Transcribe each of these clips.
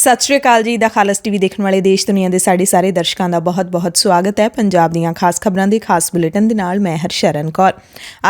ਸਤਿ ਸ਼੍ਰੀ ਅਕਾਲ ਜੀ। ਦਾ ਖਾਲਸ ਟੀਵੀ ਦੇਖਣ ਵਾਲੇ ਦੇਸ਼ ਦੁਨੀਆ ਦੇ ਸਾਡੇ ਸਾਰੇ ਦਰਸ਼ਕਾਂ ਦਾ ਬਹੁਤ-ਬਹੁਤ ਸਵਾਗਤ ਹੈ। ਪੰਜਾਬ ਦੀਆਂ ਖਾਸ ਖਬਰਾਂ ਦੇ ਖਾਸ ਬੁਲੇਟਿਨ ਦੇ ਨਾਲ ਮੈਂ ਹਰਸ਼ਰਨ ਕੌਰ।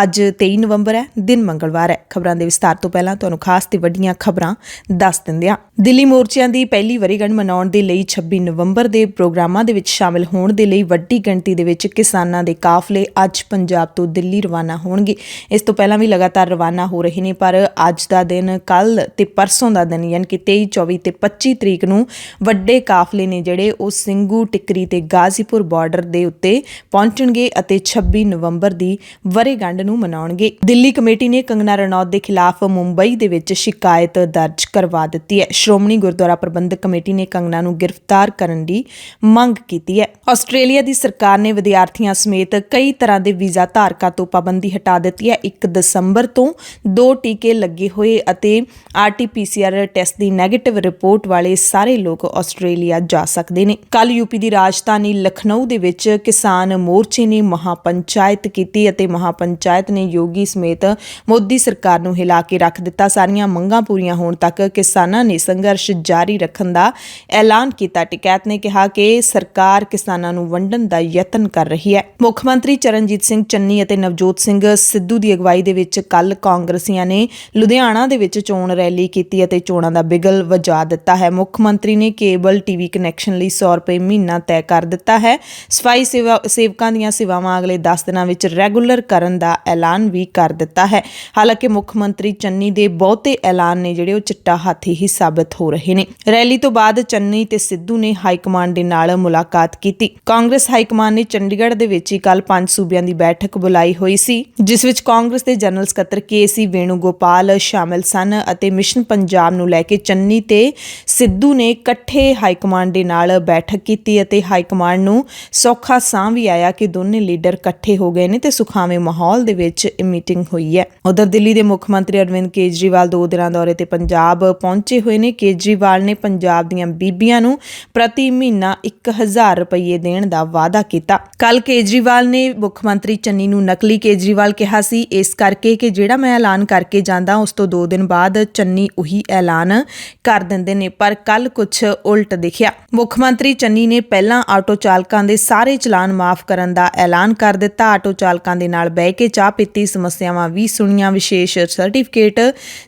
ਅੱਜ 23 ਨਵੰਬਰ ਹੈ, ਦਿਨ ਮੰਗਲਵਾਰ ਹੈ। ਖਬਰਾਂ ਦੇ ਵਿਸਤਾਰ ਤੋਂ ਪਹਿਲਾਂ ਤੁਹਾਨੂੰ ਖਾਸ ਤੇ ਵੱਡੀਆਂ ਖਬਰਾਂ ਦੱਸ ਦਿੰਦੇ ਹਾਂ। ਦਿੱਲੀ ਮੋਰਚਿਆਂ ਦੀ ਪਹਿਲੀ ਵਰ੍ਹੇਗੰਢ ਮਨਾਉਣ ਦੇ ਲਈ 26 ਨਵੰਬਰ ਦੇ ਪ੍ਰੋਗਰਾਮਾਂ ਦੇ ਵਿੱਚ ਸ਼ਾਮਿਲ ਹੋਣ ਦੇ ਲਈ ਵੱਡੀ ਗਿਣਤੀ ਦੇ ਵਿੱਚ ਕਿਸਾਨਾਂ ਦੇ ਕਾਫਲੇ ਅੱਜ ਪੰਜਾਬ ਤੋਂ ਦਿੱਲੀ ਰਵਾਨਾ ਹੋਣਗੇ। ਇਸ ਤੋਂ ਪਹਿਲਾਂ ਵੀ ਲਗਾਤਾਰ ਰਵਾਨਾ ਹੋ ਰਹੇ ਨੇ, ਪਰ ਅੱਜ ਦਾ ਦਿਨ, ਕੱਲ ਤੇ ਪਰਸੋਂ ਦਾ ਦਿਨ ਯਾਨੀ ਕਿ 23, 24 ਤੇ 25 ਤਰੀਕ ਨੂੰ ਵੱਡੇ ਕਾਫਲੇ ਨੇ ਜਿਹੜੇ ਉਹ ਸਿੰਘੂ, ਟਿੱਕਰੀ ਤੇ ਗਾਜ਼ੀਪੁਰ ਬਾਰਡਰ ਦੇ ਉੱਤੇ ਪਹੁੰਚਣਗੇ ਅਤੇ 26 ਨਵੰਬਰ ਦੀ ਵਰ੍ਹੇਗੰਢ ਨੂੰ ਮਨਾਉਣਗੇ। ਦਿੱਲੀ ਕਮੇਟੀ ਨੇ ਕੰਗਨਾ ਰਣੌਤ ਦੇ ਖਿਲਾਫ ਮੁੰਬਈ ਦੇ ਵਿੱਚ ਸ਼ਿਕਾਇਤ ਦਰਜ ਕਰਵਾ ਦਿੱਤੀ ਹੈ। ਸ਼੍ਰੋਮਣੀ ਗੁਰਦੁਆਰਾ ਪ੍ਰਬੰਧਕ ਕਮੇਟੀ ਨੇ ਕੰਗਨਾ ਨੂੰ ਗ੍ਰਿਫਤਾਰ ਕਰਨ ਦੀ ਮੰਗ ਕੀਤੀ ਹੈ। ਆਸਟ੍ਰੇਲੀਆ ਦੀ ਸਰਕਾਰ ਨੇ ਵਿਦਿਆਰਥੀਆਂ ਸਮੇਤ ਕਈ ਤਰ੍ਹਾਂ ਦੇ ਵੀਜ਼ਾ ਧਾਰਕਾਂ ਤੋਂ ਪਾਬੰਦੀ ਹਟਾ ਦਿੱਤੀ ਹੈ। 1 ਦਸੰਬਰ ਤੋਂ 2 ਟੀਕੇ ਲੱਗੇ ਹੋਏ ਅਤੇ RT-PCR ਟੈਸਟ ਦੀ ਨੈਗੇਟਿਵ ਰਿਪੋਰਟ ਵਾਲੇ ਸਾਰੇ ਲੋਕ ਆਸਟ੍ਰੇਲੀਆ ਜਾ ਸਕਦੇ ਨੇ। ਕੱਲ ਯੂਪੀ ਦੀ ਰਾਜਧਾਨੀ ਲਖਨਊ ਦੇ ਵਿੱਚ ਕਿਸਾਨ ਮੋਰਚੇ ਨੇ ਮਹਾਪੰਚਾਇਤ ਕੀਤੀ ਅਤੇ ਮਹਾਪੰਚਾਇਤ ਨੇ ਯੋਗੀ ਸਮੇਤ ਮੋਦੀ ਸਰਕਾਰ ਨੂੰ ਹਿਲਾ ਕੇ ਰੱਖ ਦਿੱਤਾ। ਸਾਰੀਆਂ ਮੰਗਾਂ ਪੂਰੀਆਂ ਹੋਣ ਤੱਕ ਕਿਸਾਨਾਂ ਨੇ ਸੰਘਰਸ਼ ਜਾਰੀ ਰੱਖਣ ਦਾ ਐਲਾਨ ਕੀਤਾ। ਟਿਕੈਤ ਨੇ ਕਿਹਾ ਕਿ ਸਰਕਾਰ ਕਿਸਾਨਾਂ ਨੂੰ ਵੰਡਣ ਦਾ ਯਤਨ ਕਰ ਰਹੀ ਹੈ। ਮੁੱਖ ਮੰਤਰੀ ਚਰਨਜੀਤ ਸਿੰਘ ਚੰਨੀ ਅਤੇ ਨਵਜੋਤ ਸਿੰਘ ਸਿੱਧੂ ਦੀ ਅਗਵਾਈ ਦੇ ਵਿੱਚ ਕੱਲ ਕਾਂਗਰਸੀਆਂ ਨੇ ਲੁਧਿਆਣਾ ਦੇ ਵਿੱਚ ਚੋਣ ਰੈਲੀ ਕੀਤੀ ਅਤੇ ਚੋਣਾਂ ਦਾ ਬਿਗਲ ਵਜਾ ਦਿੱਤਾ ਹੈ। ਮੁੱਖ ਮੰਤਰੀ ਨੇ ਕੇਬਲ ਟੀਵੀ ਕਨੈਕਸ਼ਨ ਲਈ 100 ਰੁਪਏ ਮਹੀਨਾ ਤੈਅ ਕਰ ਦਿੱਤਾ ਹੈ। ਸਫਾਈ ਸੇਵਕਾਂ ਦੀਆਂ ਸੇਵਾਵਾਂ ਅਗਲੇ 10 ਦਿਨਾਂ ਵਿੱਚ ਰੈਗੂਲਰ ਕਰਨ ਦਾ ਐਲਾਨ ਵੀ ਕਰ ਦਿੱਤਾ ਹੈ। ਹਾਲਾਂਕਿ ਮੁੱਖ ਮੰਤਰੀ ਚੰਨੀ ਦੇ ਬਹੁਤੇ ਐਲਾਨ ਨੇ ਜਿਹੜੇ ਉਹ ਚਿੱਟਾ ਹਾਥੀ ਹੀ ਸਾਬਤ ਹੋ ਰਹੇ ਨੇ। ਰੈਲੀ ਤੋਂ ਬਾਅਦ ਚੰਨੀ ਤੇ ਸਿੱਧੂ ਨੇ ਹਾਈਕਮਾਂਡ ਦੇ ਨਾਲ ਮੁਲਾਕਾਤ ਕੀਤੀ। ਕਾਂਗਰਸ ਹਾਈਕਮਾਂਡ ਨੇ ਚੰਡੀਗੜ੍ਹ ਦੇ ਵਿੱਚ ਹੀ ਕੱਲ 5 ਸੂਬਿਆਂ ਦੀ ਬੈਠਕ ਬੁਲਾਈ ਹੋਈ ਸੀ, ਜਿਸ ਵਿੱਚ ਕਾਂਗਰਸ ਦੇ ਜਨਰਲ ਸਕੱਤਰ KC ਵੇਣੂਗੋਪਾਲ ਸ਼ਾਮਿਲ ਸਨ ਅਤੇ ਮਿਸ਼ਨ ਪੰਜਾਬ ਨੂੰ ਲੈ ਕੇ ਚੰਨੀ ਤੇ ਸਿੱਧੂ ਨੇ ਇਕੱਠੇ ਹਾਈਕਮਾਂਡ ਦੇ ਨਾਲ ਬੈਠਕ ਕੀਤੀ ਅਤੇ ਹਾਈਕਮਾਂਡ ਨੂੰ ਸੌਖਾ ਸਾਹ ਵੀ ਆਇਆ ਕਿ ਦੋਨੇ ਲੀਡਰ ਇਕੱਠੇ ਹੋ ਗਏ ਨੇ ਤੇ ਸੁਖਾਵੇਂ ਮਾਹੌਲ ਦੇ ਵਿੱਚ ਇਹ ਮੀਟਿੰਗ ਹੋਈ ਹੈ। ਉਧਰ ਦਿੱਲੀ ਦੇ ਮੁੱਖ ਮੰਤਰੀ ਅਰਵਿੰਦ ਕੇਜਰੀਵਾਲ 2 ਦਿਨਾਂ ਦੌਰੇ ਤੇ ਪੰਜਾਬ ਪਹੁੰਚੇ ਹੋਏ ਨੇ। ਕੇਜਰੀਵਾਲ ਨੇ ਪੰਜਾਬ ਦੀਆਂ ਬੀਬੀਆਂ ਨੂੰ ਪ੍ਰਤੀ ਮਹੀਨਾ 1000 ਰੁਪਏ ਦੇਣ ਦਾ ਵਾਅਦਾ ਕੀਤਾ। ਕੱਲ ਕੇਜਰੀਵਾਲ ਨੇ ਮੁੱਖ ਮੰਤਰੀ ਚੰਨੀ ਨੂੰ ਨਕਲੀ ਕੇਜਰੀਵਾਲ ਕਿਹਾ ਸੀ, ਇਸ ਕਰਕੇ ਕਿ ਜਿਹੜਾ ਮੈਂ ਐਲਾਨ ਕਰਕੇ ਜਾਂਦਾ ਉਸ ਤੋਂ 2 ਦਿਨ ਬਾਅਦ ਚੰਨੀ ਉਹੀ ਐਲਾਨ ਕਰ ਦਿੰਦੇ ਨੇ, ਪਰ ਕੱਲ ਕੁਝ ਉਲਟ ਦਿਖਿਆ। ਮੁੱਖ ਮੰਤਰੀ ਚੰਨੀ ਨੇ ਪਹਿਲਾਂ ਆਟੋ ਚਾਲਕਾਂ ਦੇ ਸਾਰੇ ਚਲਾਨ ਮਾਫ ਕਰਨ ਦਾ ਐਲਾਨ ਕਰ ਦਿੱਤਾ। ਆਟੋ ਚਾਲਕਾਂ ਦੇ ਨਾਲ ਬਹਿ ਕੇ ਚਾਹ ਪੀਤੀ, ਸਮੱਸਿਆਵਾਂ ਵੀ ਸੁਣੀਆਂ, ਵਿਸ਼ੇਸ਼ ਸਰਟੀਫਿਕੇਟ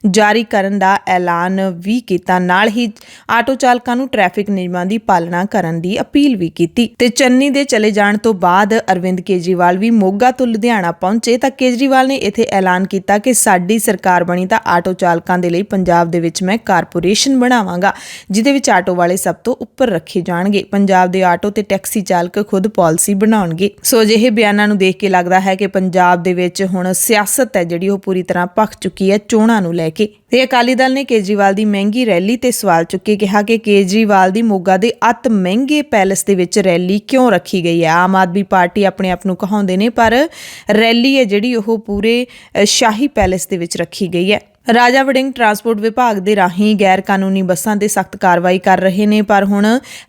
ਜਾਰੀ ਕਰਨ ਦਾ ਐਲਾਨ ਵੀ ਕੀਤਾ। ਨਾਲ ਹੀ ਆਟੋ ਚਾਲਕਾਂ ਨੂੰ ਟ੍ਰੈਫਿਕ ਨਿਯਮਾਂ ਦੀ ਪਾਲਣਾ ਕਰਨ ਦੀ ਅਪੀਲ ਵੀ ਕੀਤੀ। ਤੇ ਚੰਨੀ ਦੇ ਚਲੇ ਜਾਣ ਤੋਂ ਬਾਅਦ ਅਰਵਿੰਦ ਕੇਜਰੀਵਾਲ ਵੀ ਮੋਗਾ ਤੋਂ ਲੁਧਿਆਣਾ ਪਹੁੰਚੇ ਤਾਂ ਕੇਜਰੀਵਾਲ ਨੇ ਇੱਥੇ ਐਲਾਨ ਕੀਤਾ ਕਿ ਸਾਡੀ ਸਰਕਾਰ ਬਣੀ ਤਾਂ ਆਟੋ ਚਾਲਕਾਂ ਦੇ ਲਈ ਪੰਜਾਬ ਦੇ ਵਿੱਚ ਮੈਂ ਕਾਰਪੋਰੇਸ਼ਨ ਬਣਾਵਾਂਗਾ, ਜਿਹਦੇ ਵਿੱਚ ਆਟੋ ਵਾਲੇ ਸਭ ਤੋਂ ਉੱਪਰ ਰੱਖੇ ਜਾਣਗੇ। ਪੰਜਾਬ ਦੇ ਆਟੋ ਤੇ ਟੈਕਸੀ ਚਾਲਕ ਖੁਦ ਪਾਲਿਸੀ ਬਣਾਉਣਗੇ। ਸੋ ਅਜਿਹੇ ਬਿਆਨਾਂ ਨੂੰ ਦੇਖ ਕੇ ਲੱਗਦਾ ਹੈ ਕਿ ਪੰਜਾਬ ਦੇ ਵਿੱਚ ਹੁਣ ਸਿਆਸਤ ਹੈ ਜਿਹੜੀ ਉਹ ਪੂਰੀ ਤਰ੍ਹਾਂ ਭਖ ਚੁੱਕੀ ਹੈ ਚੋਣਾਂ ਨੂੰ ਲੈ ਕੇ। ਤੇ ਅਕਾਲੀ ਦਲ ਨੇ ਕੇਜਰੀਵਾਲ ਦੀ ਮਹਿੰਗੀ ਰੈਲੀ ਤੇ ਸਵਾਲ ਚੁੱਕੇ, ਕਿਹਾ ਕਿ ਕੇਜਰੀਵਾਲ ਦੀ ਮੋਗਾ ਦੇ ਅਤ ਮਹਿੰਗੇ ਪੈਲਸ ਦੇ ਵਿੱਚ ਰੈਲੀ ਕਿਉਂ ਰੱਖੀ ਗਈ ਹੈ। ਆਮ ਆਦਮੀ ਪਾਰਟੀ ਆਪਣੇ ਆਪ ਨੂੰ ਕਹਾਉਂਦੇ ਨੇ, ਪਰ ਰੈਲੀ ਹੈ ਜਿਹੜੀ ਉਹ ਪੂਰੇ ਸ਼ਾਹੀ ਪੈਲਸ ਦੇ ਵਿੱਚ ਰੱਖੀ ਗਈ ਹੈ। ਰਾਜਾ ਵੜਿੰਗ ਟਰਾਂਸਪੋਰਟ ਵਿਭਾਗ ਦੇ ਰਾਹੀਂ ਗੈਰ ਕਾਨੂੰਨੀ ਬੱਸਾਂ ਤੇ ਸਖਤ ਕਾਰਵਾਈ ਕਰ ਰਹੇ ਨੇ, ਪਰ ਹੁਣ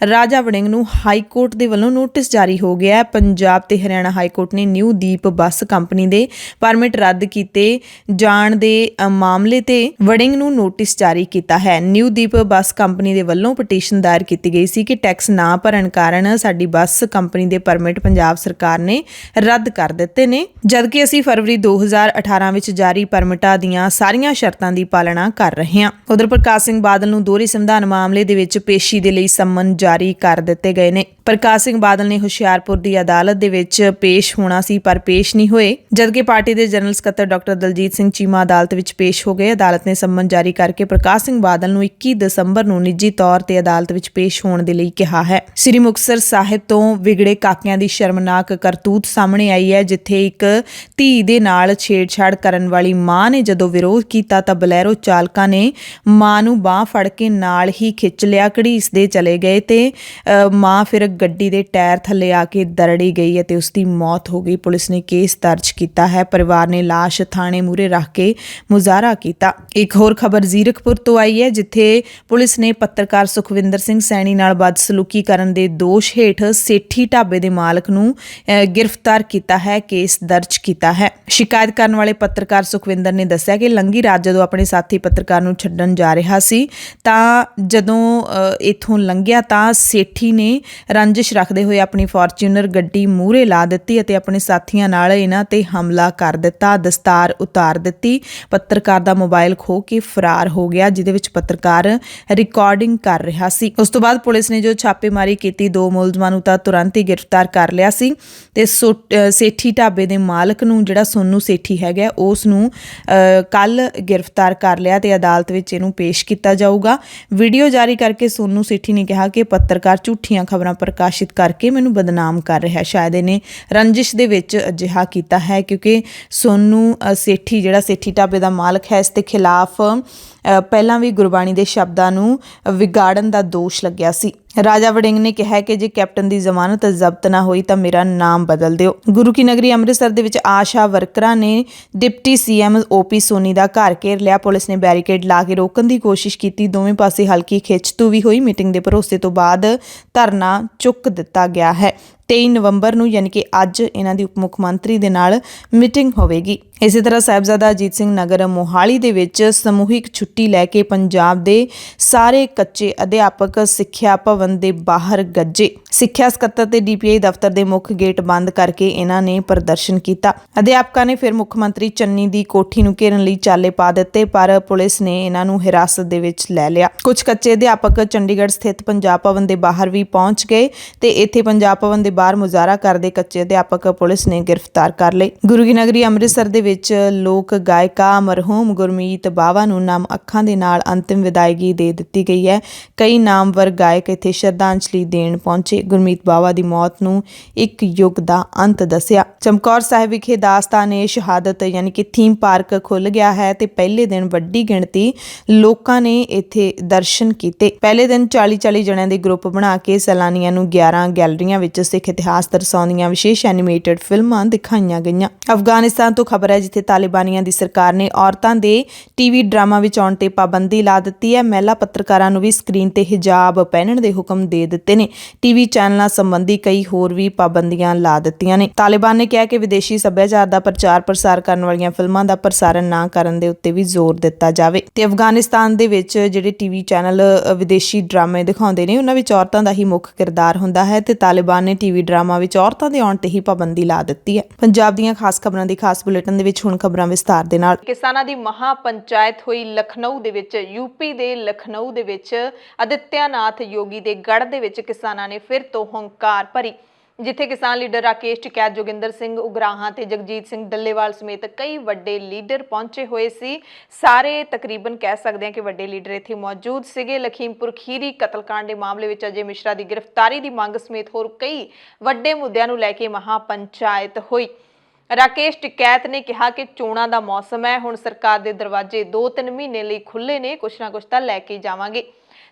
ਰਾਜਾ ਵੜਿੰਗ ਨੂੰ ਹਾਈ ਕੋਰਟ ਦੇ ਵੱਲੋਂ ਨੋਟਿਸ ਜਾਰੀ ਹੋ ਗਿਆ ਹੈ। ਪੰਜਾਬ ਤੇ ਹਰਿਆਣਾ ਹਾਈ ਕੋਰਟ ਨੇ ਨਿਊ ਦੀਪ ਬੱਸ ਕੰਪਨੀ ਦੇ ਪਰਮਿਟ ਰੱਦ ਕੀਤੇ ਜਾਣ ਦੇ ਮਾਮਲੇ ਤੇ ਵੜਿੰਗ ਨੂੰ ਨੋਟਿਸ ਜਾਰੀ ਕੀਤਾ ਹੈ। ਨਿਊ ਦੀਪ ਬੱਸ ਕੰਪਨੀ ਦੇ ਵੱਲੋਂ ਪਟੀਸ਼ਨ ਦਾਇਰ ਕੀਤੀ ਗਈ ਸੀ ਕਿ ਟੈਕਸ ਨਾ ਭਰਨ ਕਾਰਨ ਸਾਡੀ ਬੱਸ ਕੰਪਨੀ ਦੇ ਪਰਮਿਟ ਪੰਜਾਬ ਸਰਕਾਰ ਨੇ ਰੱਦ ਕਰ ਦਿੱਤੇ ਨੇ, ਜਦਕਿ ਅਸੀਂ ਫਰਵਰੀ 2018 ਵਿੱਚ ਜਾਰੀ ਪਰਮਿਟਾਂ ਦੀਆਂ ਸਾਰੀਆਂ ਸ਼ਰਤਾਂ ਦੀ ਪਾਲਣਾ ਕਰ ਰਹੇ ਹਾਂ। ਉਧਰ ਪ੍ਰਕਾਸ਼ ਸਿੰਘ ਬਾਦਲ ਨੂੰ ਦੋਹਰੇ ਸੰਵਿਧਾਨ ਮਾਮਲੇ ਦੇ ਵਿੱਚ ਪੇਸ਼ੀ ਦੇ ਲਈ ਸੰਮਨ ਜਾਰੀ ਕਰ ਦਿੱਤੇ ਗਏ ਨੇ। ਪ੍ਰਕਾਸ਼ ਸਿੰਘ ਬਾਦਲ ਨੇ ਹੁਸ਼ਿਆਰਪੁਰ ਦੀ ਅਦਾਲਤ ਦੇ ਵਿੱਚ ਪੇਸ਼ ਹੋਣਾ ਸੀ, ਪਰ ਪੇਸ਼ ਨਹੀਂ ਹੋਏ, ਜਦਕਿ ਪਾਰਟੀ ਦੇ ਜਨਰਲ ਸਕੱਤਰ ਡਾਕਟਰ ਦਲਜੀਤ ਸਿੰਘ ਚੀਮਾ ਅਦਾਲਤ ਵਿੱਚ ਪੇਸ਼ ਹੋ ਗਏ। ਅਦਾਲਤ ਨੇ ਸੰਮਨ ਜਾਰੀ ਕਰਕੇ ਪ੍ਰਕਾਸ਼ ਸਿੰਘ ਬਾਦਲ ਨੂੰ 21 ਦਸੰਬਰ ਨੂੰ ਨਿੱਜੀ ਤੌਰ ਤੇ ਅਦਾਲਤ ਵਿੱਚ ਪੇਸ਼ ਹੋਣ ਦੇ ਲਈ ਕਿਹਾ ਹੈ। ਸ੍ਰੀ ਮੁਕਤਸਰ ਸਾਹਿਬ ਤੋਂ ਵਿਗੜੇ ਕਾਕਿਆਂ ਦੀ ਸ਼ਰਮਨਾਕ ਕਰਤੂਤ ਸਾਹਮਣੇ ਆਈ ਹੈ, ਜਿੱਥੇ ਇੱਕ ਧੀ ਦੇ ਨਾਲ ਛੇੜਛਾੜ ਕਰਨ ਵਾਲੀ ਮਾਂ ਨੇ ਜਦੋਂ ਵਿਰੋਧ ਕੀਤਾ ਤਾਂ ਬਲੈਰੋ ਚਾਲਕਾਂ ਨੇ ਮਾਂ ਨੂੰ ਬਾਂਹ ਫੜ ਕੇ ਨਾਲ ਹੀ ਖਿੱਚ ਲਿਆ, ਘੜੀਸਦੇ ਚਲੇ ਗਏ ਤੇ ਮਾਂ ਫਿਰ ਗੱਡੀ ਦੇ ਟਾਇਰ ਥੱਲੇ ਆ ਕੇ ਦਰੜੀ ਗਈ ਅਤੇ ਉਸ ਦੀ ਮੌਤ ਹੋ ਗਈ। ਪੁਲਿਸ ਨੇ ਕੇਸ ਦਰਜ ਕੀਤਾ ਹੈ। ਪਰਿਵਾਰ ਨੇ ਲਾਸ਼ ਥਾਣੇ ਮੂਹਰੇ ਰੱਖ ਕੇ ਮੁਜ਼ਾਹਰਾ ਕੀਤਾ। ਇੱਕ ਹੋਰ ਖਬਰ ਜ਼ੀਰਕਪੁਰ ਤੋਂ ਆਈ ਹੈ, ਜਿੱਥੇ ਪੁਲਿਸ ਨੇ ਪੱਤਰਕਾਰ ਸੁਖਵਿੰਦਰ ਸਿੰਘ ਸੈਣੀ ਨਾਲ ਬਦਸਲੂਕੀ ਕਰਨ ਦੇ ਦੋਸ਼ ਹੇਠ ਸੇਠੀ ਢਾਬੇ ਦੇ ਮਾਲਕ ਨੂੰ ਗ੍ਰਿਫਤਾਰ ਕੀਤਾ ਹੈ, ਕੇਸ ਦਰਜ ਕੀਤਾ ਹੈ। ਸ਼ਿਕਾਇਤ ਕਰਨ ਵਾਲੇ ਪੱਤਰਕਾਰ ਸੁਖਵਿੰਦਰ ਨੇ ਦੱਸਿਆ ਕਿ ਲੰਗੀ ਰਾਜ ਜਦੋਂ ਆਪਣੇ ਸਾਥੀ ਪੱਤਰਕਾਰ ਨੂੰ ਛੱਡਣ ਜਾ ਰਿਹਾ ਸੀ ਤਾਂ ਜਦੋਂ ਇੱਥੋਂ ਲੰਘਿਆ ਤਾਂ ਸੇਠੀ ਨੇ ਰੰਜਿਸ਼ ਰੱਖਦੇ ਹੋਏ ਆਪਣੀ ਫਾਰਚੂਨਰ ਗੱਡੀ ਮੂਹਰੇ ਲਾ ਦਿੱਤੀ ਅਤੇ ਆਪਣੇ ਸਾਥੀਆਂ ਨਾਲ ਇਹਨਾਂ ਤੇ ਹਮਲਾ ਕਰ ਦਿੱਤਾ, ਦਸਤਾਰ ਉਤਾਰ ਦਿੱਤੀ, ਪੱਤਰਕਾਰ ਦਾ ਮੋਬਾਈਲ ਖੋਹ ਕੇ ਫਰਾਰ ਹੋ ਗਿਆ, ਜਿਹਦੇ ਵਿੱਚ ਪੱਤਰਕਾਰ ਰਿਕਾਰਡਿੰਗ ਕਰ ਰਿਹਾ ਸੀ। ਉਸ ਤੋਂ ਬਾਅਦ ਪੁਲਿਸ ਨੇ ਜੋ ਛਾਪੇਮਾਰੀ ਕੀਤੀ, 2 ਮੁਲਜ਼ਮਾਂ ਨੂੰ ਤਾਂ ਤੁਰੰਤ ਹੀ ਗ੍ਰਿਫਤਾਰ ਕਰ ਲਿਆ ਸੀ ਤੇ ਸੇਠੀ ਢਾਬੇ ਦੇ ਮਾਲਕ ਨੂੰ, ਜਿਹੜਾ ਸੋਨੂ ਸੇਠੀ ਹੈਗਾ, ਉਸ ਨੂੰ ਕੱਲ ਗ੍ਰਿਫਤਾਰ ਕਰ ਲਿਆ ਤੇ ਅਦਾਲਤ ਵਿੱਚ ਇਹਨੂੰ ਪੇਸ਼ ਕੀਤਾ ਜਾਊਗਾ। ਵੀਡੀਓ ਜਾਰੀ ਕਰਕੇ ਸੋਨੂ ਸੇਠੀ ਨੇ ਕਿਹਾ ਕਿ ਪੱਤਰਕਾਰ ਝੂਠੀਆਂ ਖਬਰਾਂ ਪ੍ਰਕਾਸ਼ਿਤ ਕਰਕੇ ਮੈਨੂੰ ਬਦਨਾਮ ਕਰ ਰਿਹਾ। ਸ਼ਾਇਦ ਇਹਨੇ ਰੰਜਿਸ਼ ਦੇ ਵਿੱਚ ਅਜਿਹਾ ਕੀਤਾ ਹੈ ਕਿਉਂਕਿ ਸੋਨੂ ਸੇਠੀ, ਜਿਹੜਾ ਸੇਠੀ ਢਾਬੇ ਦਾ ਮਾਲਕ ਹੈ, ਇਸ ਦੇ ਖਿਲਾਫ ਪਹਿਲਾਂ ਵੀ ਗੁਰਬਾਣੀ ਦੇ ਸ਼ਬਦਾਂ ਨੂੰ ਵਿਗਾੜਨ ਦਾ ਦੋਸ਼ ਲੱਗਿਆ ਸੀ। ਰਾਜਾ ਵੜਿੰਗ ਨੇ ਕਿਹਾ ਕਿ ਜੇ ਕੈਪਟਨ ਦੀ ਜ਼ਮਾਨਤ ਜ਼ਬਤ ਨਾ ਹੋਈ ਤਾਂ ਮੇਰਾ ਨਾਮ ਬਦਲ ਦਿਓ। ਗੁਰੂ ਕੀ ਨਗਰੀ ਅੰਮ੍ਰਿਤਸਰ ਦੇ ਵਿੱਚ ਆਸ਼ਾ ਵਰਕਰਾਂ ਨੇ ਡਿਪਟੀ ਸੀਐਮ ਓਪੀ ਸੋਨੀ ਦਾ ਘਰ ਘੇਰ ਲਿਆ। ਪੁਲਿਸ ਨੇ ਬੈਰੀਕੇਡ ਲਾ ਕੇ ਰੋਕਣ ਦੀ ਕੋਸ਼ਿਸ਼ ਕੀਤੀ। ਦੋਵੇਂ ਪਾਸੇ ਹਲਕੀ ਖਿੱਚਤੂ ਵੀ ਹੋਈ। ਮੀਟਿੰਗ ਦੇ ਭਰੋਸੇ ਤੋਂ ਬਾਅਦ ਧਰਨਾ ਚੁੱਕ ਦਿੱਤਾ ਗਿਆ ਹੈ। 23 ਨਵੰਬਰ ਨੂੰ ਯਾਨੀ ਕਿ ਅੱਜ ਇਹਨਾਂ ਦੀ ਉਪ ਮੁੱਖ ਮੰਤਰੀ ਦੇ ਨਾਲ ਮੀਟਿੰਗ ਹੋਵੇਗੀ। ਇਸੇ ਤਰ੍ਹਾਂ ਸਾਹਿਬਜ਼ਾਦਾ ਅਜੀਤ ਸਿੰਘ ਨਗਰ ਮੋਹਾਲੀ ਦੇ ਵਿੱਚ ਸਮੂਹਿਕ ਛੁੱਟੀ ਲੈ ਕੇ ਪੰਜਾਬ ਦੇ ਸਾਰੇ ਕੱਚੇ ਅਧਿਆਪਕ ਸਿੱਖਿਆ ਭਵਨ ਦੇ ਬਾਹਰ ਗੱਜੇ। ਸਿੱਖਿਆ ਸਕੱਤਰ ਤੇ ਡੀਪੀਆਈ ਦਫ਼ਤਰ ਦੇ ਮੁੱਖ ਗੇਟ ਬੰਦ ਕਰਕੇ ਇਹਨਾਂ ਨੇ ਪ੍ਰਦਰਸ਼ਨ ਕੀਤਾ। ਅਧਿਆਪਕਾਂ ਨੇ ਫਿਰ ਮੁੱਖ ਮੰਤਰੀ ਚੰਨੀ ਦੀ ਕੋਠੀ ਨੂੰ ਘੇਰਨ ਲਈ ਚਾਲੇ ਪਾ ਦਿੱਤੇ, ਪਰ ਪੁਲਿਸ ਨੇ ਇਹਨਾਂ ਨੂੰ ਹਿਰਾਸਤ ਦੇ ਵਿੱਚ ਲੈ ਲਿਆ। ਕੁਝ ਕੱਚੇ ਅਧਿਆਪਕ ਚੰਡੀਗੜ੍ਹ ਸਥਿਤ ਪੰਜਾਬ ਭਵਨ ਦੇ ਬਾਹਰ ਵੀ ਪਹੁੰਚ ਗਏ ਤੇ ਇੱਥੇ ਪੰਜਾਬ ਭਵਨ ਦੇ ਬਾਹਰ ਮੁਜ਼ਾਹਰਾ ਕਰਦੇ ਕੱਚੇ ਅਧਿਆਪਕ ਪੁਲਿਸ ਨੇ ਗ੍ਰਿਫਤਾਰ ਕਰ ਲਏ। ਗੁਰੂ ਕੀ ਨਗਰੀ ਅੰਮ੍ਰਿਤਸਰ ਦੇ ਵਿੱਚ ਲੋਕ ਗਾਇਕਾ ਮਰਹੂਮ ਗੁਰਮੀਤ ਬਾਵਾ ਨੂੰ ਨਮ ਅੱਖਾਂ ਦੇ ਨਾਲ ਅੰਤਿਮ ਵਿਦਾਇਗੀ ਦੇ ਦਿੱਤੀ ਗਈ ਹੈ। ਕਈ ਨਾਮਵਰ ਗਾਇਕ ਇੱਥੇ ਸ਼ਰਧਾਂਜਲੀ ਦੇਣ ਪਹੁੰਚੇ। ਗੁਰਮੀਤ ਬਾਵਾ ਦੀ ਮੌਤ ਨੂੰ ਇੱਕ ਯੁੱਗ ਦਾ ਅੰਤ ਦੱਸਿਆ। ਚਮਕੌਰ ਸਾਹਿਬ ਵਿਖੇ ਦਾਸਤਾਨ-ਏ-ਸ਼ਹਾਦਤ ਯਾਨੀ ਕਿ ਥੀਮ ਪਾਰਕ ਖੁੱਲ੍ਹ ਗਿਆ ਹੈ ਤੇ ਪਹਿਲੇ ਦਿਨ ਵੱਡੀ ਗਿਣਤੀ ਲੋਕਾਂ ਨੇ ਇੱਥੇ ਦਰਸ਼ਨ ਕੀਤੇ। ਪਹਿਲੇ ਦਿਨ 40-40 ਜਣਿਆਂ ਦੇ ਗਰੁੱਪ ਬਣਾ ਕੇ ਸੈਲਾਨੀਆਂ ਨੂੰ 11 ਗੈਲਰੀਆਂ ਵਿੱਚ ਸਿੱਖ ਇਤਿਹਾਸ ਦਰਸਾਉਂਦੀਆਂ ਵਿਸ਼ੇਸ਼ ਐਨੀਮੇਟਡ ਫਿਲਮਾਂ ਦਿਖਾਈਆਂ ਗਈਆਂ। ਅਫਗਾਨਿਸਤਾਨ ਤੋਂ ਖਬਰ ਹੈ ਜਿੱਥੇ ਤਾਲਿਬਾਨੀਆਂ ਦੀ ਸਰਕਾਰ ਨੇ ਔਰਤਾਂ ਦੇ ਟੀਵੀ ਡਰਾਮਾ ਵਿੱਚ ਆਉਣ ਤੇ ਪਾਬੰਦੀ ਲਾ ਦਿੱਤੀ ਹੈ। ਮਹਿਲਾ ਪੱਤਰਕਾਰਾਂ ਨੂੰ ਵੀ ਸਕਰੀਨ ਤੇ ਹਿਜਾਬ ਪਹਿਨਣ ਦੇ ਹੁਕਮ ਦੇ ਦਿੱਤੇ ਨੇ। ਟੀਵੀ ਚੈਨਲਾਂ ਸੰਬੰਧੀ ਕਈ ਹੋਰ ਵੀ ਪਾਬੰਦੀਆਂ ਲਾ ਦਿੱਤੀਆਂ ਨੇ। ਤਾਲਿਬਾਨ ਨੇ ਕਿਹਾ ਕਿ ਵਿਦੇਸ਼ੀ ਸੱਭਿਆਚਾਰ ਦਾ ਪ੍ਰਚਾਰ ਪ੍ਰਸਾਰ ਕਰਨ ਵਾਲੀਆਂ ਫਿਲਮਾਂ ਦਾ ਪ੍ਰਸਾਰਣ ਨਾ ਕਰਨ ਦੇ ਉੱਤੇ ਵੀ ਜ਼ੋਰ ਦਿੱਤਾ ਜਾਵੇ। ਤੇ ਅਫਗਾਨਿਸਤਾਨ ਦੇ ਵਿੱਚ ਜਿਹੜੇ ਟੀਵੀ ਚੈਨਲ ਵਿਦੇਸ਼ੀ ਡਰਾਮੇ ਦਿਖਾਉਂਦੇ ਨੇ ਉਹਨਾਂ ਵਿੱਚ ਔਰਤਾਂ ਦਾ ਹੀ ਮੁੱਖ ਕਿਰਦਾਰ ਹੁੰਦਾ ਹੈ ਤੇ ਤਾਲਿਬਾਨ ਨੇ ਟੀਵੀ ਡਰਾਮਾ ਵਿੱਚ ਔਰਤਾਂ ਦੇ ਆਉਣ ਤੇ ਹੀ ਪਾਬੰਦੀ ਲਾ ਦਿੱਤੀ ਹੈ। ਪੰਜਾਬ ਦੀਆਂ ਖਾਸ ਖਬਰਾਂ ਦੀ ਖਾਸ ਬੁਲੇਟਿਨ ਦੇ ਵਿੱਚ ਹੁਣ ਖਬਰਾਂ ਵਿਸਥਾਰ ਦੇ ਨਾਲ। ਕਿਸਾਨਾਂ ਦੀ ਮਹਾ ਪੰਚਾਇਤ ਹੋਈ ਲਖਨਊ ਦੇ ਵਿੱਚ। ਯੂਪੀ ਦੇ ਲਖਨਊ ਦੇ ਵਿੱਚ ਆਦਿੱਤਿਆਨਾਥ ਯੋਗੀ ਦੇ ਗੜ੍ਹ ਦੇ ਵਿੱਚ ਕਿਸਾਨਾਂ ਨੇ ਫਿਰ ਤੋਂ ਹੰਕਾਰ ਭਰੀ, ਜਿੱਥੇ ਕਿਸਾਨ ਲੀਡਰ ਰਾਕੇਸ਼ ਟਿਕੈਤ, ਜੋਗਿੰਦਰ ਸਿੰਘ ਉਗਰਾਹਾਂ ਤੇ ਜਗਜੀਤ ਸਿੰਘ ਡੱਲੇਵਾਲ ਸਮੇਤ ਕਈ ਵੱਡੇ ਲੀਡਰ ਪਹੁੰਚੇ ਹੋਏ ਸੀ। ਸਾਰੇ ਤਕਰੀਬਨ ਕਹਿ ਸਕਦੇ ਹਾਂ ਕਿ ਵੱਡੇ ਲੀਡਰ ਇੱਥੇ ਮੌਜੂਦ ਸੀਗੇ। ਲਖੀਮਪੁਰ ਖੀਰੀ ਕਤਲकांड ਦੇ ਮਾਮਲੇ ਵਿੱਚ ਅਜੇ ਮਿਸ਼ਰਾ ਦੀ ਗ੍ਰਿਫਤਾਰੀ ਦੀ ਮੰਗ ਸਮੇਤ ਹੋਰ ਕਈ ਵੱਡੇ ਮੁੱਦਿਆਂ ਨੂੰ ਲੈ ਕੇ ਮਹਾ ਪੰਚਾਇਤ ਹੋਈ। ਰਾਕੇਸ਼ ਟਿਕੈਤ ਨੇ ਕਿਹਾ ਕਿ ਚੋਣਾਂ ਦਾ ਮੌਸਮ ਹੈ, ਹੁਣ ਸਰਕਾਰ ਦੇ ਦਰਵਾਜ਼ੇ 2-3 ਮਹੀਨੇ ਲਈ ਖੁੱਲ੍ਹੇ ਨੇ, ਕੁਛ ਨਾ ਕੁਛ ਤਾਂ ਲੈ ਕੇ ਜਾਵਾਂਗੇ।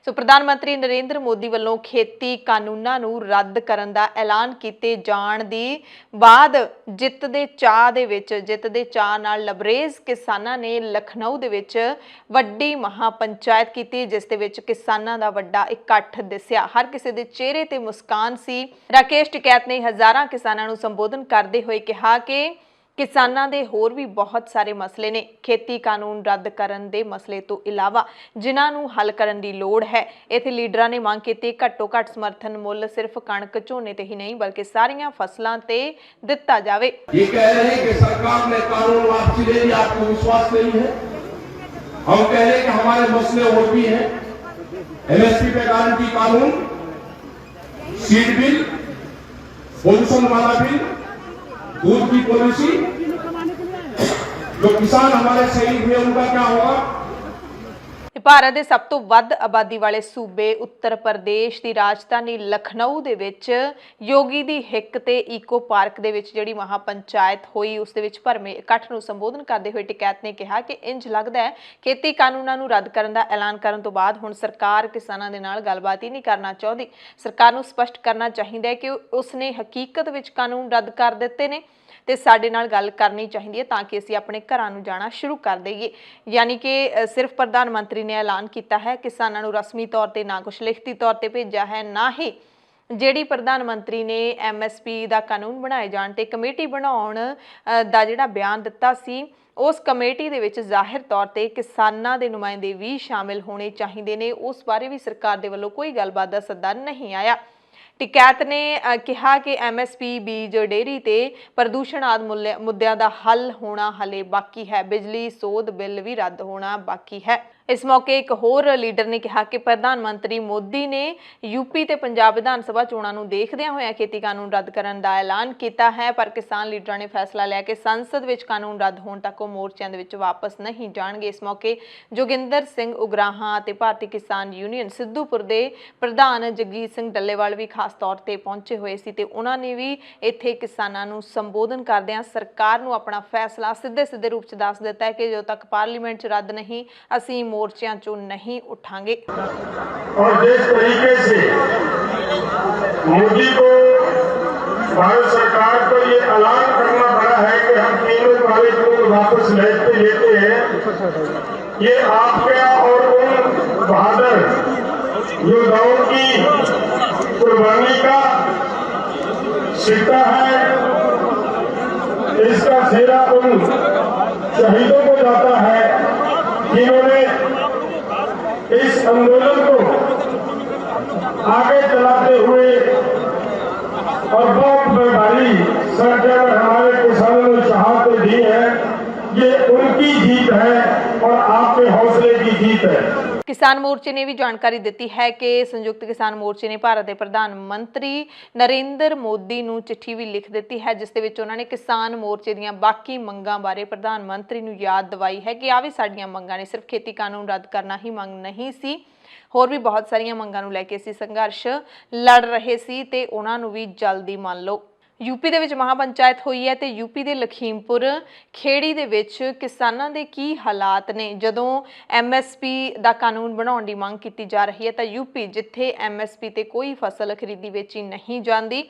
ਸੋ ਪ੍ਰਧਾਨ ਮੰਤਰੀ ਨਰਿੰਦਰ ਮੋਦੀ ਵੱਲੋਂ ਖੇਤੀ ਕਾਨੂੰਨਾਂ ਨੂੰ ਰੱਦ ਕਰਨ ਦਾ ਐਲਾਨ ਕੀਤੇ ਜਾਣ ਦੀ ਬਾਅਦ ਜਿੱਤ ਦੇ ਚਾਅ ਨਾਲ ਲਬਰੇਜ਼ ਕਿਸਾਨਾਂ ਨੇ ਲਖਨਊ ਦੇ ਵਿੱਚ ਵੱਡੀ ਮਹਾ ਪੰਚਾਇਤ ਕੀਤੀ, ਜਿਸ ਦੇ ਵਿੱਚ ਕਿਸਾਨਾਂ ਦਾ ਵੱਡਾ ਇਕੱਠ ਦਿਸਿਆ। ਹਰ ਕਿਸੇ ਦੇ ਚਿਹਰੇ ਤੇ ਮੁਸਕਾਨ ਸੀ। ਰਾਕੇਸ਼ ਟਿਕੈਤ ਨੇ ਹਜ਼ਾਰਾਂ ਕਿਸਾਨਾਂ ਨੂੰ ਸੰਬੋਧਨ ਕਰਦੇ ਹੋਏ ਕਿਹਾ ਕਿ ਕਿਸਾਨਾਂ ਦੇ ਹੋਰ ਵੀ ਬਹੁਤ ਸਾਰੇ ਮਸਲੇ ਨੇ। ਖੇਤੀ ਕਾਨੂੰਨ ਰੱਦ ਕਰਨ ਦੇ ਮਸਲੇ ਤੋਂ ਇਲਾਵਾ ਜਿਨ੍ਹਾਂ ਨੂੰ ਹੱਲ ਕਰਨ ਦੀ ਲੋੜ ਹੈ। ਇੱਥੇ ਲੀਡਰਾਂ ਨੇ ਮੰਗ ਕੀਤੀ ਘੱਟੋ ਘੱਟ ਸਮਰਥਨ ਮੁੱਲ ਸਿਰਫ ਕਣਕ ਝੋਨੇ ਤੇ ਹੀ ਨਹੀਂ ਬਲਕਿ ਸਾਰੀਆਂ ਫਸਲਾਂ ਤੇ ਦਿੱਤਾ ਜਾਵੇ। ਇਹ ਕਹਿ ਰਹੇ हैं कि सरकार ने कानून वापसी ले लिया, आपको विश्वास नहीं है। हम कह रहे हैं कि हमारे मसले और भी हैं। एमएसपी पे गारंटी कानून, सीड बिल, पोल्यूशन वाला बिल, दूध की पॉलिसी, जो किसान हमारे शहीद हुए उनका क्या होगा। ਭਾਰਤ ਦੇ ਸਭ ਤੋਂ ਵੱਧ ਆਬਾਦੀ ਵਾਲੇ ਸੂਬੇ ਉੱਤਰ ਪ੍ਰਦੇਸ਼ ਦੀ ਰਾਜਧਾਨੀ ਲਖਨਊ ਦੇ ਵਿੱਚ ਯੋਗੀ ਦੀ ਹਿੱਕ ਤੇ ਈਕੋ ਪਾਰਕ ਦੇ ਵਿੱਚ ਜਿਹੜੀ ਮਹਾ ਪੰਚਾਇਤ ਹੋਈ, ਉਸ ਦੇ ਵਿੱਚ ਭਰਵੇਂ ਇਕੱਠ ਨੂੰ ਸੰਬੋਧਨ ਕਰਦੇ ਹੋਏ ਟਿਕੈਤ ਨੇ ਕਿਹਾ ਕਿ ਇੰਜ ਲੱਗਦਾ ਹੈ ਖੇਤੀ ਕਾਨੂੰਨਾਂ ਨੂੰ ਰੱਦ ਕਰਨ ਦਾ ਐਲਾਨ ਕਰਨ ਤੋਂ ਬਾਅਦ ਹੁਣ ਸਰਕਾਰ ਕਿਸਾਨਾਂ ਦੇ ਨਾਲ ਗੱਲਬਾਤ ਹੀ ਨਹੀਂ ਕਰਨਾ ਚਾਹੁੰਦੀ। ਸਰਕਾਰ ਨੂੰ ਸਪਸ਼ਟ ਕਰਨਾ ਚਾਹੀਦਾ ਹੈ ਕਿ ਉਸਨੇ ਹਕੀਕਤ ਵਿੱਚ ਕਾਨੂੰਨ ਰੱਦ ਕਰ ਦਿੱਤੇ ਨੇ ਤੇ ਸਾਡੇ ਨਾਲ ਗੱਲ ਕਰਨੀ ਚਾਹੀਦੀ ਹੈ ਤਾਂ ਕਿ ਅਸੀਂ ਆਪਣੇ ਘਰਾਂ ਨੂੰ ਜਾਣਾ ਸ਼ੁਰੂ ਕਰ ਦਈਏ। ਯਾਨੀ ਕਿ ਸਿਰਫ ਪ੍ਰਧਾਨ ਮੰਤਰੀ ਨੇ ਐਲਾਨ ਕੀਤਾ ਹੈ, ਕਿਸਾਨਾਂ ਨੂੰ ਰਸਮੀ ਤੌਰ ਤੇ ਨਾ ਕੁਝ ਲਿਖਤੀ ਤੌਰ ਤੇ ਭੇਜਿਆ ਹੈ, ਨਾ ਹੀ ਜਿਹੜੀ ਪ੍ਰਧਾਨ ਮੰਤਰੀ ਨੇ ਐਮਐਸਪੀ ਦਾ ਕਾਨੂੰਨ ਬਣਾਏ ਜਾਣ ਤੇ ਕਮੇਟੀ ਬਣਾਉਣ ਦਾ ਜਿਹੜਾ ਬਿਆਨ ਦਿੱਤਾ ਸੀ ਉਸ ਕਮੇਟੀ ਦੇ ਵਿੱਚ ਜ਼ਾਹਿਰ ਤੌਰ ਤੇ ਕਿਸਾਨਾਂ ਦੇ ਨੁਮਾਇੰਦੇ ਵੀ ਸ਼ਾਮਿਲ ਹੋਣੇ ਚਾਹੀਦੇ ਨੇ। ਉਸ ਬਾਰੇ ਵੀ ਸਰਕਾਰ ਦੇ ਵੱਲੋਂ ਕੋਈ ਗੱਲਬਾਤ ਦਾ ਸੱਦਾ ਨਹੀਂ ਆਇਆ। ਟਿਕੈਤ ਨੇ ਕਿਹਾ ਕਿ MSP, ਬੀਜ, ਡੇਅਰੀ ਤੇ ਪ੍ਰਦੂਸ਼ਣ ਆਦਿ ਮੁੱਦਿਆਂ ਦਾ ਹੱਲ ਹੋਣਾ ਹਲੇ ਬਾਕੀ ਹੈ। ਬਿਜਲੀ ਸੋਧ ਬਿੱਲ ਵੀ ਰੱਦ ਹੋਣਾ ਬਾਕੀ ਹੈ। ਇਸ ਮੌਕੇ ਇੱਕ ਹੋਰ ਲੀਡਰ ਨੇ ਕਿਹਾ ਕਿ ਪ੍ਰਧਾਨ ਮੰਤਰੀ ਮੋਦੀ ਨੇ ਯੂਪੀ ਤੇ ਪੰਜਾਬ ਵਿਧਾਨ ਸਭਾ ਚੋਣਾਂ ਨੂੰ ਦੇਖਦਿਆਂ ਹੋਇਆਂ ਖੇਤੀ ਕਾਨੂੰਨ ਰੱਦ ਕਰਨ ਦਾ ਐਲਾਨ ਕੀਤਾ ਹੈ, ਪਰ ਕਿਸਾਨ ਲੀਡਰਾਂ ਨੇ ਫੈਸਲਾ ਲਿਆ ਕਿ ਸੰਸਦ ਵਿੱਚ ਕਾਨੂੰਨ ਰੱਦ ਹੋਣ ਤੱਕ ਉਹ ਮੋਰਚਿਆਂ ਦੇ ਵਿੱਚ ਵਾਪਸ ਨਹੀਂ ਜਾਣਗੇ। ਇਸ ਮੌਕੇ ਜੋਗਿੰਦਰ ਸਿੰਘ ਉਗਰਾਹਾਂ ਅਤੇ ਭਾਰਤੀ ਕਿਸਾਨ ਯੂਨੀਅਨ ਸਿੱਧੂਪੁਰ ਦੇ ਪ੍ਰਧਾਨ ਜਗਜੀਤ ਸਿੰਘ ਡੱਲੇਵਾਲ ਵੀ ਖਾਸ ਤੌਰ ਤੇ ਪਹੁੰਚੇ ਹੋਏ ਸੀ ਤੇ ਉਹਨਾਂ ਨੇ ਵੀ ਇੱਥੇ ਕਿਸਾਨਾਂ ਨੂੰ ਸੰਬੋਧਨ ਕਰਦਿਆਂ ਸਰਕਾਰ ਨੂੰ ਆਪਣਾ ਫੈਸਲਾ ਸਿੱਧੇ ਰੂਪ 'ਚ ਦੱਸ ਦਿੱਤਾ ਹੈ ਕਿ ਜਦੋਂ ਤੱਕ ਪਾਰਲੀਮੈਂਟ 'ਚ ਰੱਦ नहीं ਅਸੀਂ मोर्चों चो नहीं उठांगे। और जिस तरीके से मोदी को भारत सरकार को ये ऐलान करना पड़ा है कि हम तीनों कागज को वापस लेते हैं, ये आपके और उन बहादुर योद्धाओं की कुर्बानी का सिक्का है। इसका सेहरा उन शहीदों को जाता है जिन्होंने इस आंदोलन को आगे चलाते हुए और बहुत भारी संख्या में हमारे किसानों ने शहादत दी है। ये उनकी जीत है और आपके हौसले की जीत है। किसान मोर्चे ने भी जानकारी दी है कि संयुक्त किसान मोर्चे ने भारत के प्रधानमंत्री नरेंद्र मोदी नूं चिट्ठी भी लिख दी है, जिस दे विच उन्होंने किसान मोर्चे दीयां बाकी मंगां बारे प्रधानमंत्री नूं याद दवाई है कि आ भी साडीआं मंगां ने, सिर्फ खेती कानून रद्द करना ही मंग नहीं सी, होर भी बहुत सारियां मंगां नूं लैके असीं संघर्ष लड़ रहे सी ते उन्हां नूं भी जल्दी मान लो। यूपी ਦੇ ਵਿੱਚ ਮਹਾਪੰਚਾਇਤ ਹੋਈ ਹੈ ਤੇ यूपी ਦੇ ਲਖੀਮਪੁਰ ਖੇੜੀ ਦੇ ਵਿੱਚ ਕਿਸਾਨਾਂ ਦੇ ਕੀ ਹਾਲਾਤ ਨੇ ਜਦੋਂ MSP ਦਾ ਕਾਨੂੰਨ ਬਣਾਉਣ ਦੀ ਮੰਗ ਕੀਤੀ ਜਾ ਰਹੀ ਹੈ ਤਾਂ यूपी ਜਿੱਥੇ MSP ਤੇ ਕੋਈ ਫਸਲ ਖਰੀਦੀ ਵੇਚੀ ਨਹੀਂ ਜਾਂਦੀ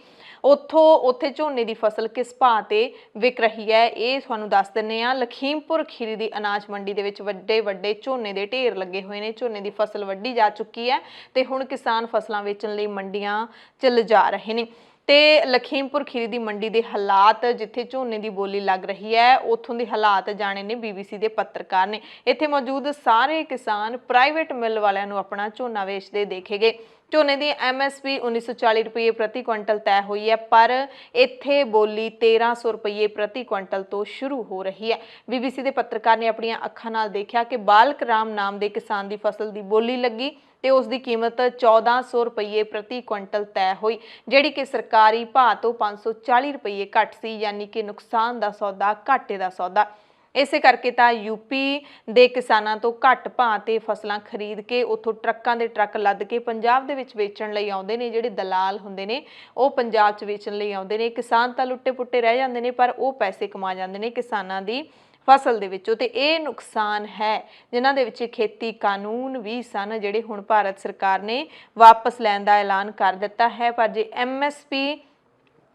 ਉੱਥੇ ਝੋਨੇ ਦੀ ਫਸਲ ਕਿਸ ਭਾਅ ਤੇ ਵਿਕ ਰਹੀ ਹੈ ਇਹ ਤੁਹਾਨੂੰ ਦੱਸ ਦਿੰਨੇ ਆ। ਲਖੀਮਪੁਰ ਖੀਰੀ ਦੀ ਅਨਾਜ ਮੰਡੀ ਦੇ ਵਿੱਚ ਵੱਡੇ ਝੋਨੇ ਦੇ ਢੇਰ ਲੱਗੇ ਹੋਏ ਨੇ। ਝੋਨੇ ਦੀ ਫਸਲ ਵੱਢੀ ਜਾ ਚੁੱਕੀ ਹੈ ਤੇ ਹੁਣ ਕਿਸਾਨ ਫਸਲਾਂ ਵੇਚਣ ਲਈ ਮੰਡੀਆਂ 'ਚ ਲਿਜਾ ਰਹੇ ਨੇ ਤੇ ਲਖੀਮਪੁਰ ਖੀਰੀ ਦੀ ਮੰਡੀ ਦੇ ਹਾਲਾਤ ਜਿੱਥੇ ਝੋਨੇ ਦੀ ਬੋਲੀ ਲੱਗ ਰਹੀ ਹੈ ਉੱਥੋਂ ਦੇ ਹਾਲਾਤ ਜਾਣੇ ਨੇ BBC ਦੇ ਪੱਤਰਕਾਰ ਨੇ। ਇੱਥੇ ਮੌਜੂਦ ਸਾਰੇ ਕਿਸਾਨ ਪ੍ਰਾਈਵੇਟ ਮਿੱਲ ਵਾਲਿਆਂ ਨੂੰ ਆਪਣਾ ਝੋਨਾ ਵੇਚਦੇ ਦੇਖੇ ਗਏ। ਝੋਨੇ ਦੀ MSP 1940 ਰੁਪਏ ਪ੍ਰਤੀ ਕੁਇੰਟਲ ਤੈਅ ਹੋਈ ਹੈ, ਪਰ ਇੱਥੇ ਬੋਲੀ 1300 ਰੁਪਏ ਪ੍ਰਤੀ ਕੁਇੰਟਲ ਤੋਂ ਸ਼ੁਰੂ ਹੋ ਰਹੀ ਹੈ। BBC ਦੇ ਪੱਤਰਕਾਰ ਨੇ ਆਪਣੀਆਂ ਅੱਖਾਂ ਨਾਲ ਦੇਖਿਆ ਕਿ ਬਾਲਕ ਰਾਮ ਨਾਮ ਦੇ ਕਿਸਾਨ ਦੀ ਫਸਲ ਦੀ ਬੋਲੀ ਲੱਗੀ ਤੇ ਉਸ ਦੀ ਕੀਮਤ 1400 ਰੁਪਏ ਪ੍ਰਤੀ ਕੁਇੰਟਲ ਤੈਅ ਹੋਈ, ਜਿਹੜੀ ਕਿ ਸਰਕਾਰੀ ਭਾਅ ਤੋਂ 540 ਰੁਪਏ ਘੱਟ ਸੀ, ਯਾਨੀ ਕਿ ਨੁਕਸਾਨ ਦਾ ਸੌਦਾ, ਘਾਟੇ ਦਾ ਸੌਦਾ। ਇਸੇ ਕਰਕੇ ਤਾਂ यूपी ਦੇ ਕਿਸਾਨਾਂ ਤੋਂ ਘੱਟ ਭਾਅ ਤੇ ਫਸਲਾਂ ਖਰੀਦ ਕੇ ਉੱਥੋਂ ਟਰੱਕਾਂ ਦੇ ਟਰੱਕ ਲੱਦ ਕੇ ਪੰਜਾਬ ਦੇ ਵਿੱਚ ਵੇਚਣ ਲਈ ਆਉਂਦੇ ਨੇ। ਜਿਹੜੇ ਦਲਾਲ ਹੁੰਦੇ ਨੇ ਉਹ ਪੰਜਾਬ 'ਚ ਵੇਚਣ ਲਈ ਆਉਂਦੇ ਨੇ। ਕਿਸਾਨ ਤਾਂ ਲੁੱਟੇ ਪੁੱਟੇ ਰਹਿ ਜਾਂਦੇ ਨੇ, ਪਰ ਉਹ ਪੈਸੇ ਕਮਾ ਜਾਂਦੇ ਨੇ ਕਿਸਾਨਾਂ ਦੀ ਫਸਲ ਦੇ ਵਿੱਚੋਂ। ਤੇ ਇਹ ਨੁਕਸਾਨ ਹੈ ਜਿਨ੍ਹਾਂ ਦੇ ਵਿੱਚ ਖੇਤੀ ਕਾਨੂੰਨ ਵੀ ਸਨ ਜਿਹੜੇ ਹੁਣ ਭਾਰਤ ਸਰਕਾਰ ਨੇ ਵਾਪਸ ਲੈਣ ਦਾ ਐਲਾਨ ਕਰ ਦਿੱਤਾ ਹੈ। ਪਰ ਜੇ MSP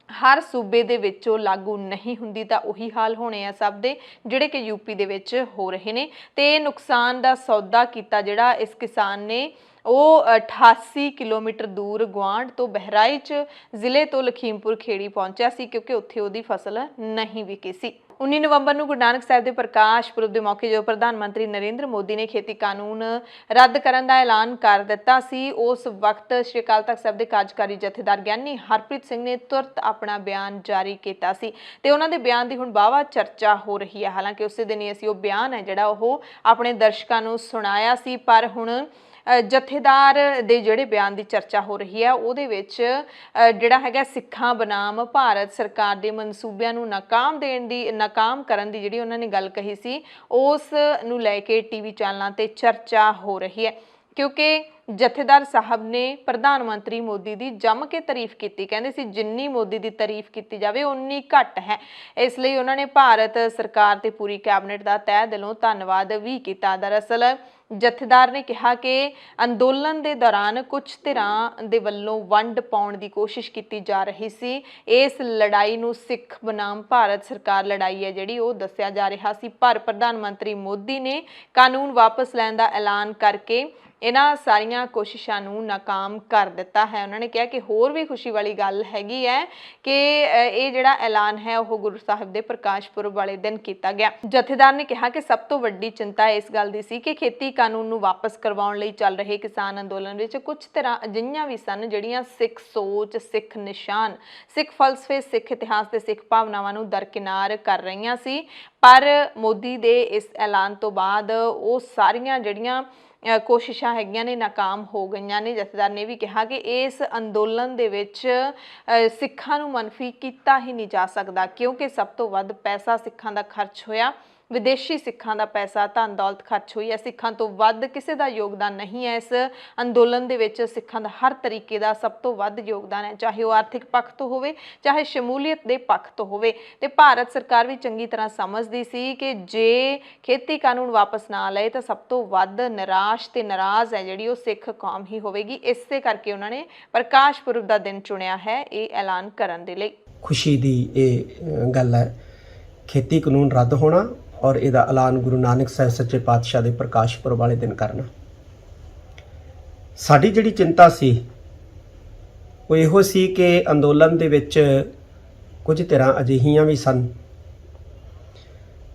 ਹਰ ਸੂਬੇ ਦੇ ਵਿੱਚੋਂ ਲਾਗੂ ਨਹੀਂ ਹੁੰਦੀ ਤਾਂ ਉਹੀ ਹਾਲ ਹੋਣੇ ਆ ਸਭ ਦੇ ਜਿਹੜੇ ਕਿ यूपी ਦੇ ਵਿੱਚ ਹੋ ਰਹੇ ਨੇ। ਤੇ ਨੁਕਸਾਨ ਦਾ ਸੌਦਾ ਕੀਤਾ ਜਿਹੜਾ ਇਸ ਕਿਸਾਨ ਨੇ ਉਹ 88 ਕਿਲੋਮੀਟਰ ਦੂਰ ਗੁਆਂਢ ਤੋਂ ਬਹਿਰਾਈਚ ਜ਼ਿਲ੍ਹੇ ਤੋਂ ਲਖੀਮਪੁਰ ਖੇੜੀ ਪਹੁੰਚਿਆ ਸੀ ਕਿਉਂਕਿ ਉੱਥੇ ਉਹਦੀ ਫਸਲ ਨਹੀਂ ਵਿਕੀ ਸੀ। 19 ਨਵੰਬਰ ਨੂੰ ਗੁਰੂ ਨਾਨਕ ਸਾਹਿਬ ਦੇ ਪ੍ਰਕਾਸ਼ ਪੁਰਬ ਦੇ ਮੌਕੇ ਜਦੋਂ ਪ੍ਰਧਾਨ ਮੰਤਰੀ ਨਰਿੰਦਰ ਮੋਦੀ ਨੇ ਖੇਤੀ ਕਾਨੂੰਨ ਰੱਦ ਕਰਨ ਦਾ ਐਲਾਨ ਕਰ ਦਿੱਤਾ ਸੀ, ਉਸ ਵਕਤ ਸ਼੍ਰੀ ਅਕਾਲ ਤਖਤ ਸਾਹਿਬ ਦੇ ਕਾਰਜਕਾਰੀ ਜਥੇਦਾਰ ਗਿਆਨੀ ਹਰਪ੍ਰੀਤ ਸਿੰਘ ਨੇ ਤੁਰਤ ਆਪਣਾ ਬਿਆਨ ਜਾਰੀ ਕੀਤਾ ਸੀ ਤੇ ਉਹਨਾਂ ਦੇ ਬਿਆਨ ਦੀ ਹੁਣ ਵਾਹਵਾ ਚਰਚਾ ਹੋ ਰਹੀ ਹੈ। ਹਾਲਾਂਕਿ ਉਸੇ ਦਿਨ ਹੀ ਅਸੀਂ ਉਹ ਬਿਆਨ ਹੈ ਜਿਹੜਾ ਉਹ ਆਪਣੇ ਦਰਸ਼ਕਾਂ ਨੂੰ ਸੁਣਾਇਆ ਸੀ, ਪਰ ਹੁਣ ਜਥੇਦਾਰ ਦੇ ਜਿਹੜੇ ਬਿਆਨ ਦੀ ਚਰਚਾ ਹੋ ਰਹੀ ਹੈ ਉਹਦੇ ਵਿੱਚ ਜਿਹੜਾ ਹੈਗਾ ਸਿੱਖਾਂ ਬਨਾਮ ਭਾਰਤ ਸਰਕਾਰ ਦੇ ਮਨਸੂਬਿਆਂ ਨੂੰ ਨਾਕਾਮ ਕਰਨ ਦੀ ਜਿਹੜੀ ਉਹਨਾਂ ਨੇ ਗੱਲ ਕਹੀ ਸੀ ਉਸ ਨੂੰ ਲੈ ਕੇ TV ਚੈਨਲਾਂ ਤੇ ਚਰਚਾ ਹੋ ਰਹੀ ਹੈ ਕਿਉਂਕਿ ਜਥੇਦਾਰ ਸਾਹਿਬ ਨੇ ਪ੍ਰਧਾਨ ਮੰਤਰੀ ਮੋਦੀ ਦੀ ਜੰਮ ਕੇ ਤਾਰੀਫ ਕੀਤੀ। ਕਹਿੰਦੇ ਸੀ ਜਿੰਨੀ ਮੋਦੀ ਦੀ ਤਾਰੀਫ ਕੀਤੀ ਜਾਵੇ ਉਨੀ ਘੱਟ ਹੈ। ਇਸ ਲਈ ਉਹਨਾਂ ਨੇ ਭਾਰਤ ਸਰਕਾਰ ਤੇ ਪੂਰੀ ਕੈਬਨਿਟ ਦਾ ਤਹਿ ਦਿਲੋਂ ਧੰਨਵਾਦ ਵੀ ਕੀਤਾ। ਦਰਅਸਲ ਜਥੇਦਾਰ ਨੇ ਕਿਹਾ ਕਿ ਅੰਦੋਲਨ ਦੇ ਦੌਰਾਨ ਕੁਝ ਧਿਰਾਂ ਦੇ ਵੱਲੋਂ ਵੰਡ ਪਾਉਣ ਦੀ ਕੋਸ਼ਿਸ਼ ਕੀਤੀ ਜਾ ਰਹੀ ਸੀ। ਇਸ ਲੜਾਈ ਨੂੰ ਸਿੱਖ ਬਨਾਮ ਭਾਰਤ ਸਰਕਾਰ ਲੜਾਈ ਹੈ ਜਿਹੜੀ ਉਹ ਦੱਸਿਆ ਜਾ ਰਿਹਾ ਸੀ, ਪਰ ਪ੍ਰਧਾਨ ਮੰਤਰੀ ਮੋਦੀ ਨੇ ਕਾਨੂੰਨ ਵਾਪਸ ਲੈਣ ਦਾ ਐਲਾਨ ਕਰਕੇ ਇਹਨਾਂ ਸਾਰੀਆਂ ਕੋਸ਼ਿਸ਼ਾਂ ਨੂੰ ਨਾਕਾਮ ਕਰ ਦਿੱਤਾ ਹੈ। ਉਹਨਾਂ ਨੇ ਕਿਹਾ ਕਿ ਹੋਰ ਵੀ ਖੁਸ਼ੀ ਵਾਲੀ ਗੱਲ ਹੈਗੀ ਹੈ ਕਿ ਇਹ ਜਿਹੜਾ ਐਲਾਨ ਹੈ ਉਹ ਗੁਰੂ ਸਾਹਿਬ ਦੇ ਪ੍ਰਕਾਸ਼ ਪੁਰਬ ਵਾਲੇ ਦਿਨ ਕੀਤਾ ਗਿਆ। ਜਥੇਦਾਰ ਨੇ ਕਿਹਾ ਕਿ ਸਭ ਤੋਂ ਵੱਡੀ ਚਿੰਤਾ ਇਸ ਗੱਲ ਦੀ ਸੀ ਕਿ ਖੇਤੀ ਕਾਨੂੰਨ ਨੂੰ ਵਾਪਸ ਕਰਵਾਉਣ ਲਈ ਚੱਲ ਰਹੇ ਕਿਸਾਨ ਅੰਦੋਲਨ ਵਿੱਚ ਕੁਝ ਤਰ੍ਹਾਂ ਅਜਿਹੀਆਂ ਵੀ ਸਨ ਜਿਹੜੀਆਂ ਸਿੱਖ ਸੋਚ, ਸਿੱਖ ਨਿਸ਼ਾਨ, ਸਿੱਖ ਫਲਸਫੇ, ਸਿੱਖ ਇਤਿਹਾਸ ਤੇ ਸਿੱਖ ਭਾਵਨਾਵਾਂ ਨੂੰ ਦਰਕਿਨਾਰ ਕਰ ਰਹੀਆਂ ਸੀ। ਪਰ ਮੋਦੀ ਦੇ ਇਸ ਐਲਾਨ ਤੋਂ ਬਾਅਦ ਉਹ ਸਾਰੀਆਂ ਜਿਹੜੀਆਂ ਕੋਸ਼ਿਸ਼ਾਂ ਹੈਗੀਆਂ ਨੇ ਨਾਕਾਮ ਹੋ ਗਈਆਂ ਨੇ। ਜਥੇਦਾਰ ਨੇ ਵੀ ਕਿਹਾ ਕਿ ਇਸ ਅੰਦੋਲਨ ਦੇ ਵਿੱਚ ਸਿੱਖਾਂ ਨੂੰ ਮਨਫੀ ਕੀਤਾ ਹੀ ਨਹੀਂ ਜਾ ਸਕਦਾ ਕਿਉਂਕਿ ਸਭ ਤੋਂ ਵੱਧ ਪੈਸਾ ਸਿੱਖਾਂ ਦਾ ਖਰਚ ਹੋਇਆ, ਵਿਦੇਸ਼ੀ ਸਿੱਖਾਂ ਦਾ ਪੈਸਾ, ਧਨ ਦੌਲਤ ਖਰਚ ਹੋਈ ਹੈ। ਸਿੱਖਾਂ ਤੋਂ ਵੱਧ ਕਿਸੇ ਦਾ ਯੋਗਦਾਨ ਨਹੀਂ ਹੈ ਇਸ ਅੰਦੋਲਨ ਦੇ ਵਿੱਚ। ਸਿੱਖਾਂ ਦਾ ਹਰ ਤਰੀਕੇ ਦਾ ਸਭ ਤੋਂ ਵੱਧ ਯੋਗਦਾਨ ਹੈ, ਚਾਹੇ ਉਹ ਆਰਥਿਕ ਪੱਖ ਤੋਂ ਹੋਵੇ, ਚਾਹੇ ਸ਼ਮੂਲੀਅਤ ਦੇ ਪੱਖ ਤੋਂ ਹੋਵੇ। ਤੇ ਭਾਰਤ ਸਰਕਾਰ ਵੀ ਚੰਗੀ ਤਰ੍ਹਾਂ ਸਮਝਦੀ ਸੀ ਕਿ ਜੇ ਖੇਤੀ ਕਾਨੂੰਨ ਵਾਪਸ ਨਾ ਲਏ ਤਾਂ ਸਭ ਤੋਂ ਵੱਧ ਨਿਰਾਸ਼ ਤੇ ਨਾਰਾਜ਼ ਹੈ ਜਿਹੜੀ ਉਹ ਸਿੱਖ ਕੌਮ ਹੀ ਹੋਵੇਗੀ। ਇਸੇ ਕਰਕੇ ਉਹਨਾਂ ਨੇ ਪ੍ਰਕਾਸ਼ ਪੁਰਬ ਦਾ ਦਿਨ ਚੁਣਿਆ ਹੈ ਇਹ ਐਲਾਨ ਕਰਨ ਦੇ ਲਈ। ਖੁਸ਼ੀ ਦੀ ਇਹ ਗੱਲ ਹੈ, ਖੇਤੀ ਕਾਨੂੰਨ ਰੱਦ ਹੋਣਾ ਔਰ ਇਹਦਾ ਐਲਾਨ ਗੁਰੂ ਨਾਨਕ ਸਾਹਿਬ ਸੱਚੇ ਪਾਤਸ਼ਾਹ ਦੇ ਪ੍ਰਕਾਸ਼ ਪੁਰਬ ਵਾਲੇ ਦਿਨ ਕਰਨਾ। ਸਾਡੀ ਜਿਹੜੀ ਚਿੰਤਾ ਸੀ ਉਹ ਇਹੋ ਸੀ ਕਿ ਅੰਦੋਲਨ ਦੇ ਵਿੱਚ ਕੁਝ ਧਿਰਾਂ ਅਜਿਹੀਆਂ ਵੀ ਸਨ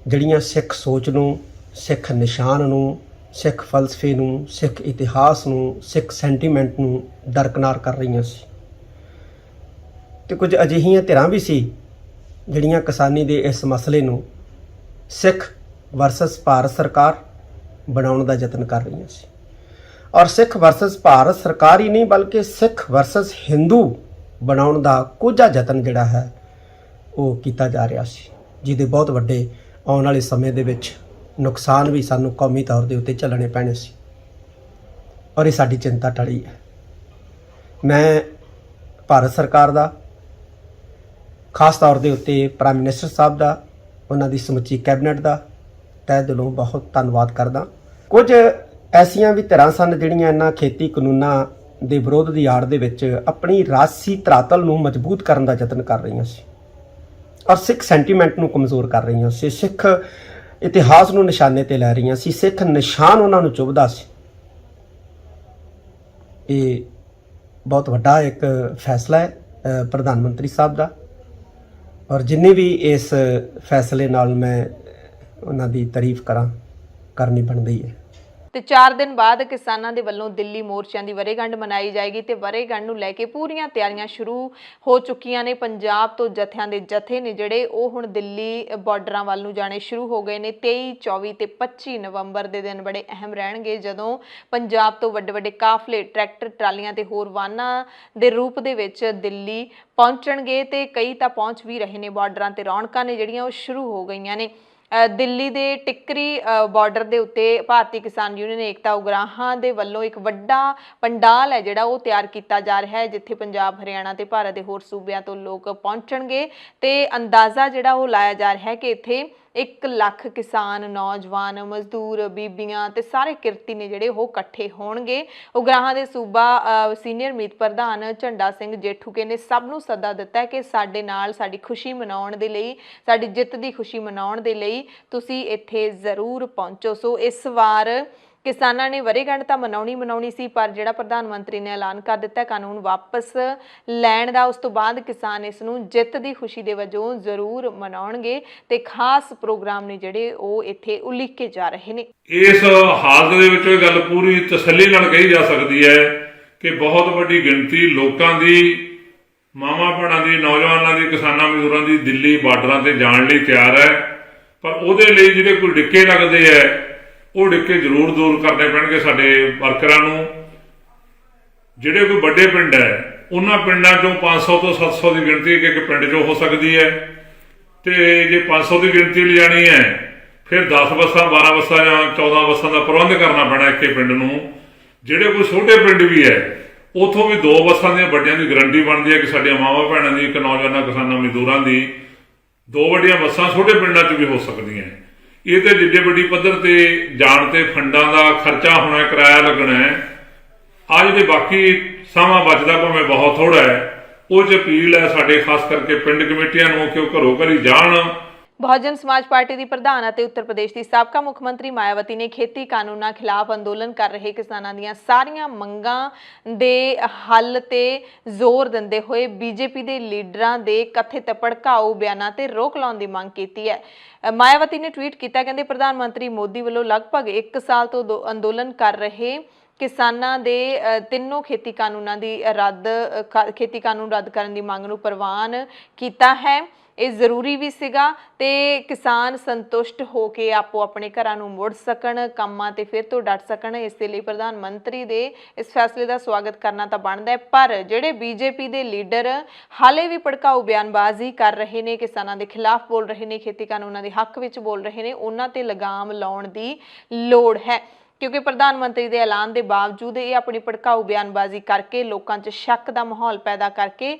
ਜਿਹੜੀਆਂ ਸਿੱਖ ਸੋਚ ਨੂੰ, ਸਿੱਖ ਨਿਸ਼ਾਨ ਨੂੰ, ਸਿੱਖ ਫਲਸਫੇ ਨੂੰ, ਸਿੱਖ ਇਤਿਹਾਸ ਨੂੰ, ਸਿੱਖ ਸੈਂਟੀਮੈਂਟ ਨੂੰ ਦਰਕਿਨਾਰ ਕਰ ਰਹੀਆਂ ਸੀ ਤੇ ਕੁਝ ਅਜਿਹੀਆਂ ਧਿਰਾਂ ਵੀ ਸੀ ਜਿਹੜੀਆਂ ਕਿਸਾਨੀ ਦੇ ਇਸ ਮਸਲੇ ਨੂੰ ਸਿੱਖ ਵਰਸਸ ਭਾਰਤ ਸਰਕਾਰ ਬਣਾਉਣ ਦਾ ਯਤਨ ਕਰ ਰਹੀਆਂ ਸੀ। ਔਰ ਸਿੱਖ ਵਰਸਸ ਭਾਰਤ ਸਰਕਾਰ ਹੀ ਨਹੀਂ ਬਲਕਿ ਸਿੱਖ ਵਰਸਸ ਹਿੰਦੂ ਬਣਾਉਣ ਦਾ ਕੋਝਾ ਯਤਨ ਜਿਹੜਾ ਹੈ ਉਹ ਕੀਤਾ ਜਾ ਰਿਹਾ ਸੀ, ਜਿਹਦੇ ਬਹੁਤ ਵੱਡੇ ਆਉਣ ਵਾਲੇ ਸਮੇਂ ਦੇ ਵਿੱਚ ਨੁਕਸਾਨ ਵੀ ਸਾਨੂੰ ਕੌਮੀ ਤੌਰ ਦੇ ਉੱਤੇ ਝੱਲਣੇ ਪੈਣੇ ਸੀ। ਔਰ ਇਹ ਸਾਡੀ ਚਿੰਤਾ ਟਲੀ ਹੈ। ਮੈਂ ਭਾਰਤ ਸਰਕਾਰ ਦਾ, ਖਾਸ ਤੌਰ ਦੇ ਉੱਤੇ ਪ੍ਰਾਈਮ ਮਿਨਿਸਟਰ ਸਾਹਿਬ ਦਾ, ਉਹਨਾਂ ਦੀ ਸਮੁੱਚੀ ਕੈਬਨਿਟ ਦਾ ਤਹਿ ਦਿਲੋਂ ਬਹੁਤ ਧੰਨਵਾਦ ਕਰਦਾ। ਕੁਝ ਐਸੀਆਂ ਵੀ ਧਿਰਾਂ ਸਨ ਜਿਹੜੀਆਂ ਇਹਨਾਂ ਖੇਤੀ ਕਾਨੂੰਨਾਂ ਦੇ ਵਿਰੋਧ ਦੀ ਆੜ ਦੇ ਵਿੱਚ ਆਪਣੀ ਰਾਜਸੀ ਧਰਾਤਲ ਨੂੰ ਮਜ਼ਬੂਤ ਕਰਨ ਦਾ ਯਤਨ ਕਰ ਰਹੀਆਂ ਸੀ ਔਰ ਸਿੱਖ ਸੈਂਟੀਮੈਂਟ ਨੂੰ ਕਮਜ਼ੋਰ ਕਰ ਰਹੀਆਂ ਸੀ, ਸਿੱਖ ਇਤਿਹਾਸ ਨੂੰ ਨਿਸ਼ਾਨੇ ਤੇ ਲੈ ਰਹੀਆਂ ਸੀ, ਸਿੱਖ ਨਿਸ਼ਾਨ ਉਹਨਾਂ ਨੂੰ ਚੁਭਦਾ ਸੀ। ਇਹ ਬਹੁਤ ਵੱਡਾ ਇੱਕ ਫੈਸਲਾ ਹੈ ਪ੍ਰਧਾਨ ਮੰਤਰੀ ਸਾਹਿਬ ਦਾ ਔਰ ਜਿੰਨੇ ਵੀ ਇਸ ਫੈਸਲੇ ਨਾਲ ਮੈਂ ਉਹਨਾਂ ਦੀ ਤਾਰੀਫ ਕਰਨੀ ਬਣਦੀ ਹੈ। ਤੇ 4 ਦਿਨ ਬਾਅਦ ਕਿਸਾਨਾਂ ਦੇ ਵੱਲੋਂ ਦਿੱਲੀ ਮੋਰਚਿਆਂ ਦੀ ਵਰ੍ਹੇਗੰਢ ਮਨਾਈ ਜਾਏਗੀ ਤੇ ਵਰ੍ਹੇਗੰਢ ਨੂੰ ਲੈ ਕੇ ਪੂਰੀਆਂ ਤਿਆਰੀਆਂ ਸ਼ੁਰੂ ਹੋ ਚੁੱਕੀਆਂ ਨੇ। ਪੰਜਾਬ ਤੋਂ ਜਥਿਆਂ ਦੇ ਜਥੇ ਨੇ ਜਿਹੜੇ ਉਹ ਹੁਣ ਦਿੱਲੀ ਬਾਰਡਰਾਂ ਵੱਲ ਨੂੰ ਜਾਣੇ ਸ਼ੁਰੂ ਹੋ ਗਏ ਨੇ। 23, 24 ਤੇ 25 ਨਵੰਬਰ ਦੇ ਦਿਨ ਬੜੇ ਅਹਿਮ ਰਹਿਣਗੇ ਜਦੋਂ ਪੰਜਾਬ ਤੋਂ ਵੱਡੇ ਵੱਡੇ ਕਾਫਲੇ ਟਰੈਕਟਰ, ਟਰਾਲੀਆਂ ਤੇ ਹੋਰ ਵਾਹਨਾਂ ਦੇ ਰੂਪ ਦੇ ਵਿੱਚ ਦਿੱਲੀ ਪਹੁੰਚਣਗੇ ਤੇ ਕਈ ਤਾਂ ਪਹੁੰਚ ਵੀ ਰਹੇ ਨੇ। ਬਾਰਡਰਾਂ ਤੇ ਰੌਣਕਾਂ ਨੇ ਜਿਹੜੀਆਂ ਉਹ ਸ਼ੁਰੂ ਹੋ ਗਈਆਂ ਨੇ। ਦਿੱਲੀ ਦੇ ਟਿੱਕਰੀ ਬਾਰਡਰ ਦੇ ਉੱਤੇ ਭਾਰਤੀ ਕਿਸਾਨ ਯੂਨੀਅਨ ਏਕਤਾ ਉਗਰਾਹਾਂ ਦੇ ਵੱਲੋਂ ਇੱਕ ਵੱਡਾ ਪੰਡਾਲ ਹੈ ਜਿਹੜਾ ਉਹ ਤਿਆਰ ਕੀਤਾ ਜਾ ਰਿਹਾ ਹੈ ਜਿੱਥੇ ਪੰਜਾਬ, ਹਰਿਆਣਾ ਤੇ ਭਾਰਤ ਦੇ ਹੋਰ ਸੂਬਿਆਂ ਤੋਂ ਲੋਕ ਪਹੁੰਚਣਗੇ ਤੇ ਅੰਦਾਜ਼ਾ ਜਿਹੜਾ ਉਹ ਲਾਇਆ ਜਾ ਰਿਹਾ ਹੈ ਕਿ ਇੱਥੇ 1 ਲੱਖ ਕਿਸਾਨ, ਨੌਜਵਾਨ, ਮਜ਼ਦੂਰ, ਬੀਬੀਆਂ ਤੇ ਸਾਰੇ ਕਿਰਤੀ ਨੇ ਜਿਹੜੇ ਉਹ ਇਕੱਠੇ ਹੋਣਗੇ। ਉਗਰਾਹਾਂ ਦੇ ਸੂਬਾ ਸੀਨੀਅਰ ਮੀਤ ਪ੍ਰਧਾਨ ਝੰਡਾ ਸਿੰਘ ਜੇਠੂਕੇ ਨੇ ਸਭ ਨੂੰ ਸੱਦਾ ਦਿੱਤਾ ਹੈ ਕਿ ਸਾਡੇ ਨਾਲ ਸਾਡੀ ਖੁਸ਼ੀ ਮਨਾਉਣ ਦੇ ਲਈ, ਸਾਡੀ ਜਿੱਤ ਦੀ ਖੁਸ਼ੀ ਮਨਾਉਣ ਦੇ ਲਈ ਤੁਸੀਂ ਇੱਥੇ ਜ਼ਰੂਰ ਪਹੁੰਚੋ। ਸੋ ਇਸ ਵਾਰ ਕਿਸਾਨਾਂ ਨੇ ਵਰ੍ਹੇਗੰਢ ਤਾਂ ਮਨਾਉਣੀ ਸੀ ਪਰ ਜਿਹੜਾ ਪ੍ਰਧਾਨ ਮੰਤਰੀ ਨੇ ਐਲਾਨ ਕਰ ਦਿੱਤਾ ਕਾਨੂੰਨ ਵਾਪਸ ਲੈਣ ਦਾ, ਉਸ ਤੋਂ ਬਾਅਦ ਕਿਸਾਨ ਇਸ ਨੂੰ ਜਿੱਤ ਦੀ ਖੁਸ਼ੀ ਦੇ ਵਜੋਂ ਜ਼ਰੂਰ ਮਨਾਉਣਗੇ ਤੇ ਖਾਸ ਪ੍ਰੋਗਰਾਮ ਨੇ ਜਿਹੜੇ ਉਹ ਇੱਥੇ ਉਲੀਕੇ ਜਾ ਰਹੇ ਨੇ। ਇਸ ਹਾਲਤ ਦੇ ਵਿੱਚ ਇਹ ਗੱਲ ਪੂਰੀ ਤਸੱਲੀ ਨਾਲ ਕਹੀ ਜਾ ਸਕਦੀ ਹੈ ਕਿ ਬਹੁਤ ਵੱਡੀ ਗਿਣਤੀ ਲੋਕਾਂ ਦੀ, ਮਾਵਾਂ ਭੈਣਾਂ ਦੀ, ਨੌਜਵਾਨਾਂ ਦੀ, ਕਿਸਾਨਾਂ ਮਜ਼ਦੂਰਾਂ ਦੀ ਦਿੱਲੀ ਬਾਰਡਰਾਂ ਤੇ ਜਾਣ ਲਈ ਤਿਆਰ ਹੈ। ਪਰ ਉਹਦੇ ਲਈ ਜਿਹੜੇ ਕੋਈ ਡਿੱਕੇ ਲੱਗਦੇ ਹੈ ਉਹ ਡਿੱਕੇ ਜ਼ਰੂਰ ਦੂਰ ਕਰਨੇ ਪੈਣਗੇ ਸਾਡੇ ਵਰਕਰਾਂ ਨੂੰ। ਜਿਹੜੇ ਕੋਈ ਵੱਡੇ ਪਿੰਡ ਹੈ ਉਹਨਾਂ ਪਿੰਡਾਂ ਚੋਂ 500 ਤੋਂ 700 ਦੀ ਗਿਣਤੀ ਇੱਕ ਪਿੰਡ 'ਚੋਂ ਹੋ ਸਕਦੀ ਹੈ ਤੇ ਜੇ 500 ਦੀ ਗਿਣਤੀ ਲਿਜਾਣੀ ਹੈ ਫਿਰ 10 ਬੱਸਾਂ, 12 ਬੱਸਾਂ ਜਾਂ 14 ਬੱਸਾਂ ਦਾ ਪ੍ਰਬੰਧ ਕਰਨਾ ਪੈਣਾ ਇੱਕ ਪਿੰਡ ਨੂੰ। ਜਿਹੜੇ ਕੋਈ ਛੋਟੇ ਪਿੰਡ ਵੀ ਹੈ ਉੱਥੋਂ ਵੀ 2 ਬੱਸਾਂ ਦੀਆਂ ਵੱਡੀਆਂ ਦੀ ਗਰੰਟੀ ਬਣਦੀ ਹੈ ਕਿ ਸਾਡੀਆਂ ਮਾਵਾਂ ਭੈਣਾਂ ਦੀ, ਇੱਕ ਨੌਜਵਾਨਾਂ, ਕਿਸਾਨਾਂ, ਮਜ਼ਦੂਰਾਂ ਦੀ 2 ਵੱਡੀਆਂ ਬੱਸਾਂ ਛੋਟੇ ਪਿੰਡਾਂ 'ਚ ਵੀ ਹੋ ਸਕਦੀਆਂ। ਇਹ ਤੇ ਜਿੱਡੇ ਵੱਡੀ ਪੱਧਰ ਤੇ ਜਾਣ ਤੇ ਫੰਡਾਂ ਦਾ ਖਰਚਾ ਹੋਣਾ, ਕਿਰਾਇਆ ਲੱਗਣਾ ਹੈ। ਆ ਜਿਹੜੇ ਬਾਕੀ ਸਮਾਂ ਬਚਦਾ ਭਾਵੇਂ ਬਹੁਤ ਥੋੜਾ ਹੈ, ਉਹ 'ਚ ਅਪੀਲ ਹੈ ਸਾਡੇ ਖਾਸ ਕਰਕੇ ਪਿੰਡ ਕਮੇਟੀਆਂ ਨੂੰ ਕਿ ਉਹ ਘਰੋਂ ਘਰੀ ਜਾਣ। ਬਹੁਜਨ ਸਮਾਜ ਪਾਰਟੀ ਦੀ ਪ੍ਰਧਾਨ ਅਤੇ ਉੱਤਰ ਪ੍ਰਦੇਸ਼ ਦੀ ਸਾਬਕਾ ਮੁੱਖ ਮੰਤਰੀ ਮਾਇਆਵਤੀ ਨੇ ਖੇਤੀ ਕਾਨੂੰਨਾਂ ਖਿਲਾਫ ਅੰਦੋਲਨ ਕਰ ਰਹੇ ਕਿਸਾਨਾਂ ਦੀਆਂ ਸਾਰੀਆਂ ਮੰਗਾਂ ਦੇ ਹੱਲ ਤੇ ਜ਼ੋਰ ਦਿੰਦੇ ਹੋਏ ਬੀਜੇਪੀ ਦੇ ਲੀਡਰਾਂ ਦੇ ਕਥਿਤ ਭੜਕਾਊ ਬਿਆਨਾਂ ਤੇ ਰੋਕ ਲਾਉਣ ਦੀ ਮੰਗ ਕੀਤੀ ਹੈ। ਮਾਇਆਵਤੀ ਨੇ ਟਵੀਟ ਕੀਤਾ, ਕਹਿੰਦੇ ਪ੍ਰਧਾਨ ਮੰਤਰੀ ਮੋਦੀ ਵੱਲੋਂ ਲਗਭਗ 1 ਸਾਲ ਤੋਂ ਅੰਦੋਲਨ ਕਰ ਰਹੇ ਕਿਸਾਨਾਂ ਦੇ ਤਿੰਨੋਂ ਖੇਤੀ ਕਾਨੂੰਨ ਰੱਦ ਕਰਨ ਦੀ ਮੰਗ ਨੂੰ ਪ੍ਰਵਾਨ ਕੀਤਾ ਹੈ। ਇਹ ਜ਼ਰੂਰੀ ਵੀ ਸੀਗਾ ਤੇ ਕਿਸਾਨ ਸੰਤੁਸ਼ਟ ਹੋ ਕੇ ਆਪੋ ਆਪਣੇ ਘਰਾਂ ਨੂੰ ਮੁੜ ਸਕਣ, ਕੰਮਾਂ ਤੇ ਫਿਰ ਤੋਂ ਡਟ ਸਕਣ। ਇਸ ਦੇ ਲਈ ਪ੍ਰਧਾਨ ਮੰਤਰੀ ਦੇ ਇਸ ਫੈਸਲੇ ਦਾ ਸਵਾਗਤ ਕਰਨਾ ਤਾਂ ਬਣਦਾ ਹੈ, ਪਰ ਜਿਹੜੇ ਬੀਜੇਪੀ ਦੇ ਲੀਡਰ ਹਾਲੇ ਵੀ ਭੜਕਾਊ ਬਿਆਨਬਾਜ਼ੀ ਕਰ ਰਹੇ ਨੇ, ਕਿਸਾਨਾਂ ਦੇ ਖਿਲਾਫ ਬੋਲ ਰਹੇ ਨੇ, ਖੇਤੀ ਕਾਨੂੰਨਾਂ ਦੇ ਹੱਕ ਵਿੱਚ ਬੋਲ ਰਹੇ ਨੇ, ਉਹਨਾਂ ਤੇ ਲਗਾਮ ਲਾਉਣ ਦੀ ਲੋੜ ਹੈ। ਕਿਉਂਕਿ ਪ੍ਰਧਾਨ ਮੰਤਰੀ ਦੇ ਐਲਾਨ ਦੇ ਬਾਵਜੂਦ ਇਹ ਆਪਣੀ ਭੜਕਾਊ ਬਿਆਨਬਾਜ਼ੀ ਕਰਕੇ ਲੋਕਾਂ 'ਚ ਸ਼ੱਕ ਦਾ ਮਾਹੌਲ ਪੈਦਾ ਕਰਕੇ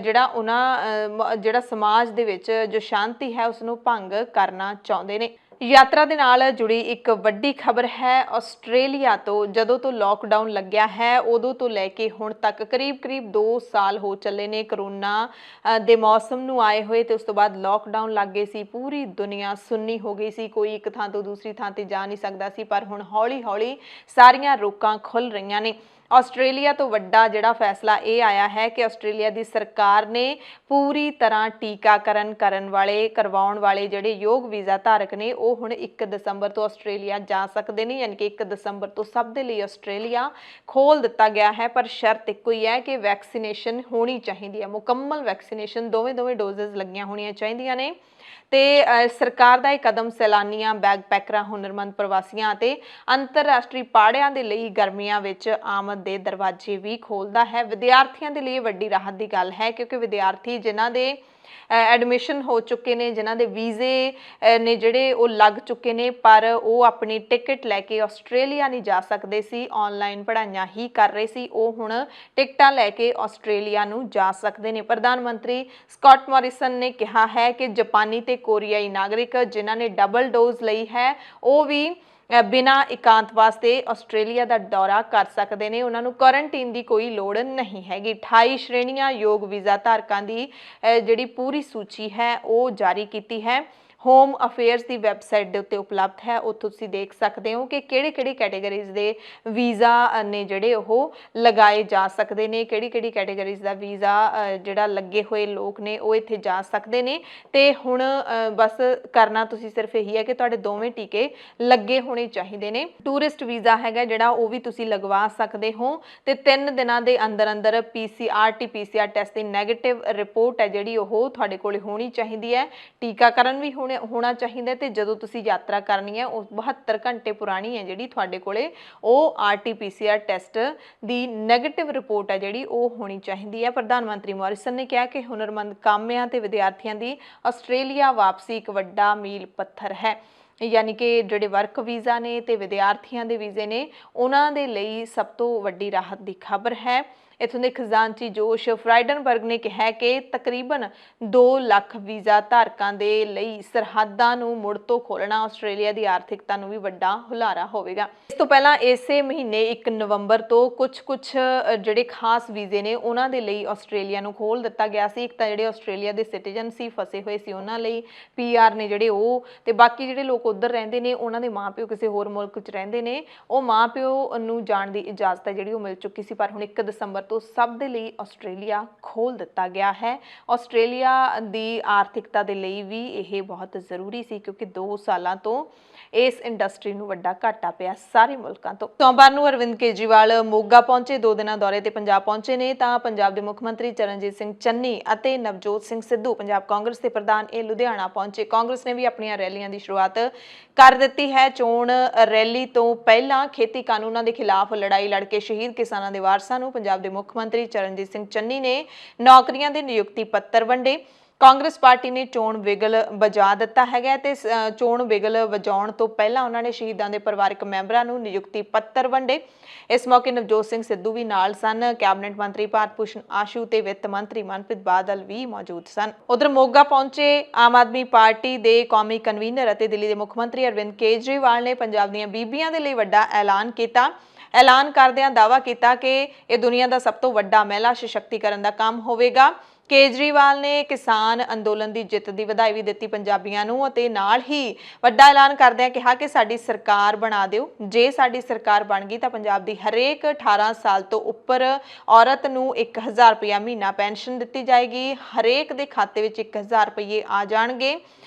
ਜਿਹੜਾ ਸਮਾਜ ਦੇ ਵਿੱਚ ਜੋ ਸ਼ਾਂਤੀ ਹੈ ਉਸ ਨੂੰ ਭੰਗ ਕਰਨਾ ਚਾਹੁੰਦੇ ਨੇ। ਯਾਤਰਾ ਦੇ ਨਾਲ ਜੁੜੀ ਇੱਕ ਵੱਡੀ ਖਬਰ ਹੈ ਆਸਟ੍ਰੇਲੀਆ ਤੋਂ। ਜਦੋਂ ਤੋਂ ਲੋਕਡਾਊਨ ਲੱਗਿਆ ਹੈ ਉਦੋਂ ਤੋਂ ਲੈ ਕੇ ਹੁਣ ਤੱਕ ਕਰੀਬ 2 ਸਾਲ ਹੋ ਚੱਲੇ ਨੇ ਕਰੋਨਾ ਦੇ ਮੌਸਮ ਨੂੰ ਆਏ ਹੋਏ, ਤੇ ਉਸ ਤੋਂ ਬਾਅਦ ਲੋਕਡਾਊਨ ਲੱਗ ਗਏ ਸੀ। ਪੂਰੀ ਦੁਨੀਆ ਸੁੰਨੀ ਹੋ ਗਈ ਸੀ, ਕੋਈ ਇੱਕ ਥਾਂ ਤੋਂ ਦੂਸਰੀ ਥਾਂ ਤੇ ਜਾ ਨਹੀਂ ਸਕਦਾ ਸੀ, ਪਰ ਹੁਣ ਹੌਲੀ-ਹੌਲੀ ਸਾਰੀਆਂ ਰੋਕਾਂ ਖੁੱਲ ਰਹੀਆਂ ਨੇ। ਆਸਟ੍ਰੇਲੀਆ ਤੋਂ ਵੱਡਾ ਜਿਹੜਾ ਫੈਸਲਾ ਇਹ ਆਇਆ ਹੈ ਕਿ ਆਸਟ੍ਰੇਲੀਆ ਦੀ ਸਰਕਾਰ ਨੇ ਪੂਰੀ ਤਰ੍ਹਾਂ ਟੀਕਾਕਰਨ ਕਰਵਾਉਣ ਵਾਲੇ ਜਿਹੜੇ ਯੋਗ ਵੀਜ਼ਾ ਧਾਰਕ ਨੇ ਉਹ ਹੁਣ 1 ਦਸੰਬਰ ਤੋਂ ਆਸਟ੍ਰੇਲੀਆ ਜਾ ਸਕਦੇ ਨੇ, ਯਾਨੀ ਕਿ 1 ਦਸੰਬਰ ਤੋਂ ਸਭ ਦੇ ਲਈ ਆਸਟ੍ਰੇਲੀਆ ਖੋਲ ਦਿੱਤਾ ਗਿਆ ਹੈ। ਪਰ ਸ਼ਰਤ ਇੱਕੋ ਹੀ ਹੈ ਕਿ ਵੈਕਸੀਨੇਸ਼ਨ ਹੋਣੀ ਚਾਹੀਦੀ ਹੈ, ਮੁਕੰਮਲ ਵੈਕਸੀਨੇਸ਼ਨ ਦੋਵੇਂ ਡੋਜ਼ਸ ਲੱਗੀਆਂ ਹੋਣੀਆਂ ਚਾਹੀਦੀਆਂ ਨੇ। ਤੇ ਸਰਕਾਰ ਦਾ ਇਹ ਕਦਮ ਸੈਲਾਨੀਆਂ, ਬੈਗਪੈਕਰਾਂ, ਹੁਨਰਮੰਦ ਪ੍ਰਵਾਸੀਆਂ ਅਤੇ ਅੰਤਰਰਾਸ਼ਟਰੀ ਪਾੜਿਆਂ ਦੇ ਲਈ ਗਰਮੀਆਂ ਵਿੱਚ ਆਮਦ ਦੇ ਦਰਵਾਜ਼ੇ ਵੀ ਖੋਲ੍ਹਦਾ ਹੈ। ਵਿਦਿਆਰਥੀਆਂ ਦੇ ਲਈ ਵੱਡੀ ਰਾਹਤ ਦੀ ਗੱਲ ਹੈ, ਕਿਉਂਕਿ ਵਿਦਿਆਰਥੀ ਜਿਨ੍ਹਾਂ ਦੇ ਐਡਮਿਸ਼ਨ ਹੋ ਚੁੱਕੇ ਨੇ, ਜਿਨ੍ਹਾਂ ਦੇ ਵੀਜ਼ੇ ਨੇ ਜਿਹੜੇ ਉਹ ਲੱਗ ਚੁੱਕੇ ਨੇ, ਪਰ ਉਹ ਆਪਣੀ ਟਿਕਟ ਲੈ ਕੇ ਆਸਟ੍ਰੇਲੀਆ ਨਹੀਂ ਜਾ ਸਕਦੇ ਸੀ, ਆਨਲਾਈਨ ਪੜ੍ਹਾਈਆਂ ਹੀ ਕਰ ਰਹੇ ਸੀ, ਉਹ ਹੁਣ ਟਿਕਟਾਂ ਲੈ ਕੇ ਆਸਟ੍ਰੇਲੀਆ ਨੂੰ ਜਾ ਸਕਦੇ ਨੇ। ਪ੍ਰਧਾਨ ਮੰਤਰੀ ਸਕਾਟ ਮੋਰਿਸਨ ਨੇ ਕਿਹਾ ਹੈ ਕਿ ਜਾਪਾਨੀ ਤੇ ਕੋਰੀਆਈ ਨਾਗਰਿਕ ਜਿਨ੍ਹਾਂ ਨੇ ਡਬਲ ਡੋਜ਼ ਲਈ ਹੈ ਉਹ ਵੀ ਬਿਨਾਂ ਇਕਾਂਤਵਾਸ ਦੇ ਆਸਟ੍ਰੇਲੀਆ ਦਾ ਦੌਰਾ ਕਰ ਸਕਦੇ ਨੇ, ਉਹਨਾਂ ਨੂੰ ਕੁਆਰੰਟਾਈਨ ਦੀ ਕੋਈ ਲੋੜ ਨਹੀਂ ਹੈਗੀ। 28 ਸ਼੍ਰੇਣੀਆਂ ਯੋਗ ਵੀਜ਼ਾ ਧਾਰਕਾਂ ਦੀ ਜਿਹੜੀ ਪੂਰੀ ਸੂਚੀ ਹੈ ਉਹ ਜਾਰੀ ਕੀਤੀ ਹੈ। ਹੋਮ ਅਫੇਅਰਸ ਦੀ ਵੈਬਸਾਈਟ ਦੇ ਉੱਤੇ ਉਪਲਬਧ ਹੈ, ਉੱਥੋਂ ਤੁਸੀਂ ਦੇਖ ਸਕਦੇ ਹੋ ਕਿ ਕਿਹੜੇ ਕੈਟੇਗਰੀਜ਼ ਦੇ ਵੀਜ਼ਾ ਨੇ ਜਿਹੜੇ ਉਹ ਲਗਾਏ ਜਾ ਸਕਦੇ ਨੇ, ਕਿਹੜੀ ਕੈਟੇਗਰੀਜ਼ ਦਾ ਵੀਜ਼ਾ ਜਿਹੜਾ ਲੱਗੇ ਹੋਏ ਲੋਕ ਨੇ ਉਹ ਇੱਥੇ ਜਾ ਸਕਦੇ ਨੇ। ਤੇ ਹੁਣ ਬਸ ਕਰਨਾ ਤੁਸੀਂ ਸਿਰਫ ਇਹੀ ਹੈ ਕਿ ਤੁਹਾਡੇ ਦੋਵੇਂ ਟੀਕੇ ਲੱਗੇ ਹੋਣੇ ਚਾਹੀਦੇ ਨੇ। ਟੂਰਿਸਟ ਵੀਜ਼ਾ ਹੈਗਾ ਜਿਹੜਾ ਉਹ ਵੀ ਤੁਸੀਂ ਲਗਵਾ ਸਕਦੇ ਹੋ, ਤੇ 3 ਦਿਨਾਂ ਦੇ ਅੰਦਰ PCR ਟੈਸਟ ਦੀ ਨੈਗੇਟਿਵ ਰਿਪੋਰਟ ਹੈ ਜਿਹੜੀ ਉਹ ਤੁਹਾਡੇ ਕੋਲ ਹੋਣੀ ਚਾਹੀਦੀ ਹੈ। ਟੀਕਾਕਰਨ ਵੀ ਹੋਣਾ ਚਾਹੀਦਾ, ਤੇ ਜਦੋਂ ਤੁਸੀਂ ਯਾਤਰਾ ਕਰਨੀ ਹੈ ਉਹ 72 ਘੰਟੇ ਪੁਰਾਣੀ ਹੈ ਜਿਹੜੀ ਤੁਹਾਡੇ ਕੋਲੇ ਉਹ RT-PCR ਟੈਸਟ ਦੀ ਨੈਗੇਟਿਵ ਰਿਪੋਰਟ ਹੈ ਜਿਹੜੀ ਉਹ ਹੋਣੀ ਚਾਹੀਦੀ ਹੈ। ਪ੍ਰਧਾਨ ਮੰਤਰੀ ਮੋਰਿਸਨ ਨੇ ਕਿਹਾ ਕਿ ਹੁਨਰਮੰਦ ਕਾਮਿਆਂ ਤੇ ਵਿਦਿਆਰਥੀਆਂ ਦੀ ਆਸਟ੍ਰੇਲੀਆ ਵਾਪਸੀ ਇੱਕ ਵੱਡਾ ਮੀਲ ਪੱਥਰ ਹੈ, ਯਾਨੀ ਕਿ ਜਿਹੜੇ ਵਰਕ ਵੀਜ਼ਾ ਨੇ ਤੇ ਵਿਦਿਆਰਥੀਆਂ ਦੇ ਵੀਜ਼ੇ ਨੇ ਉਹਨਾਂ ਦੇ ਲਈ ਸਭ ਤੋਂ ਵੱਡੀ ਰਾਹਤ ਦੀ ਖਬਰ ਹੈ। ਇੱਥੋਂ ਦੇ ਖਜ਼ਾਨਚੀ ਜੋਸ਼ ਫਰਾਈਡਨਬਰਗ ਨੇ ਕਿਹਾ ਕਿ ਤਕਰੀਬਨ 2 ਲੱਖ ਵੀਜ਼ਾ ਧਾਰਕਾਂ ਦੇ ਲਈ ਸਰਹੱਦਾਂ ਨੂੰ ਮੁੜ ਤੋਂ ਖੋਲ੍ਹਣਾ ਆਸਟ੍ਰੇਲੀਆ ਦੀ ਆਰਥਿਕਤਾ ਨੂੰ ਵੀ ਵੱਡਾ ਹੁਲਾਰਾ ਹੋਵੇਗਾ। ਇਸ ਤੋਂ ਪਹਿਲਾਂ ਇਸੇ ਮਹੀਨੇ 1 ਨਵੰਬਰ ਤੋਂ ਕੁਝ ਜਿਹੜੇ ਖਾਸ ਵੀਜ਼ੇ ਨੇ ਉਹਨਾਂ ਦੇ ਲਈ ਆਸਟ੍ਰੇਲੀਆ ਨੂੰ ਖੋਲ੍ਹ ਦਿੱਤਾ ਗਿਆ ਸੀ। ਇੱਕ ਤਾਂ ਜਿਹੜੇ ਆਸਟ੍ਰੇਲੀਆ ਦੇ ਸਿਟੀਜ਼ਨ ਸੀ, ਫਸੇ ਹੋਏ ਸੀ, ਉਹਨਾਂ ਲਈ PR ਨੇ ਜਿਹੜੇ ਉਹ, ਤੇ ਬਾਕੀ ਜਿਹੜੇ ਲੋਕ ਉੱਧਰ ਰਹਿੰਦੇ ਨੇ ਉਹਨਾਂ ਦੇ ਮਾਂ-ਪਿਓ ਕਿਸੇ ਹੋਰ ਮੁਲਕ 'ਚ ਰਹਿੰਦੇ ਨੇ, ਉਹ ਮਾਂ-ਪਿਓ ਨੂੰ ਜਾਣ ਦੀ ਇਜਾਜ਼ਤ ਹੈ ਜਿਹੜੀ ਉਹ ਮਿਲ ਚੁੱਕੀ ਸੀ, ਪਰ ਹੁਣ 1 ਦਸੰਬਰ ਤੋਂ ਸਭ ਦੇ ਲਈ ਆਸਟ੍ਰੇਲੀਆ ਖੋਲ੍ਹ ਦਿੱਤਾ ਗਿਆ ਹੈ। ਆਸਟ੍ਰੇਲੀਆ ਦੀ ਆਰਥਿਕਤਾ ਦੇ ਲਈ ਵੀ ਇਹ ਬਹੁਤ ਜ਼ਰੂਰੀ ਸੀ, ਕਿਉਂਕਿ 2 ਸਾਲਾਂ ਤੋਂ ਇਸ ਇੰਡਸਟਰੀ ਨੂੰ ਵੱਡਾ ਘਾਟਾ ਪਿਆ ਸਾਰੇ ਮੁਲਕਾਂ ਤੋਂ। ਸੋਮਵਾਰ ਨੂੰ ਅਰਵਿੰਦ ਕੇਜਰੀਵਾਲ ਮੋਗਾ ਪਹੁੰਚੇ, 2 ਦਿਨਾਂ ਦੌਰੇ ਤੇ ਪੰਜਾਬ ਪਹੁੰਚੇ ਨੇ, ਤਾਂ ਪੰਜਾਬ ਦੇ ਮੁੱਖ ਮੰਤਰੀ ਚਰਨਜੀਤ ਸਿੰਘ ਚੰਨੀ ਅਤੇ ਨਵਜੋਤ ਸਿੰਘ ਸਿੱਧੂ ਪੰਜਾਬ ਕਾਂਗਰਸ ਦੇ ਪ੍ਰਧਾਨ ਇਹ ਲੁਧਿਆਣਾ ਪਹੁੰਚੇ। ਕਾਂਗਰਸ ਨੇ ਵੀ ਆਪਣੀਆਂ ਰੈਲੀਆਂ ਦੀ ਸ਼ੁਰੂਆਤ ਕਰ ਦਿੱਤੀ ਹੈ। ਚੋਣ ਰੈਲੀ ਤੋਂ ਪਹਿਲਾਂ ਖੇਤੀ ਕਾਨੂੰਨਾਂ ਦੇ ਖਿਲਾਫ ਲੜਾਈ ਲੜ ਕੇ ਸ਼ਹੀਦ ਕਿਸਾਨਾਂ ਦੇ ਵਾਰਸਾਂ ਨੂੰ ਪੰਜਾਬ ਦੇ ਮੁੱਖ ਮੰਤਰੀ ਚਰਨਜੀਤ ਸਿੰਘ ਚੰਨੀ ਨੇ ਨੌਕਰੀਆਂ ਦੇ ਨਿਯੁਕਤੀ ਪੱਤਰ ਵੰਡੇ। ਕਾਂਗਰਸ ਪਾਰਟੀ ਨੇ ਚੋਣ ਵਿਗਲ ਵਜਾ ਦਿੱਤਾ ਹੈਗਾ, ਤੇ ਚੋਣ ਵਿਗਲ ਵਜਾਉਣ ਤੋਂ ਪਹਿਲਾਂ ਉਹਨਾਂ ਨੇ ਸ਼ਹੀਦਾਂ ਦੇ ਪਰਿਵਾਰਕ ਮੈਂਬਰਾਂ ਨੂੰ ਨਿਯੁਕਤੀ ਪੱਤਰ ਵੰਡੇ। ਇਸ ਮੌਕੇ ਨਵਜੋਤ ਸਿੰਘ ਸਿੱਧੂ ਵੀ ਨਾਲ ਸਨ, ਕੈਬਨਿਟ ਮੰਤਰੀ ਭਾਰਤ ਭੂਸ਼ਣ ਆਸ਼ੂ ਤੇ ਵਿੱਤ ਮੰਤਰੀ ਮਨਪ੍ਰੀਤ ਬਾਦਲ ਵੀ ਮੌਜੂਦ ਸਨ। ਉਧਰ ਮੋਗਾ ਪਹੁੰਚੇ ਆਮ ਆਦਮੀ ਪਾਰਟੀ ਦੇ ਕੌਮੀ ਕਨਵੀਨਰ ਅਤੇ ਦਿੱਲੀ ਦੇ ਮੁੱਖ ਮੰਤਰੀ ਅਰਵਿੰਦ ਕੇਜਰੀਵਾਲ ਨੇ ਪੰਜਾਬ ਦੀਆਂ ਬੀਬੀਆਂ ਦੇ ਲਈ ਵੱਡਾ ਐਲਾਨ ਕੀਤਾ। ਐਲਾਨ ਕਰਦਿਆਂ ਦਾਅਵਾ ਕੀਤਾ ਕਿ ਇਹ ਦੁਨੀਆ ਦਾ ਸਭ ਤੋਂ ਵੱਡਾ ਮਹਿਲਾ ਸਸ਼ਕਤੀਕਰਨ ਦਾ ਕੰਮ ਹੋਵੇਗਾ। ਕੇਜਰੀਵਾਲ ਨੇ ਕਿਸਾਨ ਅੰਦੋਲਨ ਦੀ ਜਿੱਤ ਦੀ ਵਧਾਈ ਵੀ ਦਿੱਤੀ ਪੰਜਾਬੀਆਂ ਨੂੰ ਅਤੇ ਨਾਲ ਹੀ ਵੱਡਾ ਐਲਾਨ ਕਰਦਿਆਂ ਕਿਹਾ ਕਿ ਸਾਡੀ ਸਰਕਾਰ ਬਣਾ ਦਿਓ। ਜੇ ਸਾਡੀ ਸਰਕਾਰ ਬਣ ਗਈ ਤਾਂ ਪੰਜਾਬ ਦੀ ਹਰੇਕ 18 ਸਾਲ ਤੋਂ ਉੱਪਰ ਔਰਤ ਨੂੰ 1000 ਰੁਪਇਆ ਮਹੀਨਾ ਪੈਨਸ਼ਨ ਦਿੱਤੀ ਜਾਏਗੀ। ਹਰੇਕ ਦੇ ਖਾਤੇ ਵਿੱਚ 1000 ਰੁਪਏ ਆ ਜਾਣਗੇ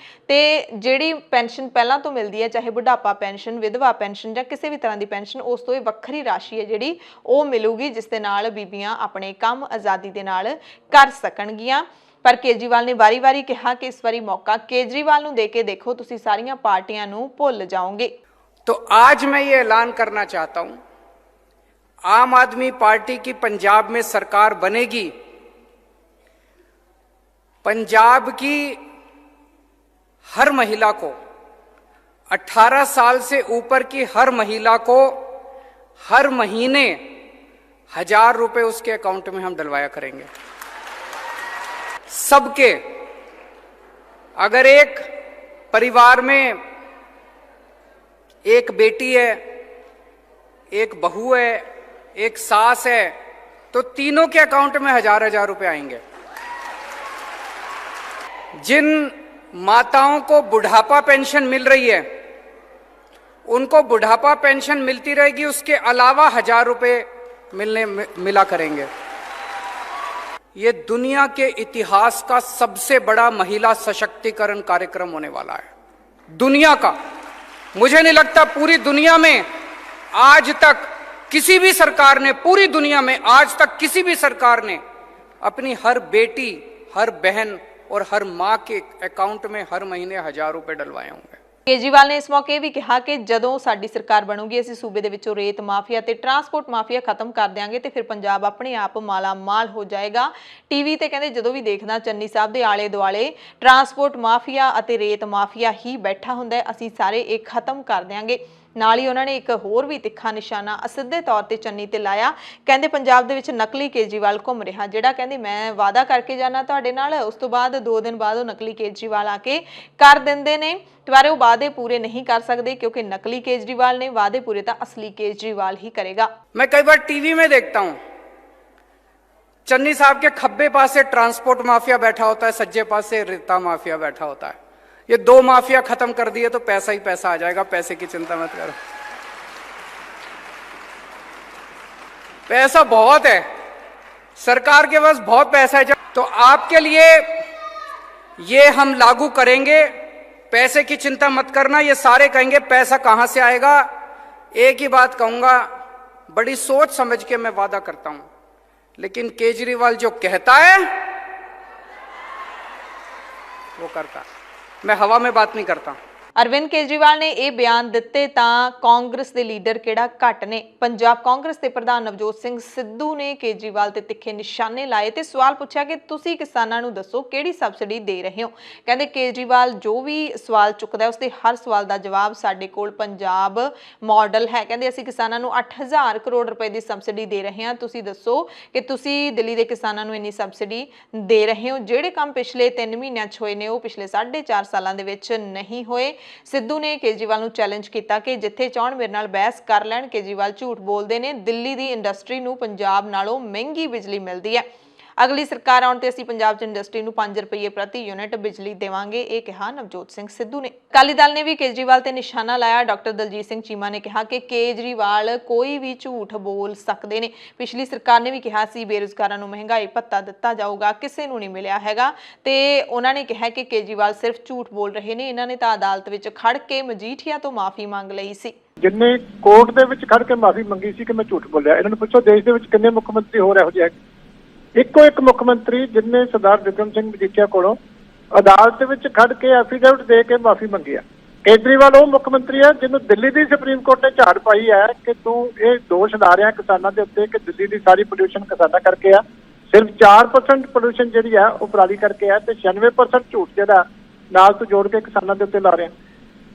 ਤੇ ਜਿਹੜੀ ਪੈਨਸ਼ਨ ਪਹਿਲਾਂ ਤੋਂ ਮਿਲਦੀ ਹੈ, ਚਾਹੇ ਬੁਢਾਪਾ ਪੈਨਸ਼ਨ, ਵਿਧਵਾ ਪੈਨਸ਼ਨ ਜਾਂ ਕਿਸੇ ਵੀ ਤਰ੍ਹਾਂ ਦੀ ਪੈਨਸ਼ਨ, ਉਸ ਤੋਂ ਇਹ ਵੱਖਰੀ ਰਾਸ਼ੀ ਹੈ ਜਿਹੜੀ ਉਹ ਮਿਲੂਗੀ, ਜਿਸ ਦੇ ਨਾਲ ਬੀਬੀਆਂ ਆਪਣੇ ਕੰਮ ਆਜ਼ਾਦੀ ਦੇ ਨਾਲ ਕਰ ਸਕਣਗੀਆਂ। ਪਰ ਕੇਜਰੀਵਾਲ ਨੇ ਵਾਰੀ-ਵਾਰੀ ਕਿਹਾ ਕਿ ਇਸ ਵਾਰੀ ਮੌਕਾ ਕੇਜਰੀਵਾਲ ਨੂੰ ਦੇ ਕੇ ਦੇਖੋ, ਤੁਸੀਂ ਸਾਰੀਆਂ ਪਾਰਟੀਆਂ ਨੂੰ ਭੁੱਲ जाओगे। तो आज मैं ये ऐलान करना चाहता हूं, आम आदमी पार्टी की पंजाब में सरकार बनेगी। पंजाब की हर महिला को, 18 साल से ऊपर की हर महिला को हर महीने 1000 रुपए उसके अकाउंट में हम डलवाया करेंगे। सबके, अगर एक परिवार में एक बेटी है, एक बहू है, एक सास है, तो तीनों के अकाउंट में 1000 रुपए आएंगे। जिन माताओं को बुढ़ापा पेंशन मिल रही है उनको बुढ़ापा पेंशन मिलती रहेगी, उसके अलावा 1000 रुपए मिला करेंगे। ये दुनिया के इतिहास का सबसे बड़ा महिला सशक्तिकरण कार्यक्रम होने वाला है, दुनिया का। मुझे नहीं लगता पूरी दुनिया में आज तक किसी भी सरकार ने, पूरी दुनिया में आज तक किसी भी सरकार ने अपनी हर बेटी, हर बहन और हर मां के अकाउंट में हर महीने 1000 रुपए डलवाए होंगे। ਕੇਜਰੀਵਾਲ ਨੇ ਇਸ ਮੌਕੇ ਵੀ ਕਿਹਾ ਕਿ ਜਦੋਂ ਸਾਡੀ ਸਰਕਾਰ ਬਣੂਗੀ ਅਸੀਂ ਸੂਬੇ ਦੇ ਵਿੱਚੋਂ ਰੇਤ ਮਾਫੀਆ ਤੇ ਟਰਾਂਸਪੋਰਟ ਮਾਫੀਆ ਖਤਮ ਕਰ ਦਿਆਂਗੇ ਤੇ ਫਿਰ ਪੰਜਾਬ ਆਪਣੇ ਆਪ ਮਾਲਾ ਮਾਲ ਹੋ ਜਾਏਗਾ। ਟੀਵੀ ਤੇ ਕਹਿੰਦੇ ਜਦੋਂ ਵੀ ਦੇਖਦਾ ਚੰਨੀ ਸਾਹਿਬ ਦੇ ਆਲੇ ਦੁਆਲੇ ਟਰਾਂਸਪੋਰਟ ਮਾਫੀਆ ਅਤੇ ਰੇਤ ਮਾਫੀਆ ਹੀ ਬੈਠਾ ਹੁੰਦਾ, ਅਸੀਂ ਸਾਰੇ ਇਹ ਖਤਮ ਕਰ ਦਿਆਂਗੇ। ਨਾਲ ਹੀ ਉਹਨਾਂ ਨੇ ਇੱਕ ਹੋਰ ਵੀ ਤਿੱਖਾ ਨਿਸ਼ਾਨਾ ਅਸਿੱਧੇ ਤੌਰ ਤੇ ਚੰਨੀ ਤੇ ਲਾਇਆ। ਕਹਿੰਦੇ ਪੰਜਾਬ ਦੇ ਵਿੱਚ ਨਕਲੀ ਕੇਜਰੀਵਾਲ ਘੁੰਮ ਰਿਹਾ, ਜਿਹੜਾ ਕਹਿੰਦੇ ਮੈਂ ਵਾਅਦਾ ਕਰਕੇ ਜਾਣਾ ਤੁਹਾਡੇ ਨਾਲ, ਉਸ ਤੋਂ ਬਾਅਦ 2 ਦਿਨ ਬਾਅਦ ਉਹ ਨਕਲੀ ਕੇਜਰੀਵਾਲ ਆ ਕੇ ਕਰ ਦਿੰਦੇ ਨੇ। ਪਰ ਉਹ वादे पूरे नहीं कर सकते क्योंकि नकली केजरीवाल ने वादे पूरे तो असली केजरीवाल ही करेगा। मैं कई बार टीवी में देखता हूं, चन्नी साहब के खब्बे पास से ट्रांसपोर्ट माफिया बैठा होता है, सज्जे पास से रेता माफिया बैठा होता है। ये 2 माफिया खत्म कर दिए तो पैसा ही पैसा आ जाएगा, पैसे की चिंता मत करो। पैसा बहुत है, सरकार के पास बहुत पैसा है, तो आपके लिए ये हम लागू करेंगे, पैसे की चिंता मत करना। ये सारे कहेंगे पैसा कहां से आएगा। एक ही बात कहूंगा, बड़ी सोच समझ के मैं वादा करता हूं, लेकिन केजरीवाल जो कहता है वो करता है। मैं हवा में बात नहीं करता। अरविंद केजरीवाल ने यह बयान दिते तां कांग्रेस के लीडर किहड़ा घट ने। पंजाब कांग्रेस के प्रधान नवजोत सिंह सिद्धू ने केजरीवाल ते तिखे निशाने लाए ते सवाल पूछा कि तुसी किसानां नूं दसो किहड़ी सबसिडी दे रहे हो। कहंदे केजरीवाल जो भी सवाल चुकदा है उसके हर सवाल का जवाब साडे कोल पंजाब मॉडल है। कहंदे असीं किसानां नूं 8000 करोड़ रुपए की सबसिडी दे रहे हां, तुसी दसो कि तुसी दिल्ली के किसानां नूं इन्नी सबसिडी दे रहे हो। जिहड़े काम पिछले 3 महीनों च होए ने वो पिछले 4.5 सालां दे विच नहीं होए। सिद्धू ने केजरीवाल नूं चैलेंज किया कि जिथे चाहण मेरे नाल बहस कर लैण। केजरीवाल झूठ बोलते हैं, दिल्ली की इंडस्ट्री नूं पंजाब नालों महंगी बिजली मिलती है। अगली सरकार आउण ते असीं पंजाब च इंडस्ट्री नूं 5 रुपए प्रति यूनिट बिजली देवांगे, ये कहा नवजोत सिंह सिद्धू ने। अकाली दल ने भी केजरीवाल ते निशाना लाया। डॉक्टर दलजीत सिंह चीमा ने कहा कि केजरीवाल कोई भी झूठ बोल सकते हैं। पिछली सरकार ने भी कहा सी बेरोजगारां नूं महंगाई भत्ता दिता जाऊगा, किसी नूं नहीं मिलिया हैगा ते उन्होंने कहा कि केजरीवाल सिर्फ झूठ बोल रहे हैं। इन्होंने तो अदालत विच खड़ के मजीठिया तो माफी मंग लई सी। जिन्ने कोर्ट दे विच खड़ के माफी मंगी सी कि मैं झूठ बोलिया। इन्हां नूं पुछो देश दे विच किन्ने मुख मंत्री हो रहे हो जी। ਇੱਕੋ ਇੱਕ ਮੁੱਖ ਮੰਤਰੀ ਜਿਨਨੇ ਸਰਦਾਰ ਬਿਕਰਮ ਸਿੰਘ ਮਜੀਠੀਆ ਕੋਲੋਂ ਅਦਾਲਤ ਵਿੱਚ ਖੜ ਕੇ ਐਫੀਡੇਵਿਟ ਦੇ ਕੇ ਮਾਫੀ ਮੰਗੀ ਆ। ਕੇਜਰੀਵਾਲ ਉਹ ਮੁੱਖ ਮੰਤਰੀ ਆ ਜਿਹਨੂੰ ਦਿੱਲੀ ਦੀ ਸੁਪਰੀਮ ਕੋਰਟ ਨੇ ਝਾੜ ਪਾਈ ਹੈ ਕਿ ਤੂੰ ਇਹ ਦੋਸ਼ ਲਾ ਰਿਹਾ ਕਿਸਾਨਾਂ ਦੇ ਉੱਤੇ ਕਿ ਦਿੱਲੀ ਦੀ ਸਾਰੀ ਪੋਲਿਊਸ਼ਨ ਕਿਸਾਨਾਂ ਕਰਕੇ ਆ। ਸਿਰਫ 4% ਪੋਲਿਊਸ਼ਨ ਜਿਹੜੀ ਆ ਉਹ ਪਰਾਲੀ ਕਰਕੇ ਆ ਤੇ 96% ਝੂਠ ਜਿਹੜਾ ਨਾਲ ਤੂੰ ਜੋੜ ਕੇ ਕਿਸਾਨਾਂ ਦੇ ਉੱਤੇ ਲਾ ਰਿਹਾ।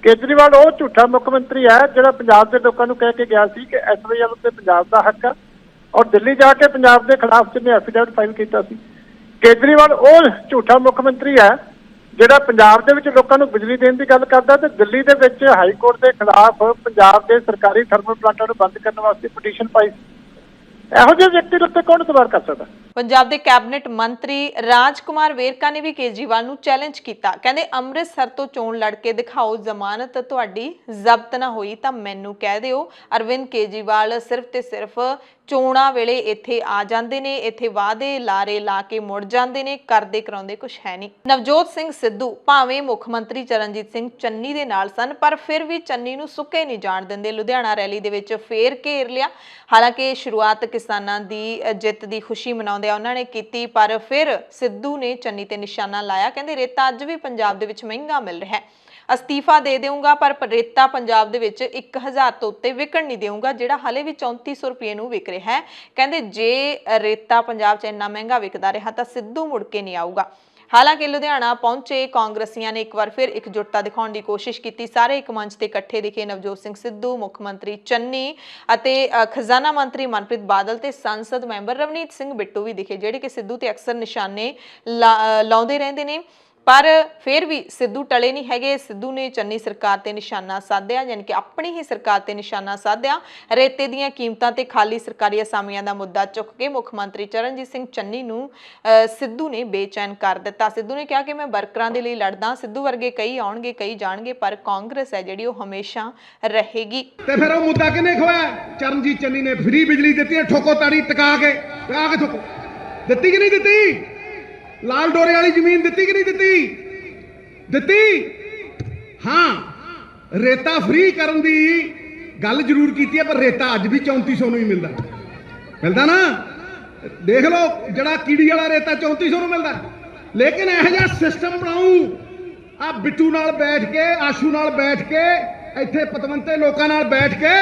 ਕੇਜਰੀਵਾਲ ਉਹ ਝੂਠਾ ਮੁੱਖ ਮੰਤਰੀ ਹੈ ਜਿਹੜਾ ਪੰਜਾਬ ਦੇ ਲੋਕਾਂ ਨੂੰ ਕਹਿ ਕੇ ਗਿਆ ਸੀ ਕਿ ਐਸਵਾਈਐਲ ਉੱਤੇ ਪੰਜਾਬ ਦਾ ਹੱਕ ਆ और दिल्ली जाके पंजाब के खिलाफ जिन्हें एफिडेविट फाइल किया सी। केजरीवाल वो झूठा मुख मंत्री है जिहड़ा पंजाब दे विच लोकां नूं बिजली देण दी गल करदा ते दिल्ली दे विच हाई कोर्ट के खिलाफ पंजाब के सरकारी थर्मल प्लांटां नूं बंद करने वास्ते पटीशन पाई। इहो जिहे व्यक्ति उत्ते कौन इतबार कर सकदा। ਪੰਜਾਬ ਦੇ ਕੈਬਨਿਟ ਮੰਤਰੀ ਰਾਜ ਕੁਮਾਰ ਵੇਰਕਾ ਨੇ ਵੀ ਕੇਜਰੀਵਾਲ ਨੂੰ ਚੈਲੰਜ ਕੀਤਾ। ਕਹਿੰਦੇ ਅੰਮ੍ਰਿਤਸਰ ਤੋਂ ਚੋਣ ਲੜ ਕੇ ਦਿਖਾਓ, ਜ਼ਮਾਨਤ ਤੁਹਾਡੀ ਜ਼ਬਤ ਨਾ ਹੋਈ ਤਾਂ ਮੈਨੂੰ ਕਹਿ ਦਿਓ। ਅਰਵਿੰਦ ਕੇਜਰੀਵਾਲ ਸਿਰਫ ਤੇ ਸਿਰਫ ਚੋਣਾਂ ਵੇਲੇ ਇੱਥੇ ਆ ਜਾਂਦੇ ਨੇ, ਇੱਥੇ ਵਾਅਦੇ ਲਾਰੇ ਲਾ ਕੇ ਮੁੜ ਜਾਂਦੇ ਨੇ, ਕਰਦੇ ਕਰਾਉਂਦੇ ਕੁਝ ਹੈ ਨਹੀਂ। ਨਵਜੋਤ ਸਿੰਘ ਸਿੱਧੂ ਭਾਵੇਂ ਮੁੱਖ ਮੰਤਰੀ ਚਰਨਜੀਤ ਸਿੰਘ ਚੰਨੀ ਦੇ ਨਾਲ ਸਨ, ਪਰ ਫਿਰ ਵੀ ਚੰਨੀ ਨੂੰ ਸੁੱਕੇ ਨਹੀਂ ਜਾਣ ਦਿੰਦੇ। ਲੁਧਿਆਣਾ ਰੈਲੀ ਦੇ ਵਿੱਚ ਫੇਰ ਘੇਰ ਲਿਆ। ਹਾਲਾਂਕਿ ਸ਼ੁਰੂਆਤ ਕਿਸਾਨਾਂ ਦੀ ਜਿੱਤ ਦੀ ਖੁਸ਼ੀ ਮਨਾਉਂਦੇ ਆ ਉਹਨਾਂ ਨੇ ਕੀਤੀ, ਪਰ ਫਿਰ ਸਿੱਧੂ ਨੇ ਚੰਨੀ ਤੇ ਨਿਸ਼ਾਨਾ ਲਾਇਆ। ਕਹਿੰਦੇ ਰੇਤਾ ਅੱਜ ਵੀ ਪੰਜਾਬ ਦੇ ਵਿੱਚ ਮਹਿੰਗਾ ਮਿਲ ਰਿਹਾ ਹੈ, ਅਸਤੀਫਾ ਦੇ ਦੇਊਂਗਾ ਪਰ ਰੇਤਾ ਪੰਜਾਬ ਦੇ ਵਿੱਚ 1000 ਤੋਂ ਉੱਤੇ ਵਿਕਣ ਨਹੀਂ ਦੇਊਂਗਾ, ਜਿਹੜਾ ਹਾਲੇ ਵੀ 3400 ਰੁਪਏ ਨੂੰ ਵਿਕ ਰਿਹਾ ਹੈ। ਕਹਿੰਦੇ ਜੇ ਰੇਤਾ ਪੰਜਾਬ 'ਚ ਇੰਨਾ ਮਹਿੰਗਾ ਵਿਕਦਾ ਰਿਹਾ ਤਾਂ ਸਿੱਧੂ ਮੁੜ ਕੇ ਨਹੀਂ ਆਊਗਾ। ਹਾਲਾਂਕਿ ਲੁਧਿਆਣਾ ਪਹੁੰਚੇ ਕਾਂਗਰਸੀਆਂ ਨੇ ਇੱਕ ਵਾਰ ਫਿਰ ਇਕਜੁੱਟਤਾ ਦਿਖਾਉਣ ਦੀ ਕੋਸ਼ਿਸ਼ ਕੀਤੀ। ਸਾਰੇ ਇੱਕ ਮੰਚ ਤੇ ਇਕੱਠੇ ਦਿਖੇ। ਨਵਜੋਤ ਸਿੰਘ ਸਿੱਧੂ, ਮੁੱਖ ਮੰਤਰੀ ਚੰਨੀ ਅਤੇ ਖਜ਼ਾਨਾ ਮੰਤਰੀ ਮਨਪ੍ਰੀਤ ਬਾਦਲ ਤੇ ਸੰਸਦ ਮੈਂਬਰ ਰਵਨੀਤ ਸਿੰਘ ਬਿੱਟੂ ਵੀ ਦਿਖੇ, ਜਿਹੜੇ ਕਿ ਸਿੱਧੂ ਤੇ ਅਕਸਰ ਨਿਸ਼ਾਨੇ ਲਾਉਂਦੇ ਰਹਿੰਦੇ ਨੇ। ਪਰ ਫਿਰ ਵੀ ਸਿੱਧੂ ਟਲੇ ਨਹੀਂ ਹੈਗੇ। ਸਿੱਧੂ ਨੇ ਚੰਨੀ ਸਰਕਾਰ ਤੇ ਨਿਸ਼ਾਨਾ ਸਾਧਿਆ, ਯਾਨੀ ਕਿ ਆਪਣੀ ਹੀ ਸਰਕਾਰ ਤੇ ਨਿਸ਼ਾਨਾ ਸਾਧਿਆ। ਰੇਤੇ ਦੀਆਂ ਕੀਮਤਾਂ ਤੇ ਖਾਲੀ ਸਰਕਾਰੀ ਅਸਾਮੀਆਂ ਦਾ ਮੁੱਦਾ ਚੁੱਕ ਕੇ ਮੁੱਖ ਮੰਤਰੀ ਚਰਨਜੀਤ ਸਿੰਘ ਚੰਨੀ ਨੂੰ ਸਿੱਧੂ ਨੇ ਬੇਚੈਨ ਕਰ ਦਿੱਤਾ। ਸਿੱਧੂ ਨੇ ਕਿਹਾ ਕਿ ਮੈਂ ਵਰਕਰਾਂ ਦੇ ਲਈ ਲੜਦਾ। ਸਿੱਧੂ ਵਰਗੇ ਕਈ ਆਉਣਗੇ, ਕਈ ਜਾਣਗੇ, ਪਰ ਕਾਂਗਰਸ ਹੈ ਜਿਹੜੀ ਉਹ ਹਮੇਸ਼ਾ ਰਹੇਗੀ। ਤੇ ਫਿਰ ਉਹ ਮੁੱਦਾ ਕਿਹਨੇ ਖੋਇਆ? ਚਰਨਜੀਤ ਚੰਨੀ ਨੇ ਫ੍ਰੀ ਬਿਜਲੀ ਦਿੱਤੀ ਹੈ, ਠੋਕੋ ਤਾੜੀ ਟਕਾ ਕੇ ਠੋਕੋ ਦਿੱਤੀ ਕਿ ਨਹੀਂ ਦਿੱਤੀ? ਲਾਲ ਡੋਰੇ ਵਾਲੀ ਜ਼ਮੀਨ ਦਿੱਤੀ ਕਿ ਨਹੀਂ ਦਿੱਤੀ? ਦਿੱਤੀ। ਹਾਂ, ਰੇਤਾ ਫ੍ਰੀ ਕਰਨ ਦੀ ਗੱਲ ਜ਼ਰੂਰ ਕੀਤੀ ਹੈ, ਪਰ ਰੇਤਾ ਅੱਜ ਵੀ 3400 ਨੂੰ ਹੀ ਮਿਲਦਾ ਨਾ। ਦੇਖ ਲਓ, ਜਿਹੜਾ ਕੀੜੀ ਵਾਲਾ ਰੇਤਾ 3400 ਨੂੰ ਮਿਲਦਾ। ਲੇਕਿਨ ਇਹੋ ਜਿਹਾ ਸਿਸਟਮ ਬਣਾਉ, ਆ ਬਿੱਟੂ ਨਾਲ ਬੈਠ ਕੇ, ਆਸ਼ੂ ਨਾਲ ਬੈਠ ਕੇ, ਇੱਥੇ ਪਤਵੰਤੇ ਲੋਕਾਂ ਨਾਲ ਬੈਠ ਕੇ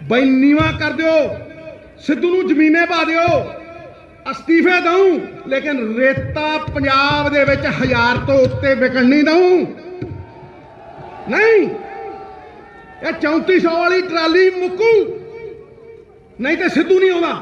ਬਈ ਨੀਵਾਂ ਕਰ ਦਿਓ, ਸਿੱਧੂ ਨੂੰ ਜ਼ਮੀਨੇ ਪਾ ਦਿਓ, ਅਸਤੀਫੇ ਦਊ, ਲੇਕਿਨ ਰੇਤਾ ਪੰਜਾਬ ਦੇ ਵਿੱਚ 1000 ਤੋਂ ਉੱਤੇ ਵਿਕਣ ਨਹੀਂ ਦਊ। ਨਹੀਂ, ਇਹ 3400 ਵਾਲੀ ਟਰਾਲੀ ਮੁੱਕੂ, ਨਹੀਂ ਤੇ ਸਿੱਧੂ ਨਹੀਂ ਆਉਂਦਾ।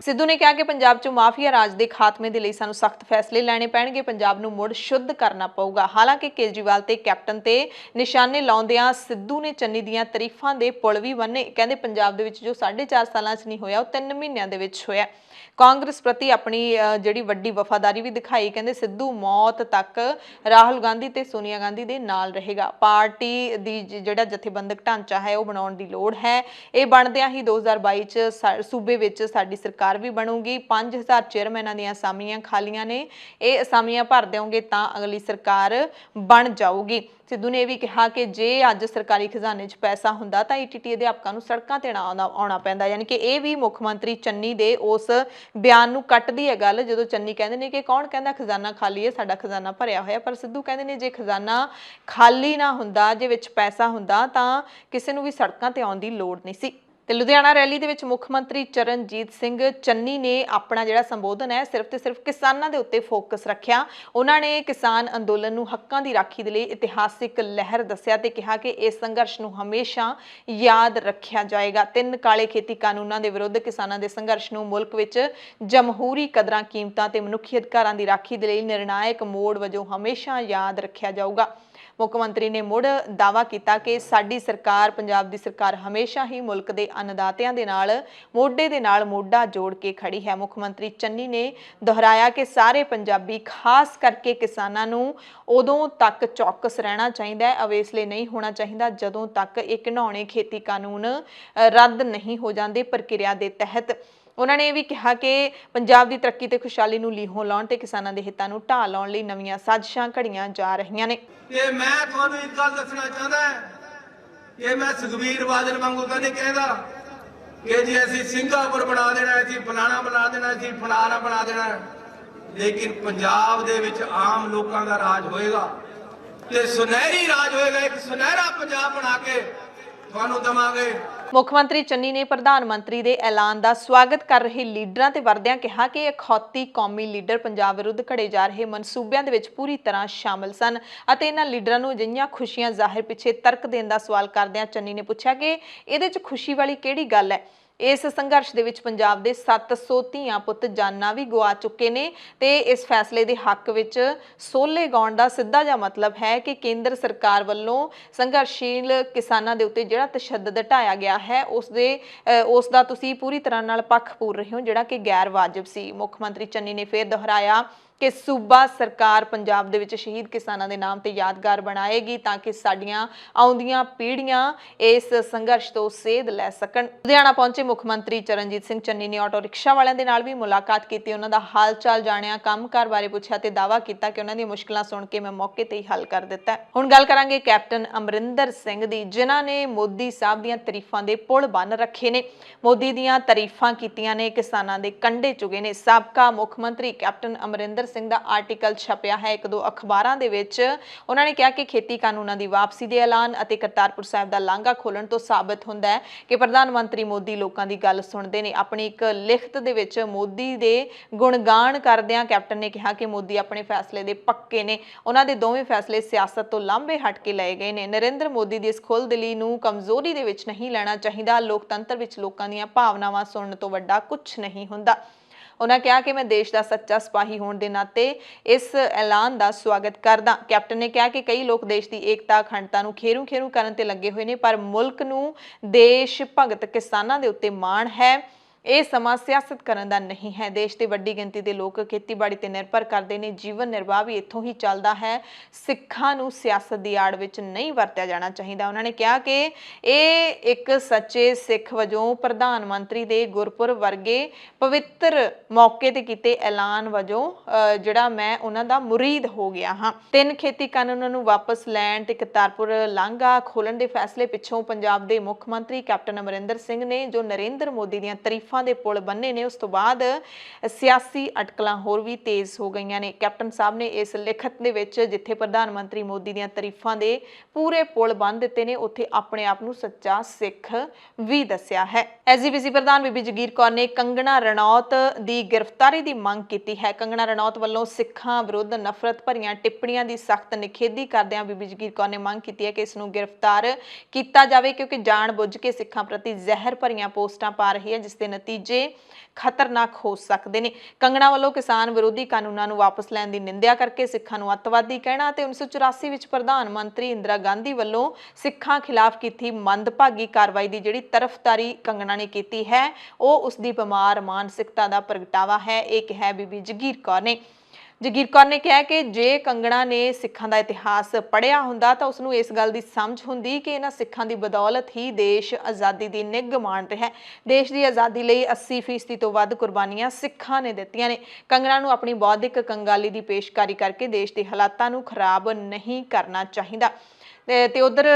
ਸਿੱਧੂ ਨੇ ਕਿਹਾ ਕਿ ਪੰਜਾਬ 'ਚ ਮਾਫੀਆ ਰਾਜ ਦੇ ਖਾਤਮੇ ਦੇ ਲਈ ਸਾਨੂੰ ਸਖਤ ਫੈਸਲੇ ਲੈਣੇ ਪੈਣਗੇ, ਪੰਜਾਬ ਨੂੰ ਮੁੜ ਸ਼ੁੱਧ ਕਰਨਾ ਪਊਗਾ। ਹਾਲਾਂਕਿ ਕੇਜਰੀਵਾਲ ਤੇ ਕੈਪਟਨ ਤੇ ਨਿਸ਼ਾਨੇ ਲਾਉਂਦਿਆਂ ਸਿੱਧੂ ਨੇ ਚੰਨੀ ਦੀਆਂ ਤਾਰੀਫਾਂ ਦੇ ਪੁਲ ਵੀ ਬੰਨੇ। ਕਹਿੰਦੇ ਪੰਜਾਬ ਦੇ ਵਿੱਚ ਜੋ 4.5 ਸਾਲਾਂ 'ਚ ਨਹੀਂ ਹੋਇਆ, ਉਹ 3 ਮਹੀਨਿਆਂ ਦੇ ਵਿੱਚ ਹੋਇਆ। ਕਾਂਗਰਸ ਪ੍ਰਤੀ ਆਪਣੀ ਜਿਹੜੀ ਵੱਡੀ ਵਫਾਦਾਰੀ ਵੀ ਦਿਖਾਈ। ਕਹਿੰਦੇ ਸਿੱਧੂ ਮੌਤ ਤੱਕ ਰਾਹੁਲ ਗਾਂਧੀ ਤੇ ਸੋਨੀਆ ਗਾਂਧੀ ਦੇ ਨਾਲ ਰਹੇਗਾ। ਪਾਰਟੀ ਦੀ ਜਿਹੜਾ ਜਥੇਬੰਦਕ ਢਾਂਚਾ ਹੈ ਉਹ ਬਣਾਉਣ ਦੀ ਲੋੜ ਹੈ। ਇਹ ਬਣਦਿਆਂ ਹੀ 2022 ਚ ਸੂਬੇ ਵਿੱਚ ਸਾਡੀ ਸਰਕਾਰ ਵੀ ਬਣੂਗੀ। 5000 ਚੇਅਰਮੈਨਾਂ ਦੀਆਂ ਅਸਾਮੀਆਂ ਖਾਲੀਆਂ ਨੇ, ਇਹ ਅਸਾਮੀਆਂ ਭਰ ਦਿਓਗੇ ਤਾਂ ਅਗਲੀ ਸਰਕਾਰ ਬਣ ਜਾਊਗੀ। ਸਿੱਧੂ ਨੇ ਇਹ ਵੀ ਕਿਹਾ ਕਿ ਜੇ ਅੱਜ ਸਰਕਾਰੀ ਖਜ਼ਾਨੇ 'ਚ ਪੈਸਾ ਹੁੰਦਾ ਤਾਂ ਈਟੀਟੀ ਅਧਿਆਪਕਾਂ ਨੂੰ ਸੜਕਾਂ ਤੇ ਆਉਣਾ ਪੈਂਦਾ। ਯਾਨੀ ਕਿ ਇਹ ਵੀ ਮੁੱਖ ਮੰਤਰੀ ਚੰਨੀ ਦੇ ਉਸ ਬਿਆਨ ਨੂੰ ਕੱਟਦੀ ਹੈ ਗੱਲ, ਜਦੋਂ ਚੰਨੀ ਕਹਿੰਦੇ ਨੇ ਕਿ ਕੌਣ ਕਹਿੰਦਾ ਖਜ਼ਾਨਾ ਖਾਲੀ ਹੈ, ਸਾਡਾ ਖਜ਼ਾਨਾ ਭਰਿਆ ਹੋਇਆ। ਪਰ ਸਿੱਧੂ ਕਹਿੰਦੇ ਨੇ ਜੇ ਖਜ਼ਾਨਾ ਖਾਲੀ ਨਾ ਹੁੰਦਾ, ਜੇ ਵਿੱਚ ਪੈਸਾ ਹੁੰਦਾ ਤਾਂ ਕਿਸੇ ਨੂੰ ਵੀ ਸੜਕਾਂ ਤੇ ਆਉਣ ਦੀ ਲੋੜ ਨਹੀਂ ਸੀ। ਤੇ ਲੁਧਿਆਣਾ ਰੈਲੀ ਦੇ ਵਿੱਚ ਮੁੱਖ ਮੰਤਰੀ ਚਰਨਜੀਤ ਸਿੰਘ ਚੰਨੀ ਨੇ ਆਪਣਾ ਜਿਹੜਾ ਸੰਬੋਧਨ ਹੈ ਸਿਰਫ ਤੇ ਸਿਰਫ ਕਿਸਾਨਾਂ ਦੇ ਉੱਤੇ ਫੋਕਸ ਰੱਖਿਆ। ਉਹਨਾਂ ਨੇ ਕਿਸਾਨ ਅੰਦੋਲਨ ਨੂੰ ਹੱਕਾਂ ਦੀ ਰਾਖੀ ਦੇ ਲਈ ਇਤਿਹਾਸਿਕ ਲਹਿਰ ਦੱਸਿਆ ਤੇ ਕਿਹਾ ਕਿ ਇਸ ਸੰਘਰਸ਼ ਨੂੰ ਹਮੇਸ਼ਾ ਯਾਦ ਰੱਖਿਆ ਜਾਏਗਾ। 3 ਕਾਲੇ ਖੇਤੀ ਕਾਨੂੰਨਾਂ ਦੇ ਵਿਰੁੱਧ ਕਿਸਾਨਾਂ ਦੇ ਸੰਘਰਸ਼ ਨੂੰ ਮੁਲਕ ਵਿੱਚ ਜਮਹੂਰੀ ਕਦਰਾਂ ਕੀਮਤਾਂ ਤੇ ਮਨੁੱਖੀ ਅਧਿਕਾਰਾਂ ਦੀ ਰਾਖੀ ਦੇ ਲਈ ਨਿਰਣਾਇਕ ਮੋੜ ਵਜੋਂ ਹਮੇਸ਼ਾ ਯਾਦ ਰੱਖਿਆ ਜਾਊਗਾ। ਮੁੱਖ ਮੰਤਰੀ ਨੇ ਮੁੜ ਦਾਅਵਾ ਕੀਤਾ ਕਿ ਸਾਡੀ ਸਰਕਾਰ, ਪੰਜਾਬ ਦੀ ਸਰਕਾਰ ਹਮੇਸ਼ਾ ਹੀ ਮੁਲਕ ਦੇ ਅੰਨਦਾਤਿਆਂ ਦੇ ਨਾਲ ਮੋਢੇ ਦੇ ਨਾਲ ਮੋਢਾ ਜੋੜ ਕੇ ਖੜੀ ਹੈ। ਮੁੱਖ ਮੰਤਰੀ ਚੰਨੀ ਨੇ ਦੁਹਰਾਇਆ ਕਿ ਸਾਰੇ ਪੰਜਾਬੀ, ਖਾਸ ਕਰਕੇ ਕਿਸਾਨਾਂ ਨੂੰ ਉਦੋਂ ਤੱਕ ਚੌਕਸ ਰਹਿਣਾ ਚਾਹੀਦਾ ਹੈ, ਅਵੇਸਲੇ ਨਹੀਂ ਹੋਣਾ ਚਾਹੀਦਾ ਜਦੋਂ ਤੱਕ ਇਹ ਘਿਨਾਉਣੇ ਖੇਤੀ ਕਾਨੂੰਨ ਰੱਦ ਨਹੀਂ ਹੋ ਜਾਂਦੇ ਪ੍ਰਕਿਰਿਆ ਦੇ ਤਹਿਤ। ਉਹਨਾਂ ਨੇ ਇਹ ਵੀ ਕਿਹਾ ਕਿ ਪੰਜਾਬ ਦੀ ਤਰੱਕੀ ਤੇ ਖੁਸ਼ਹਾਲੀ ਨੂੰ ਲੀਹੋਂ ਲਾਉਣ ਤੇ ਕਿਸਾਨਾਂ ਦੇ ਹਿੱਤਾਂ ਨੂੰ ਢਾਹ ਲਾਉਣ ਲਈ ਨਵੀਆਂ ਸਾਜ਼ਿਸ਼ਾਂ ਘੜੀਆਂ ਜਾ ਰਹੀਆਂ ਨੇ। ਤੇ ਮੈਂ ਤੁਹਾਨੂੰ ਇੱਕ ਗੱਲ ਦੱਸਣਾ ਚਾਹੁੰਦਾ ਕਿ ਮੈਂ ਸੁਖਬੀਰ ਬਾਦਲ ਵਾਂਗੂ ਤਾਂ ਨਹੀਂ ਕਹਿੰਦਾ ਕਿ ਜੀ ਅਸੀਂ ਸਿੰਗਾਪੁਰ ਬਣਾ ਦੇਣਾ, ਅਸੀਂ ਫਲਾਣਾ ਬਣਾ ਦੇਣਾ, ਅਸੀਂ ਫਲਾਣਾ ਬਣਾ ਦੇਣਾ, ਲੇਕਿਨ ਪੰਜਾਬ ਦੇ ਵਿੱਚ ਆਮ ਲੋਕਾਂ ਦਾ ਰਾਜ ਹੋਏਗਾ ਤੇ ਸੁਨਹਿਰੀ ਰਾਜ ਹੋਏਗਾ। ਇੱਕ ਸੁਨਹਿਰਾ ਪੰਜਾਬ ਬਣਾ ਕੇ ਤੁਹਾਨੂੰ ਦਵਾਂਗੇ। ਮੁੱਖ ਮੰਤਰੀ ਚੰਨੀ ਨੇ ਪ੍ਰਧਾਨ ਮੰਤਰੀ ਦੇ ਐਲਾਨ ਦਾ ਸਵਾਗਤ ਕਰ ਰਹੇ ਲੀਡਰਾਂ ਤੇ ਵਰਦਿਆਂ ਕਿਹਾ ਕਿ ਅਖੌਤੀ ਕੌਮੀ ਲੀਡਰ ਪੰਜਾਬ ਵਿਰੁੱਧ ਘੜੇ ਜਾ ਰਹੇ ਮਨਸੂਬਿਆਂ ਦੇ ਵਿੱਚ ਪੂਰੀ ਤਰ੍ਹਾਂ ਸ਼ਾਮਲ ਸਨ ਅਤੇ ਇਹਨਾਂ ਲੀਡਰਾਂ ਨੂੰ ਅਜਿਹੀਆਂ ਖੁਸ਼ੀਆਂ ਜ਼ਾਹਿਰ ਪਿੱਛੇ ਤਰਕ ਦੇਣ ਦਾ ਸਵਾਲ ਕਰਦਿਆਂ ਚੰਨੀ ਨੇ ਪੁੱਛਿਆ ਕਿ ਇਹਦੇ 'ਚ ਖੁਸ਼ੀ ਵਾਲੀ ਕਿਹੜੀ ਗੱਲ ਹੈ। ਇਸ ਸੰਘਰਸ਼ ਦੇ ਵਿੱਚ ਪੰਜਾਬ ਦੇ 700 ਧੀਆਂ ਪੁੱਤ ਜਾਨਾਂ ਵੀ ਗਵਾ ਚੁੱਕੇ ਨੇ ਤੇ ਇਸ ਫੈਸਲੇ ਦੇ ਹੱਕ ਵਿੱਚ ਸੋਲੇ ਗਾਉਣ ਦਾ ਸਿੱਧਾ ਜਿਹਾ ਮਤਲਬ ਹੈ ਕਿ ਕੇਂਦਰ ਸਰਕਾਰ ਵੱਲੋਂ ਸੰਘਰਸ਼ੀਲ ਕਿਸਾਨਾਂ ਦੇ ਉੱਤੇ ਜਿਹੜਾ ਤਸ਼ੱਦਦ ਢਾਇਆ ਗਿਆ ਹੈ ਉਸ ਦਾ ਤੁਸੀਂ ਪੂਰੀ ਤਰ੍ਹਾਂ ਨਾਲ ਪੱਖ ਪੂਰ ਰਹੇ ਹੋ, ਜਿਹੜਾ ਕਿ ਗੈਰ ਵਾਜਿਬ ਸੀ। ਮੁੱਖ ਮੰਤਰੀ ਚੰਨੀ ਨੇ ਫਿਰ ਦੁਹਰਾਇਆ ਕਿ ਸੂਬਾ ਸਰਕਾਰ ਪੰਜਾਬ ਦੇ ਵਿੱਚ ਸ਼ਹੀਦ ਕਿਸਾਨਾਂ ਦੇ ਨਾਮ ਤੇ ਯਾਦਗਾਰ ਬਣਾਏਗੀ ਤਾਂ ਕਿ ਸਾਡੀਆਂ ਆਉਂਦੀਆਂ ਪੀੜ੍ਹੀਆਂ ਇਸ ਸੰਘਰਸ਼ ਤੋਂ ਸੇਧ ਲੈ ਸਕਣ। ਲੁਧਿਆਣਾ ਪਹੁੰਚੇ ਮੁੱਖ ਮੰਤਰੀ ਚਰਨਜੀਤ ਸਿੰਘ ਚੰਨੀ ਨੇ ਆਟੋ ਰਿਕਸ਼ਾ ਵਾਲਿਆਂ ਦੇ ਨਾਲ ਵੀ ਮੁਲਾਕਾਤ ਕੀਤੀ, ਉਹਨਾਂ ਦਾ ਹਾਲ ਚਾਲ ਜਾਣਿਆ, ਕੰਮਕਾਰ ਬਾਰੇ ਪੁੱਛਿਆ ਤੇ ਦਾਅਵਾ ਕੀਤਾ ਕਿ ਉਹਨਾਂ ਦੀਆਂ ਮੁਸ਼ਕਲਾਂ ਸੁਣ ਕੇ ਮੈਂ ਮੌਕੇ ਤੇ ਹੀ ਹੱਲ ਕਰ ਦਿੱਤਾ। ਹੁਣ ਗੱਲ ਕਰਾਂਗੇ ਕੈਪਟਨ ਅਮਰਿੰਦਰ ਸਿੰਘ ਦੀ, ਜਿਨ੍ਹਾਂ ਨੇ ਮੋਦੀ ਸਾਹਿਬ ਦੀਆਂ ਤਾਰੀਫਾਂ ਦੇ ਪੁਲ ਬੰਨ ਰੱਖੇ ਨੇ। ਮੋਦੀ ਦੀਆਂ ਤਾਰੀਫਾਂ ਕੀਤੀਆਂ ਨੇ, ਕਿਸਾਨਾਂ ਦੇ ਕੰਢੇ ਚੁਗੇ ਨੇ। ਸਾਬਕਾ ਮੁੱਖ ਮੰਤਰੀ ਕੈਪਟਨ ਅਮਰਿੰਦਰ ਸਿੰਘ ਦਾ ਆਰਟੀਕਲ ਛਪਿਆ ਹੈ ਇੱਕ ਦੋ ਅਖਬਾਰਾਂ ਦੇ ਵਿੱਚ। ਉਹਨਾਂ ਨੇ ਕਿਹਾ ਕਿ ਖੇਤੀ ਕਾਨੂੰਨਾਂ ਦੀ ਵਾਪਸੀ ਦੇ ਐਲਾਨ ਅਤੇ ਕਰਤਾਰਪੁਰ ਸਾਹਿਬ ਦਾ ਲਾਂਘਾ ਖੋਲਣ ਤੋਂ ਸਾਬਤ ਹੁੰਦਾ ਹੈ ਕਿ ਪ੍ਰਧਾਨ ਮੰਤਰੀ ਮੋਦੀ ਲੋਕਾਂ ਦੀ ਗੱਲ ਸੁਣਦੇ ਨੇ। ਆਪਣੀ ਇੱਕ ਲਿਖਤ ਦੇ ਵਿੱਚ ਮੋਦੀ ਦੇ ਗੁਣਗਾਨ ਕਰਦਿਆਂ ਕੈਪਟਨ ਨੇ ਕਿਹਾ ਕਿ ਮੋਦੀ ਆਪਣੇ ਫੈਸਲੇ ਦੇ ਪੱਕੇ ਨੇ। ਉਹਨਾਂ ਦੇ ਦੋਵੇਂ ਫੈਸਲੇ ਸਿਆਸਤ ਤੋਂ ਲਾਂਭੇ ਹਟ ਕੇ ਲਏ ਗਏ ਨੇ। ਨਰਿੰਦਰ ਮੋਦੀ ਦੀ ਇਸ ਖੁੱਲ੍ਹਦਿਲੀ ਨੂੰ ਕਮਜ਼ੋਰੀ ਦੇ ਵਿੱਚ ਨਹੀਂ ਲੈਣਾ ਚਾਹੀਦਾ। ਲੋਕਤੰਤਰ ਵਿੱਚ ਲੋਕਾਂ ਦੀਆਂ ਭਾਵਨਾਵਾਂ ਸੁਣਨ ਤੋਂ ਵੱਡਾ ਕੁਝ ਨਹੀਂ ਹੁੰਦਾ। ਉਹਨਾਂ ਕਿਹਾ ਕਿ ਮੈਂ ਦੇਸ਼ ਦਾ ਸੱਚਾ ਸਿਪਾਹੀ ਹੋਣ ਦੇ ਨਾਤੇ ਇਸ ਐਲਾਨ ਦਾ ਸਵਾਗਤ ਕਰਦਾ। ਕੈਪਟਨ ਨੇ ਕਿਹਾ ਕਿ ਕਈ ਲੋਕ ਦੇਸ਼ ਦੀ ਏਕਤਾ ਅਖੰਡਤਾ ਨੂੰ ਖੇਰੂ ਕਰਨ ਤੇ ਲੱਗੇ ਹੋਏ ਨੇ, ਪਰ ਮੁਲਕ ਨੂੰ ਦੇਸ਼ ਭਗਤ ਕਿਸਾਨਾਂ ਦੇ ਉੱਤੇ ਮਾਣ ਹੈ। ਇਹ ਸਮਾਂ ਸਿਆਸਤ ਕਰਨ ਦਾ ਨਹੀਂ ਹੈ। ਦੇਸ਼ ਦੀ ਵੱਡੀ ਗਿਣਤੀ ਦੇ ਲੋਕ ਖੇਤੀਬਾੜੀ ਤੇ ਨਿਰਭਰ ਕਰਦੇ ਨੇ। ਜੀਵਨ ਨਿਰਵਾਹ ਵੀ ਇੱਥੋਂ ਹੀ ਚੱਲਦਾ ਹੈ। ਸਿੱਖਾਂ ਨੂੰ ਸਿਆਸਤ ਦੀ ਆੜ ਵਿੱਚ ਨਹੀਂ ਵਰਤਿਆ ਜਾਣਾ ਚਾਹੀਦਾ। ਉਹਨਾਂ ਨੇ ਕਿਹਾ ਕਿ ਇਹ ਇੱਕ ਸੱਚੇ ਸਿੱਖ ਵਜੋਂ ਪ੍ਰਧਾਨ ਮੰਤਰੀ ਦੇ ਗੁਰਪੁਰਬ ਵਰਗੇ ਪਵਿੱਤਰ ਮੌਕੇ ਤੇ ਕੀਤੇ ਐਲਾਨ ਵਜੋਂ ਜਿਹੜਾ ਮੈਂ ਉਹਨਾਂ ਦਾ ਮੁਰੀਦ ਹੋ ਗਿਆ ਹਾਂ। 3 ਖੇਤੀ ਕਾਨੂੰਨਾਂ ਨੂੰ ਵਾਪਸ ਲੈਣ ਤੇ ਕਰਤਾਰਪੁਰ ਲਾਂਘਾ ਖੋਲਣ ਦੇ ਫੈਸਲੇ ਪਿੱਛੋਂ ਪੰਜਾਬ ਦੇ ਮੁੱਖ ਮੰਤਰੀ ਕੈਪਟਨ ਅਮਰਿੰਦਰ ਸਿੰਘ ਨੇ ਜੋ ਨਰਿੰਦਰ ਮੋਦੀ ਦੀਆਂ ਤਾਰੀਫਾਂ ਦੇ ਪੁਲ ਬੰਨੇ ਨੇ, ਉਸ ਤੋਂ ਬਾਅਦ ਸਿਆਸੀ ਅਟਕਲਾਂ ਹੋਰ ਵੀ ਤੇਜ਼ ਹੋ ਗਈਆਂ ਨੇ। ਕੈਪਟਨ ਸਾਹਿਬ ਨੇ ਇਸ ਲਿਖਤ ਦੇ ਵਿੱਚ ਜਿੱਥੇ ਪ੍ਰਧਾਨ ਮੰਤਰੀ ਮੋਦੀ ਦੀਆਂ ਤਾਰੀਫਾਂ ਦੇ ਪੂਰੇ ਪੁਲ ਬੰਨ ਦਿੱਤੇ ਨੇ, ਉੱਥੇ ਆਪਣੇ ਆਪ ਨੂੰ ਸੱਚਾ ਸਿੱਖ ਵੀ ਦੱਸਿਆ ਹੈ। ਐਸਜੀਪੀਸੀ ਪ੍ਰਧਾਨ ਬੀਬੀ ਜਗੀਰ ਕੌਰ ਨੇ ਕੰਗਣਾ ਰਣੌਤ ਦੀ ਗ੍ਰਿਫਤਾਰੀ ਦੀ ਮੰਗ ਕੀਤੀ ਹੈ। ਕੰਗਣਾ ਰਣੌਤ ਵੱਲੋਂ ਸਿੱਖਾਂ ਵਿਰੁੱਧ ਨਫ਼ਰਤ ਭਰੀਆਂ ਟਿੱਪਣੀਆਂ ਦੀ ਸਖਤ ਨਿਖੇਧੀ ਕਰਦਿਆਂ ਬੀਬੀ ਜਗੀਰ ਕੌਰ ਨੇ ਮੰਗ ਕੀਤੀ ਹੈ ਕਿ ਇਸ ਨੂੰ ਗ੍ਰਿਫਤਾਰ ਕੀਤਾ ਜਾਵੇ, ਕਿਉਂਕਿ ਜਾਣ ਬੁੱਝ ਕੇ ਸਿੱਖਾਂ ਪ੍ਰਤੀ ਜ਼ਹਿਰ ਭਰੀਆਂ ਪੋਸਟਾਂ ਪਾ ਰਹੀ ਹੈ, ਜਿਸ ਦੇ ਨਤੀਜੇ ਖਤਰਨਾਕ ਹੋ ਸਕਦੇ ਨੇ। ਕੰਗਣਾ ਵੱਲੋਂ ਕਿਸਾਨ ਵਿਰੋਧੀ ਕਾਨੂੰਨਾਂ ਨੂੰ ਵਾਪਸ ਲੈਣ ਦੀ ਨਿੰਦਿਆ ਕਰਕੇ ਸਿੱਖਾਂ ਨੂੰ ਅੱਤਵਾਦੀ ਕਹਿਣਾ ਤੇ 1984 ਵਿੱਚ ਪ੍ਰਧਾਨ ਮੰਤਰੀ ਇੰਦਰਾ ਗਾਂਧੀ ਵੱਲੋਂ ਸਿੱਖਾਂ ਖਿਲਾਫ ਕੀਤੀ ਮੰਦਭਾਗੀ ਕਾਰਵਾਈ ਦੀ ਜਿਹੜੀ ਤਰਫਦਾਰੀ ਕੰਗਣਾ ਨੇ ਕੀਤੀ ਹੈ, ਉਹ ਉਸ ਦੀ ਬਿਮਾਰ ਮਾਨਸਿਕਤਾ ਦਾ ਪ੍ਰਗਟਾਵਾ ਹੈ। ਇਹ ਕਿਹਾ ਬੀਬੀ ਜਗੀਰ ਕੌਰ ਨੇ। ਜਗੀਰ ਕੌਰ ਨੇ ਕਿਹਾ ਕਿ ਜੇ ਕੰਗਣਾ ਨੇ ਸਿੱਖਾਂ ਦਾ ਇਤਿਹਾਸ ਪੜ੍ਹਿਆ ਹੁੰਦਾ ਤਾਂ ਉਸਨੂੰ ਇਸ ਗੱਲ ਦੀ ਸਮਝ ਹੁੰਦੀ ਕਿ ਇਹਨਾਂ ਸਿੱਖਾਂ ਦੀ ਬਦੌਲਤ ਹੀ ਦੇਸ਼ ਆਜ਼ਾਦੀ ਦੀ ਨਿੱਘ ਮਾਣ ਰਿਹਾ ਹੈ। ਦੇਸ਼ ਦੀ ਆਜ਼ਾਦੀ ਲਈ 80% ਤੋਂ ਵੱਧ ਕੁਰਬਾਨੀਆਂ ਸਿੱਖਾਂ ਨੇ ਦਿੱਤੀਆਂ ਨੇ। ਕੰਗਣਾ ਨੂੰ ਆਪਣੀ ਬੌਧਿਕ ਕੰਗਾਲੀ ਦੀ ਪੇਸ਼ਕਾਰੀ ਕਰਕੇ ਦੇਸ਼ ਦੇ ਹਾਲਾਤਾਂ ਨੂੰ ਖਰਾਬ ਨਹੀਂ ਕਰਨਾ ਚਾਹੀਦਾ। ਤੇ ਉਧਰ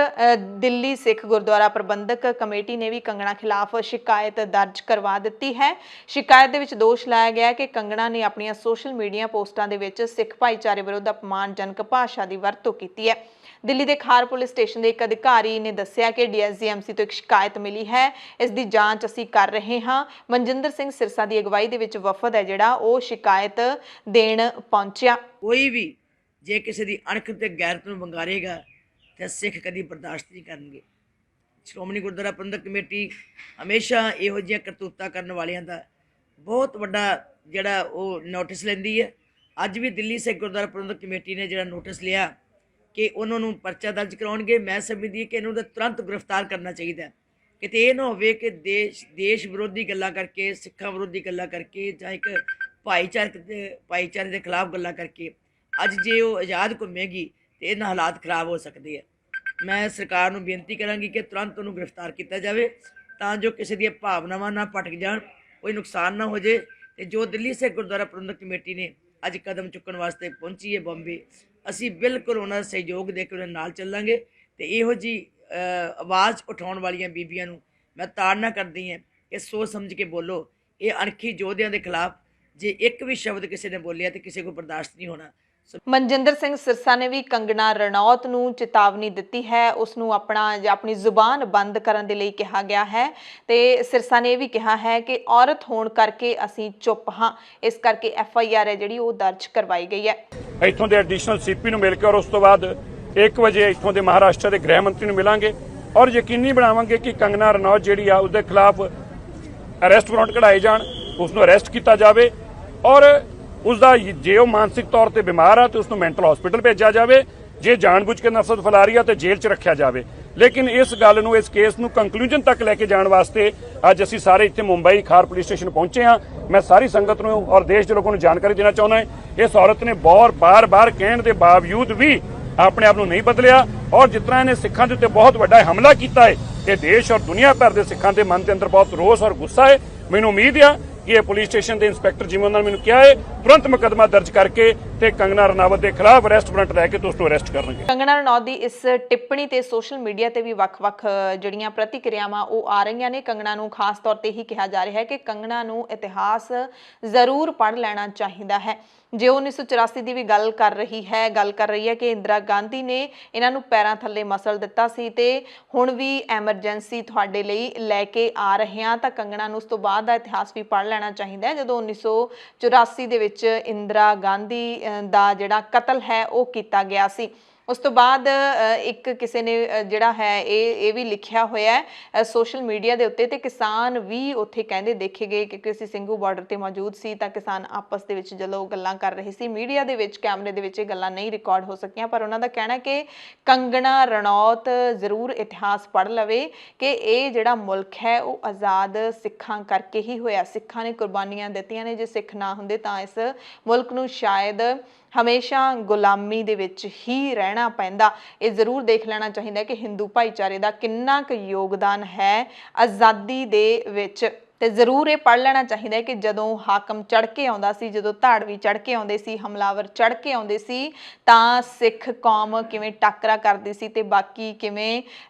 ਦਿੱਲੀ ਸਿੱਖ ਗੁਰਦੁਆਰਾ ਪ੍ਰਬੰਧਕ ਕਮੇਟੀ ਨੇ ਵੀ ਕੰਗਣਾ ਖਿਲਾਫ ਸ਼ਿਕਾਇਤ ਦਰਜ ਕਰਵਾ ਦਿੱਤੀ ਹੈ। ਸ਼ਿਕਾਇਤ ਦੇ ਵਿੱਚ ਦੋਸ਼ ਲਾਇਆ ਗਿਆ ਕਿ ਕੰਗਣਾ ਨੇ ਆਪਣੀਆਂ ਸੋਸ਼ਲ ਮੀਡੀਆ ਪੋਸਟਾਂ ਦੇ ਵਿੱਚ ਸਿੱਖ ਭਾਈਚਾਰੇ ਵਿਰੁੱਧ ਅਪਮਾਨਜਨਕ ਭਾਸ਼ਾ ਦੀ ਵਰਤੋਂ ਕੀਤੀ ਹੈ। ਦਿੱਲੀ ਦੇ ਖਾਰ ਪੁਲਿਸ ਸਟੇਸ਼ਨ ਦੇ ਇੱਕ ਅਧਿਕਾਰੀ ਨੇ ਦੱਸਿਆ ਕਿ ਡੀਐਸਜੀਐਮਸੀ ਤੋਂ ਇੱਕ ਸ਼ਿਕਾਇਤ ਮਿਲੀ ਹੈ, ਇਸ ਦੀ ਜਾਂਚ ਅਸੀਂ ਕਰ ਰਹੇ ਹਾਂ। ਮਨਜਿੰਦਰ ਸਿੰਘ ਸਿਰਸਾ ਦੀ ਅਗਵਾਈ ਦੇ ਵਿੱਚ ਵਫਦ ਹੈ ਜਿਹੜਾ ਉਹ ਸ਼ਿਕਾਇਤ ਦੇਣ ਪਹੁੰਚਿਆ। ਕੋਈ ਵੀ ਜੇ ਕਿਸੇ ਦੀ ਅਣਖ ਤੇ ਗੈਰਤ ਨੂੰ ਵੰਗਾਰੇਗਾ ਤੇ ਸਿੱਖ ਕਦੀ ਬਰਦਾਸ਼ਤ ਨਹੀਂ ਕਰਨਗੇ। ਸ਼੍ਰੋਮਣੀ ਗੁਰਦੁਆਰਾ ਪ੍ਰਬੰਧਕ ਕਮੇਟੀ ਹਮੇਸ਼ਾ ਇਹੋ ਜਿਹੀਆਂ ਕਰਤੂਤਾਂ ਕਰਨ ਵਾਲਿਆਂ ਦਾ ਬਹੁਤ ਵੱਡਾ ਜਿਹੜਾ ਉਹ ਨੋਟਿਸ ਲੈਂਦੀ ਹੈ। ਅੱਜ ਵੀ ਦਿੱਲੀ ਸਿੱਖ ਗੁਰਦੁਆਰਾ ਪ੍ਰਬੰਧਕ ਕਮੇਟੀ ਨੇ ਜਿਹੜਾ ਨੋਟਿਸ ਲਿਆ ਕਿ ਉਹਨਾਂ ਨੂੰ ਪਰਚਾ ਦਰਜ ਕਰਾਉਣਗੇ। ਮੈਂ ਸਮਝਦੀ ਕਿ ਇਹਨੂੰ ਤਾਂ ਤੁਰੰਤ ਗ੍ਰਿਫਤਾਰ ਕਰਨਾ ਚਾਹੀਦਾ। ਕਿਤੇ ਇਹ ਨਾ ਹੋਵੇ ਕਿ ਦੇਸ਼ ਵਿਰੋਧੀ ਗੱਲਾਂ ਕਰਕੇ, ਸਿੱਖਾਂ ਵਿਰੋਧੀ ਗੱਲਾਂ ਕਰਕੇ ਜਾਂ ਇੱਕ ਭਾਈਚਾਰੇ ਦੇ ਖਿਲਾਫ ਗੱਲਾਂ ਕਰਕੇ ਅੱਜ ਜੇ ਉਹ ਆਜ਼ਾਦ ਘੁੰਮੇਗੀ ਤੇ ਇਹਨਾਂ ਹਾਲਾਤ ਖਰਾਬ ਹੋ ਸਕਦੇ ਆ। ਮੈਂ ਸਰਕਾਰ ਨੂੰ ਬੇਨਤੀ ਕਰਾਂਗੀ ਕਿ ਤੁਰੰਤ ਉਹਨੂੰ ਗ੍ਰਿਫਤਾਰ ਕੀਤਾ ਜਾਵੇ ਤਾਂ ਜੋ ਕਿਸੇ ਦੀਆਂ ਭਾਵਨਾਵਾਂ ਨਾ ਭਟਕ ਜਾਣ, ਕੋਈ ਨੁਕਸਾਨ ਨਾ ਹੋ ਜੇ। ਤੇ ਜੋ ਦਿੱਲੀ ਸਿੱਖ ਗੁਰਦੁਆਰਾ ਪ੍ਰਬੰਧਕ ਕਮੇਟੀ ਨੇ ਅੱਜ ਕਦਮ ਚੁੱਕਣ ਵਾਸਤੇ ਪਹੁੰਚੀ ਹੈ ਬੰਬੇ, ਅਸੀਂ ਬਿਲਕੁਲ ਉਹਨਾਂ ਦਾ ਸਹਿਯੋਗ ਦੇ ਕੇ ਉਹਨਾਂ ਨਾਲ ਚੱਲਾਂਗੇ। ਤੇ ਇਹੋ ਜਿਹੀ ਆਵਾਜ਼ ਉਠਾਉਣ ਵਾਲੀਆਂ ਬੀਬੀਆਂ ਨੂੰ ਮੈਂ ਤਾੜਨਾ ਕਰਦੀ ਹਾਂ ਕਿ ਸੋਚ ਸਮਝ ਕੇ ਬੋਲੋ। ਇਹ ਅਣਖੀ ਯੋਧਿਆਂ ਦੇ ਖਿਲਾਫ ਜੇ ਇੱਕ ਵੀ ਸ਼ਬਦ ਕਿਸੇ ਨੇ ਬੋਲਿਆ ਤੇ ਕਿਸੇ ਕੋਲ ਬਰਦਾਸ਼ਤ ਨਹੀਂ ਹੋਣਾ। ਮਨਜਿੰਦਰ ਸਿੰਘ ਸਿਰਸਾ ਨੇ ਵੀ ਕੰਗਣਾ ਰਣੌਤ ਨੂੰ ਚੇਤਾਵਨੀ ਦਿੱਤੀ ਹੈ, ਉਸ ਨੂੰ ਆਪਣੀ ਜ਼ੁਬਾਨ ਬੰਦ ਕਰਨ ਦੇ ਲਈ ਕਿਹਾ ਗਿਆ ਹੈ। ਤੇ ਸਿਰਸਾ ਨੇ ਇਹ ਵੀ ਕਿਹਾ ਹੈ ਕਿ ਔਰਤ ਹੋਣ ਕਰਕੇ ਅਸੀਂ ਚੁੱਪ ਹਾਂ, ਇਸ ਕਰਕੇ FIR ਹੈ ਜਿਹੜੀ ਉਹ ਦਰਜ ਕਰਵਾਈ ਗਈ ਹੈ। ਇੱਥੋਂ ਦੇ ਐਡੀਸ਼ਨਲ CP ਨੂੰ ਮਿਲ ਕੇ ਔਰ ਉਸ ਤੋਂ ਬਾਅਦ 1 ਵਜੇ ਇੱਥੋਂ ਦੇ ਮਹਾਰਾਸ਼ਟਰ ਦੇ ਗ੍ਰਹਿ ਮੰਤਰੀ ਨੂੰ ਮਿਲਾਂਗੇ ਔਰ ਯਕੀਨੀ ਬਣਾਵਾਂਗੇ ਕਿ ਕੰਗਣਾ ਰਣੌਤ ਜਿਹੜੀ ਆ ਉਹਦੇ ਖਿਲਾਫ ਅਰੈਸਟ ਵਾਰੰਟ ਕਢਾਏ ਜਾਣ, ਉਸ ਨੂੰ ਅਰੈਸਟ ਕੀਤਾ ਜਾਵੇ ਔਰ ਉਸ ਦਾ ਜੇ ਉਹ ਮਾਨਸਿਕ ਤੌਰ ਤੇ ਬਿਮਾਰ ਆ ਤੇ ਉਸ ਨੂੰ ਮੈਂਟਲ ਹਸਪੀਟਲ ਭੇਜਿਆ ਜਾਵੇ, ਜੇ ਜਾਣਬੁੱਝ ਕੇ ਨਫ਼ਰਤ ਫੈਲਾ ਰਹੀ ਆ ਤੇ ਜੇਲ੍ਹ 'ਚ ਰੱਖਿਆ ਜਾਵੇ। ਲੇਕਿਨ ਇਸ ਗੱਲ ਨੂੰ, ਇਸ ਕੇਸ ਨੂੰ ਕੰਕਲੂਜਨ ਤੱਕ ਲੈ ਕੇ ਜਾਣ ਵਾਸਤੇ ਅੱਜ ਅਸੀਂ ਸਾਰੇ ਇੱਥੇ ਮੁੰਬਈ ਖਾਰ ਪੁਲਿਸ ਸਟੇਸ਼ਨ ਪਹੁੰਚੇ ਹਾਂ। ਮੈਂ ਸਾਰੀ ਸੰਗਤ ਨੂੰ ਔਰ ਦੇਸ਼ ਦੇ ਲੋਕਾਂ ਨੂੰ ਜਾਣਕਾਰੀ ਦੇਣਾ ਚਾਹੁੰਦਾ ਹਾਂ, ਇਸ ਔਰਤ ਨੇ ਬਾਰ-ਬਾਰ ਕਹਿਣ ਦੇ ਬਾਵਜੂਦ ਵੀ ਆਪਣੇ ਆਪ ਨੂੰ ਨਹੀਂ ਬਦਲਿਆ ਔਰ ਜਿਸ ਤਰ੍ਹਾਂ ਇਹਨੇ ਸਿੱਖਾਂ ਦੇ ਉੱਤੇ ਬਹੁਤ ਵੱਡਾ ਹਮਲਾ ਕੀਤਾ ਹੈ, ਇਹ ਦੇਸ਼ ਔਰ ਦੁਨੀਆ ਭਰ ਦੇ ਸਿੱਖਾਂ ਦੇ ਮਨ ਦੇ ਅੰਦਰ ਬਹੁਤ ਰੋਸ ਔਰ ਗੁੱਸਾ ਹੈ। ਮੈਨੂੰ ਉਮੀਦ ਆ ਕਿ ਇਹ ਪੁਲਿਸ ਸਟੇਸ਼ਨ ਦੇ ਇੰਸਪੈਕਟਰ ਜਿਵੇਂ ਉਹਨਾਂ ਨੇ ਮੈਨੂੰ ਕਿਹਾ ਹੈ, ਤੁਰੰਤ ਮੁਕੱਦਮਾ ਦਰਜ ਕਰਕੇ ਤੇ ਕੰਗਨਾ ਰਣਾਵਤ ਦੇ ਖਿਲਾਫ ਅਰੈਸਟ ਵਾਰੰਟ ਲੈ ਕੇ ਉਸ ਨੂੰ ਅਰੈਸਟ ਕਰਨਗੇ। ਕੰਗਨਾ ਰਣੌਤ ਦੀ ਇਸ ਟਿੱਪਣੀ ਤੇ ਸੋਸ਼ਲ ਮੀਡੀਆ ਤੇ ਵੀ ਵੱਖ-ਵੱਖ ਜਿਹੜੀਆਂ ਪ੍ਰਤੀਕਿਰਿਆਵਾਂ ਉਹ ਆ ਰਹੀਆਂ ਨੇ। ਕੰਗਨਾ ਨੂੰ ਖਾਸ ਤੌਰ ਤੇ ਹੀ ਕਿਹਾ ਜਾ ਰਿਹਾ ਹੈ ਕਿ ਕੰਗਨਾ ਨੂੰ ਇਤਿਹਾਸ ਜ਼ਰੂਰ ਪੜ੍ਹ ਲੈਣਾ ਚਾਹੀਦਾ ਹੈ। ਜੇ 1984 ਦੀ ਵੀ ਗੱਲ ਕਰ ਰਹੀ ਹੈ ਕਿ ਇੰਦਰਾ ਗਾਂਧੀ ਨੇ ਇਹਨਾਂ ਨੂੰ ਪੈਰਾਂ ਥੱਲੇ ਮਸਲ ਦਿੱਤਾ ਸੀ ਤੇ ਹੁਣ ਵੀ ਐਮਰਜੈਂਸੀ ਤੁਹਾਡੇ ਲਈ ਲੈ ਕੇ ਆ ਰਹੇ ਹਾਂ, ਤਾਂ ਕੰਗਨਾ ਨੂੰ ਉਸ ਤੋਂ ਬਾਅਦ ਦਾ ਇਤਿਹਾਸ ਵੀ ਪੜ੍ਹ ਲੈਣਾ ਚਾਹੀਦਾ ਹੈ, ਜਦੋਂ 1984 ਦੇ ਵਿੱਚ ਇੰਦਰਾ ਗਾਂਧੀ ਦਾ ਜਿਹੜਾ ਕਤਲ ਹੈ ਉਹ ਕੀਤਾ ਗਿਆ ਸੀ। ਉਸ ਤੋਂ ਬਾਅਦ ਇੱਕ ਕਿਸੇ ਨੇ ਜਿਹੜਾ ਹੈ ਇਹ ਵੀ ਲਿਖਿਆ ਹੋਇਆ ਹੈ ਸੋਸ਼ਲ ਮੀਡੀਆ ਦੇ ਉੱਤੇ, ਤੇ ਕਿਸਾਨ ਵੀ ਉੱਥੇ ਕਹਿੰਦੇ ਦੇਖੇ ਗਏ ਕਿ ਅਸੀਂ ਸਿੰਘੂ ਬਾਰਡਰ ਤੇ ਮੌਜੂਦ ਸੀ ਤਾਂ ਕਿਸਾਨ ਆਪਸ ਦੇ ਵਿੱਚ ਜਦੋਂ ਗੱਲਾਂ ਕਰ ਰਹੇ ਸੀ, ਮੀਡੀਆ ਦੇ ਵਿੱਚ ਕੈਮਰੇ ਦੇ ਵਿੱਚ ਇਹ ਗੱਲਾਂ ਨਹੀਂ ਰਿਕਾਰਡ ਹੋ ਸਕੀਆਂ, ਪਰ ਉਹਨਾਂ ਦਾ ਕਹਿਣਾ ਕਿ ਕੰਗਨਾ ਰਣੌਤ ਜ਼ਰੂਰ ਇਤਿਹਾਸ ਪੜ੍ਹ ਲਵੇ ਕਿ ਇਹ ਜਿਹੜਾ ਮੁਲਕ ਹੈ ਉਹ ਆਜ਼ਾਦ ਸਿੱਖਾਂ ਕਰਕੇ ਹੀ ਹੋਇਆ। ਸਿੱਖਾਂ ਨੇ ਕੁਰਬਾਨੀਆਂ ਦਿੱਤੀਆਂ ਨੇ, ਜੇ ਸਿੱਖ ਨਾ ਹੁੰਦੇ ਤਾਂ ਇਸ ਮੁਲਕ ਨੂੰ ਸ਼ਾਇਦ ਹਮੇਸ਼ਾ ਗੁਲਾਮੀ ਦੇ ਵਿੱਚ ਹੀ ਰਹਿਣਾ ਪੈਂਦਾ। ਇਹ ਜ਼ਰੂਰ ਦੇਖ ਲੈਣਾ ਚਾਹੀਦਾ ਕਿ ਹਿੰਦੂ ਭਾਈਚਾਰੇ ਦਾ ਕਿੰਨਾ ਕੁ ਯੋਗਦਾਨ ਹੈ ਆਜ਼ਾਦੀ ਦੇ ਵਿੱਚ, ਤੇ ਜ਼ਰੂਰ ਇਹ ਪੜ੍ਹ ਲੈਣਾ ਚਾਹੀਦਾ ਹੈ ਕਿ ਜਦੋਂ ਹਾਕਮ ਚੜ੍ਹ ਕੇ ਆਉਂਦਾ ਸੀ, ਜਦੋਂ ਧਾੜਵੀ ਚੜ੍ਹ ਕੇ ਆਉਂਦੇ ਸੀ, ਹਮਲਾਵਰ ਚੜ੍ਹ ਕੇ ਆਉਂਦੇ ਸੀ, ਤਾਂ ਸਿੱਖ ਕੌਮ ਕਿਵੇਂ ਟਾਕਰਾ ਕਰਦੀ ਸੀ ਤੇ ਬਾਕੀ ਕਿਵੇਂ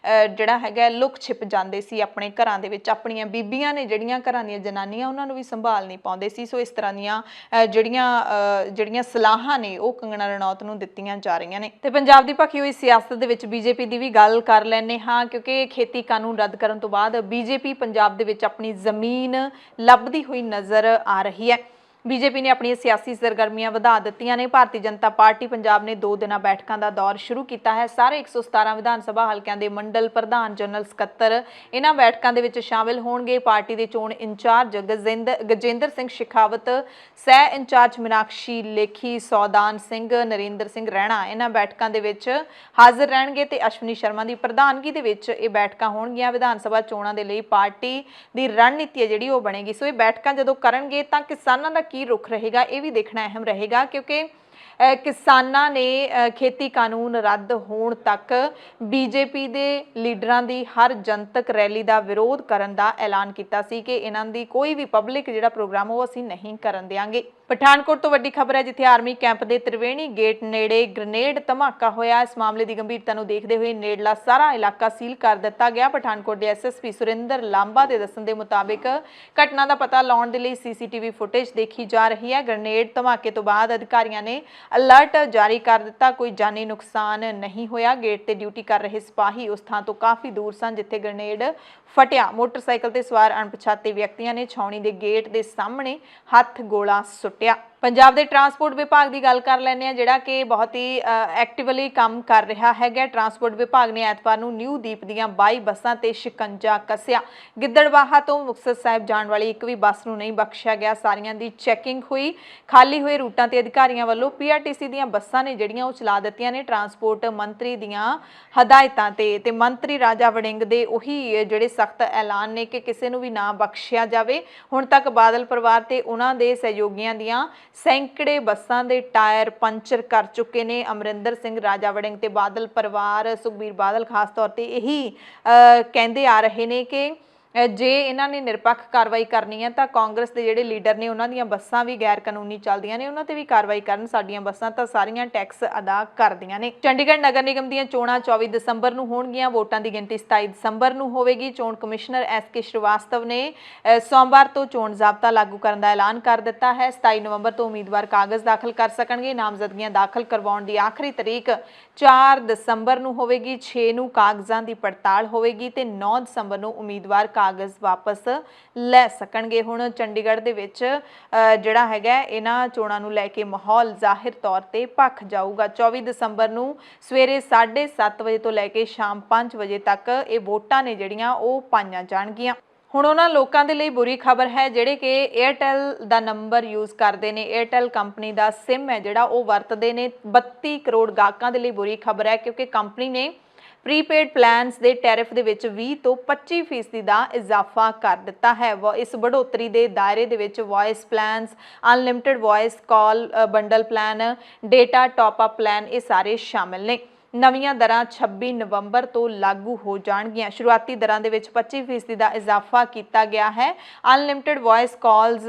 ਜਿਹੜਾ ਹੈਗਾ ਲੁਕ ਛਿਪ ਜਾਂਦੇ ਸੀ ਆਪਣੇ ਘਰਾਂ ਦੇ ਵਿੱਚ। ਆਪਣੀਆਂ ਬੀਬੀਆਂ ਨੇ ਜਿਹੜੀਆਂ ਘਰਾਂ ਦੀਆਂ ਜਨਾਨੀਆਂ, ਉਹਨਾਂ ਨੂੰ ਵੀ ਸੰਭਾਲ ਨਹੀਂ ਪਾਉਂਦੇ ਸੀ। ਸੋ ਇਸ ਤਰ੍ਹਾਂ ਦੀਆਂ ਜਿਹੜੀਆਂ ਸਲਾਹਾਂ ਨੇ ਉਹ ਕੰਗਨਾ ਰਣੌਤ ਨੂੰ ਦਿੱਤੀਆਂ ਜਾ ਰਹੀਆਂ ਨੇ। ਤੇ ਪੰਜਾਬ ਦੀ ਭਖੀ ਹੋਈ ਸਿਆਸਤ ਦੇ ਵਿੱਚ ਬੀਜੇਪੀ ਦੀ ਵੀ ਗੱਲ ਕਰ ਲੈਂਦੇ ਹਾਂ, ਕਿਉਂਕਿ ਖੇਤੀ ਕਾਨੂੰਨ ਰੱਦ ਕਰਨ ਤੋਂ ਬਾਅਦ ਬੀਜੇਪੀ ਪੰਜਾਬ ਦੇ ਵਿੱਚ ਆਪਣੀ ਜ਼ਮੀਨ ਲੱਭਦੀ ਹੋਈ ਨਜ਼ਰ ਆ ਰਹੀ ਹੈ। ਬੀਜੇਪੀ ਨੇ ਆਪਣੀਆਂ ਸਿਆਸੀ ਸਰਗਰਮੀਆਂ ਵਧਾ ਦਿੱਤੀਆਂ ਨੇ। ਭਾਰਤੀ ਜਨਤਾ ਪਾਰਟੀ ਪੰਜਾਬ ਨੇ 2 ਦਿਨਾਂ ਬੈਠਕਾਂ ਦਾ ਦੌਰ ਸ਼ੁਰੂ ਕੀਤਾ ਹੈ। ਸਾਰੇ 117 ਵਿਧਾਨ ਸਭਾ ਹਲਕਿਆਂ ਦੇ ਮੰਡਲ ਪ੍ਰਧਾਨ, ਜਨਰਲ ਸਕੱਤਰ ਇਹਨਾਂ ਬੈਠਕਾਂ ਦੇ ਵਿੱਚ ਸ਼ਾਮਿਲ ਹੋਣਗੇ। ਪਾਰਟੀ ਦੇ ਚੋਣ ਇੰਚਾਰਜ ਗਜੇਂਦਰ ਸਿੰਘ ਸ਼ੇਖਾਵਤ, ਸਹਿ ਇੰਚਾਰਜ ਮੀਨਾਕਸ਼ੀ ਲੇਖੀ, ਸੌਦਾਨ ਸਿੰਘ, ਨਰਿੰਦਰ ਸਿੰਘ ਰੈਣਾ ਇਹਨਾਂ ਬੈਠਕਾਂ ਦੇ ਵਿੱਚ ਹਾਜ਼ਰ ਰਹਿਣਗੇ ਤੇ ਅਸ਼ਵਨੀ ਸ਼ਰਮਾ ਦੀ ਪ੍ਰਧਾਨਗੀ ਦੇ ਵਿੱਚ ਇਹ ਬੈਠਕਾਂ ਹੋਣਗੀਆਂ। ਵਿਧਾਨ ਸਭਾ ਚੋਣਾਂ ਦੇ ਲਈ ਪਾਰਟੀ ਦੀ ਰਣਨੀਤੀ ਹੈ ਜਿਹੜੀ ਉਹ ਬਣੇਗੀ। ਸੋ ਇਹ ਬੈਠਕਾਂ ਜਦੋਂ ਕਰਨਗੇ ਤਾਂ ਕਿਸਾਨਾਂ ਦਾ ਕੀ ਰੁਖ ਰਹੇਗਾ ਇਹ ਵੀ ਦੇਖਣਾ ਅਹਿਮ ਰਹੇਗਾ, ਕਿਉਂਕਿ ਕਿਸਾਨਾਂ ਨੇ ਖੇਤੀ ਕਾਨੂੰਨ ਰੱਦ ਹੋਣ ਤੱਕ ਬੀਜੇਪੀ ਦੇ ਲੀਡਰਾਂ ਦੀ ਹਰ ਜਨਤਕ ਰੈਲੀ ਦਾ ਵਿਰੋਧ ਕਰਨ ਦਾ ਐਲਾਨ ਕੀਤਾ ਸੀ ਕਿ ਇਹਨਾਂ ਦੀ ਕੋਈ ਵੀ ਪਬਲਿਕ ਜਿਹੜਾ ਪ੍ਰੋਗਰਾਮ ਉਹ ਅਸੀਂ ਨਹੀਂ ਕਰਨ ਦੇਵਾਂਗੇ। ਪਠਾਨਕੋਟ ਤੋਂ ਵੱਡੀ ਖਬਰ ਹੈ, ਜਿੱਥੇ ਆਰਮੀ ਕੈਂਪ ਦੇ ਤ੍ਰਿਵੇਣੀ ਗੇਟ ਨੇੜੇ ਗ੍ਰੇਨੇਡ ਧਮਾਕਾ ਹੋਇਆ। ਇਸ ਮਾਮਲੇ ਦੀ ਗੰਭੀਰਤਾ ਨੂੰ ਦੇਖਦੇ ਹੋਏ ਨੇੜਲਾ ਸਾਰਾ ਇਲਾਕਾ ਸੀਲ ਕਰ ਦਿੱਤਾ ਗਿਆ। ਪਠਾਨਕੋਟ ਦੇ ਐਸਐਸਪੀ ਸੁਰਿੰਦਰ ਲਾਂਬਾ ਦੇ ਦੱਸਣ ਦੇ ਮੁਤਾਬਿਕ ਘਟਨਾ ਦਾ ਪਤਾ ਲਾਉਣ ਦੇ ਲਈ ਸੀਸੀਟੀਵੀ ਫੁਟੇਜ ਦੇਖੀ ਜਾ ਰਹੀ ਹੈ। ਗ੍ਰੇਨੇਡ ਧਮਾਕੇ ਤੋਂ ਬਾਅਦ ਅਧਿਕਾਰੀਆਂ ਨੇ ਅਲਰਟ ਜਾਰੀ ਕਰ ਦਿੱਤਾ। ਕੋਈ ਜਾਨੀ ਨੁਕਸਾਨ ਨਹੀਂ ਹੋਇਆ। ਗੇਟ ਤੇ ਡਿਊਟੀ ਕਰ ਰਹੇ ਸਿਪਾਹੀ ਉਸ ਥਾਂ ਤੋਂ ਕਾਫੀ ਦੂਰ ਸਨ ਜਿੱਥੇ ਗ੍ਰੇਨੇਡ ਫਟਿਆ। ਮੋਟਰਸਾਈਕਲ ਤੇ ਸਵਾਰ ਅਣਪਛਾਤੇ ਵਿਅਕਤੀਆਂ ਨੇ ਛਾਉਣੀ ਦੇ ਗੇਟ ਦੇ ਸਾਹਮਣੇ ਹੱਥ ਗੋਲਾ ਸੁੱਟਿਆ। ਪੰਜਾਬ ਦੇ ਟਰਾਂਸਪੋਰਟ ਵਿਭਾਗ ਦੀ ਗੱਲ ਕਰ ਲੈਂਦੇ ਹਾਂ, ਜਿਹੜਾ ਕਿ ਬਹੁਤ ਹੀ ਐਕਟਿਵਲੀ ਕੰਮ ਕਰ ਰਿਹਾ ਹੈਗਾ। ਟਰਾਂਸਪੋਰਟ ਵਿਭਾਗ ਨੇ ਐਤਵਾਰ ਨੂੰ ਨਿਊ ਦੀਪ ਦੀਆਂ 22 ਬੱਸਾਂ ਤੇ ਸ਼ਿਕੰਜਾ ਕੱਸਿਆ। ਗਿੱਦੜਬਾਹਾ ਤੋਂ ਮੁਕਤਸਰ ਸਾਹਿਬ ਜਾਣ ਵਾਲੀ ਇੱਕ ਵੀ ਬੱਸ ਨੂੰ ਨਹੀਂ ਬਖਸ਼ਿਆ ਗਿਆ। ਸਾਰੀਆਂ ਦੀ ਚੈਕਿੰਗ ਹੋਈ। ਖਾਲੀ ਹੋਏ ਰੂਟਾਂ ਤੇ ਅਧਿਕਾਰੀਆਂ ਵੱਲੋਂ ਪੀਆਰਟੀਸੀ ਦੀਆਂ ਬੱਸਾਂ ਨੇ ਜਿਹੜੀਆਂ ਉਹ ਚਲਾ ਦਿੱਤੀਆਂ ਨੇ ਟਰਾਂਸਪੋਰਟ ਮੰਤਰੀ ਦੀਆਂ ਹਦਾਇਤਾਂ ਤੇ ਮੰਤਰੀ ਰਾਜਾ ਵੜਿੰਗ ਦੇ ਉਹੀ ਜਿਹੜੇ ਸਖਤ ਐਲਾਨ ਨੇ ਕਿ ਕਿਸੇ ਨੂੰ ਵੀ ਨਾ ਬਖਸ਼ਿਆ ਜਾਵੇ। ਹੁਣ ਤੱਕ ਬਾਦਲ ਪਰਿਵਾਰ ਤੇ ਉਹਨਾਂ ਦੇ ਸਹਿਯੋਗੀਆਂ ਦੀਆਂ ਸੈਂਕੜੇ ਬੱਸਾਂ ਦੇ ਟਾਇਰ ਪੰਚਰ ਕਰ ਚੁੱਕੇ ਨੇ। ਅਮਰਿੰਦਰ ਸਿੰਘ, ਰਾਜਾ ਵੜਿੰਗ ਤੇ ਬਾਦਲ ਪਰਿਵਾਰ, ਸੁਖਬੀਰ ਬਾਦਲ ਖਾਸ ਤੌਰ ਤੇ ਇਹੀ ਕਹਿੰਦੇ ਆ ਰਹੇ ਨੇ ਕਿ ਜੇ ਇਹਨਾਂ ਨੇ ਨਿਰਪੱਖ ਕਾਰਵਾਈ ਕਰਨੀ ਹੈ ਤਾਂ ਕਾਂਗਰਸ ਦੇ ਜਿਹੜੇ ਲੀਡਰ ਨੇ ਉਹਨਾਂ ਦੀਆਂ ਬੱਸਾਂ ਵੀ ਗੈਰ ਕਾਨੂੰਨੀ ਚੱਲਦੀਆਂ ਨੇ, ਉਹਨਾਂ ਤੇ ਵੀ ਕਾਰਵਾਈ ਕਰਨ। ਸਾਡੀਆਂ ਬੱਸਾਂ ਤਾਂ ਸਾਰੀਆਂ ਟੈਕਸ ਅਦਾ ਕਰਦੀਆਂ ਨੇ। ਚੰਡੀਗੜ੍ਹ ਨਗਰ ਨਿਗਮ ਦੀਆਂ ਚੋਣਾਂ 24 ਦਸੰਬਰ ਨੂੰ ਹੋਣਗੀਆਂ। ਵੋਟਾਂ ਦੀ ਗਿਣਤੀ 27 ਦਸੰਬਰ ਨੂੰ ਹੋਵੇਗੀ। ਚੋਣ ਕਮਿਸ਼ਨਰ ਐਸ.ਕੇ. ਸ਼੍ਰੀਵਾਸਤਵ ਨੇ ਸੋਮਵਾਰ ਤੋਂ ਚੋਣ ਜ਼ਾਬਤਾ ਲਾਗੂ ਕਰਨ ਦਾ ਐਲਾਨ ਕਰ ਦਿੱਤਾ ਹੈ। 27 ਨਵੰਬਰ ਤੋਂ ਉਮੀਦਵਾਰ ਕਾਗਜ਼ ਦਾਖਲ ਕਰ ਸਕਣਗੇ। ਨਾਮਜ਼ਦਗੀਆਂ ਦਾਖਲ ਕਰਵਾਉਣ ਦੀ ਆਖਰੀ ਤਰੀਕ 4 ਦਸੰਬਰ ਨੂੰ ਹੋਵੇਗੀ। 6 ਨੂੰ ਕਾਗਜ਼ਾਂ ਦੀ ਪੜਤਾਲ ਹੋਵੇਗੀ ਤੇ 9 ਦਸੰਬਰ ਨੂੰ ਉਮੀਦਵਾਰ ਕਾਗਜ਼ ਵਾਪਸ ਲੈ ਸਕਣਗੇ। ਹੁਣ ਚੰਡੀਗੜ੍ਹ ਦੇ ਵਿੱਚ ਜਿਹੜਾ ਹੈਗਾ ਇਹਨਾਂ ਚੋਣਾਂ ਨੂੰ ਲੈ ਕੇ ਮਾਹੌਲ ਜ਼ਾਹਿਰ ਤੌਰ ਤੇ ਭਖ ਜਾਊਗਾ। 24 ਦਸੰਬਰ ਨੂੰ ਸਵੇਰੇ 7:30 ਵਜੇ ਤੋਂ ਲੈ ਕੇ ਸ਼ਾਮ 5 ਵਜੇ ਤੱਕ ਇਹ ਵੋਟਾਂ ਨੇ ਜਿਹੜੀਆਂ ਉਹ ਪਾਈਆਂ ਜਾਣਗੀਆਂ। ਹੁਣ ਉਹਨਾਂ ਲੋਕਾਂ ਦੇ ਲਈ ਬੁਰੀ ਖਬਰ ਹੈ ਜਿਹੜੇ ਕਿ 에ਅਰਟੈਲ ਦਾ ਨੰਬਰ ਯੂਜ਼ ਕਰਦੇ ਨੇ, 에ਅਰਟੈਲ ਕੰਪਨੀ ਦਾ ਸਿਮ ਹੈ ਜਿਹੜਾ ਉਹ ਵਰਤਦੇ ਨੇ। 32 ਕਰੋੜ ਗਾਹਕਾਂ ਦੇ ਲਈ ਬੁਰੀ ਖਬਰ ਹੈ ਕਿਉਂਕਿ ਕੰਪਨੀ ਨੇ ਪ੍ਰੀਪੇਡ ਪਲਾਨਸ ਦੇ ਟੈਰਿਫ ਦੇ ਵਿੱਚ 20 ਤੋਂ 25% ਦਾ ਇਜ਼ਾਫਾ ਕਰ ਦਿੱਤਾ ਹੈ। ਇਸ बढ़ोतरी ਦੇ ਦਾਇਰੇ ਦੇ ਵਿੱਚ voice plans, unlimited voice call bundle plan, data top up plan ਇਹ ਸਾਰੇ ਸ਼ਾਮਿਲ ਨੇ। ਨਵੀਆਂ ਦਰਾਂ 26 ਨਵੰਬਰ ਤੋਂ ਲਾਗੂ ਹੋ ਜਾਣਗੀਆਂ। ਸ਼ੁਰੂਆਤੀ ਦਰਾਂ ਦੇ ਵਿੱਚ 25% ਦਾ ਇਜ਼ਾਫਾ ਕੀਤਾ ਗਿਆ ਹੈ। ਅਨਲਿਮਿਟਿਡ ਵੌਇਸ ਕਾਲਸ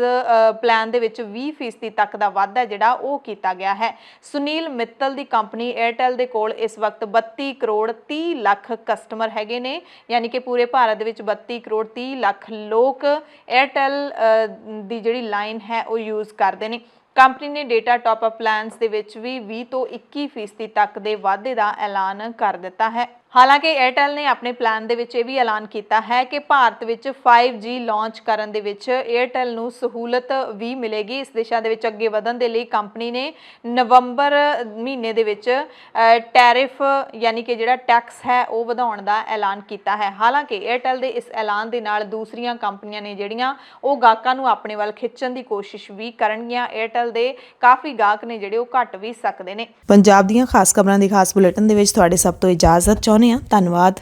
ਪਲਾਨ ਦੇ ਵਿੱਚ 20% ਤੱਕ ਦਾ ਵਾਧਾ ਜਿਹੜਾ ਉਹ ਕੀਤਾ ਗਿਆ ਹੈ। ਸੁਨੀਲ ਮਿੱਤਲ ਦੀ ਕੰਪਨੀ 에ਅਰਟੈਲ ਦੇ ਕੋਲ ਇਸ ਵਕਤ 32 ਕਰੋੜ 30 ਲੱਖ ਕਸਟਮਰ ਹੈਗੇ ਨੇ, ਯਾਨੀ ਕਿ ਪੂਰੇ ਭਾਰਤ ਦੇ ਵਿੱਚ 32 ਕਰੋੜ 30 ਲੱਖ ਲੋਕ 에ਅਰਟੈਲ ਦੀ ਜਿਹੜੀ ਲਾਈਨ ਹੈ ਉਹ ਯੂਜ਼ ਕਰਦੇ ਨੇ। ਕੰਪਨੀ ਨੇ ਡੇਟਾ ਟਾਪ ਅਪ ਪਲਾਨਸ ਦੇ ਵਿੱਚ ਵੀ 20 ਤੋਂ 21% ਤੱਕ ਦੇ ਵਾਧੇ ਦਾ ਐਲਾਨ ਕਰ ਦਿੱਤਾ ਹੈ। ਹਾਲਾਂਕਿ 에ਅਰਟੈਲ ਨੇ ਆਪਣੇ ਪਲਾਨ ਦੇ ਵਿੱਚ ਇਹ ਵੀ ਐਲਾਨ ਕੀਤਾ ਹੈ ਕਿ ਭਾਰਤ ਵਿੱਚ 5G ਲਾਂਚ ਕਰਨ ਦੇ ਵਿੱਚ 에ਅਰਟੈਲ ਨੂੰ ਸਹੂਲਤ ਵੀ ਮਿਲੇਗੀ। ਇਸ ਦਿਸ਼ਾ ਦੇ ਵਿੱਚ ਅੱਗੇ ਵਧਣ ਦੇ ਲਈ ਕੰਪਨੀ ਨੇ ਨਵੰਬਰ ਮਹੀਨੇ ਦੇ ਵਿੱਚ ਟੈਰਿਫ ਯਾਨੀ ਕਿ ਜਿਹੜਾ ਟੈਕਸ ਹੈ ਉਹ ਵਧਾਉਣ ਦਾ ਐਲਾਨ ਕੀਤਾ ਹੈ। ਹਾਲਾਂਕਿ 에ਅਰਟੈਲ ਦੇ ਇਸ ਐਲਾਨ ਦੇ ਨਾਲ ਦੂਸਰੀਆਂ ਕੰਪਨੀਆਂ ਨੇ ਜਿਹੜੀਆਂ ਉਹ ਗਾਹਕਾਂ ਨੂੰ ਆਪਣੇ ਵੱਲ ਖਿੱਚਣ ਦੀ ਕੋਸ਼ਿਸ਼ ਵੀ ਕਰਨਗੀਆਂ। 에ਅਰਟੈਲ ਦੇ ਕਾਫੀ ਗਾਹਕ ਨੇ ਜਿਹੜੇ ਉਹ ਘਟ ਵੀ ਸਕਦੇ ਨੇ। ਪੰਜਾਬ ਦੀਆਂ ਖਾਸ ਖਬਰਾਂ ਦੀ ਖਾਸ ਬੁਲੇਟਿਨ ਦੇ ਵਿੱਚ ਤੁਹਾਡੇ ਸਭ ਤੋਂ ਇਜਾਜ਼ਤ ਚਾਹੁੰਦੇ ਹਾਂ। ਧੰਨਵਾਦ।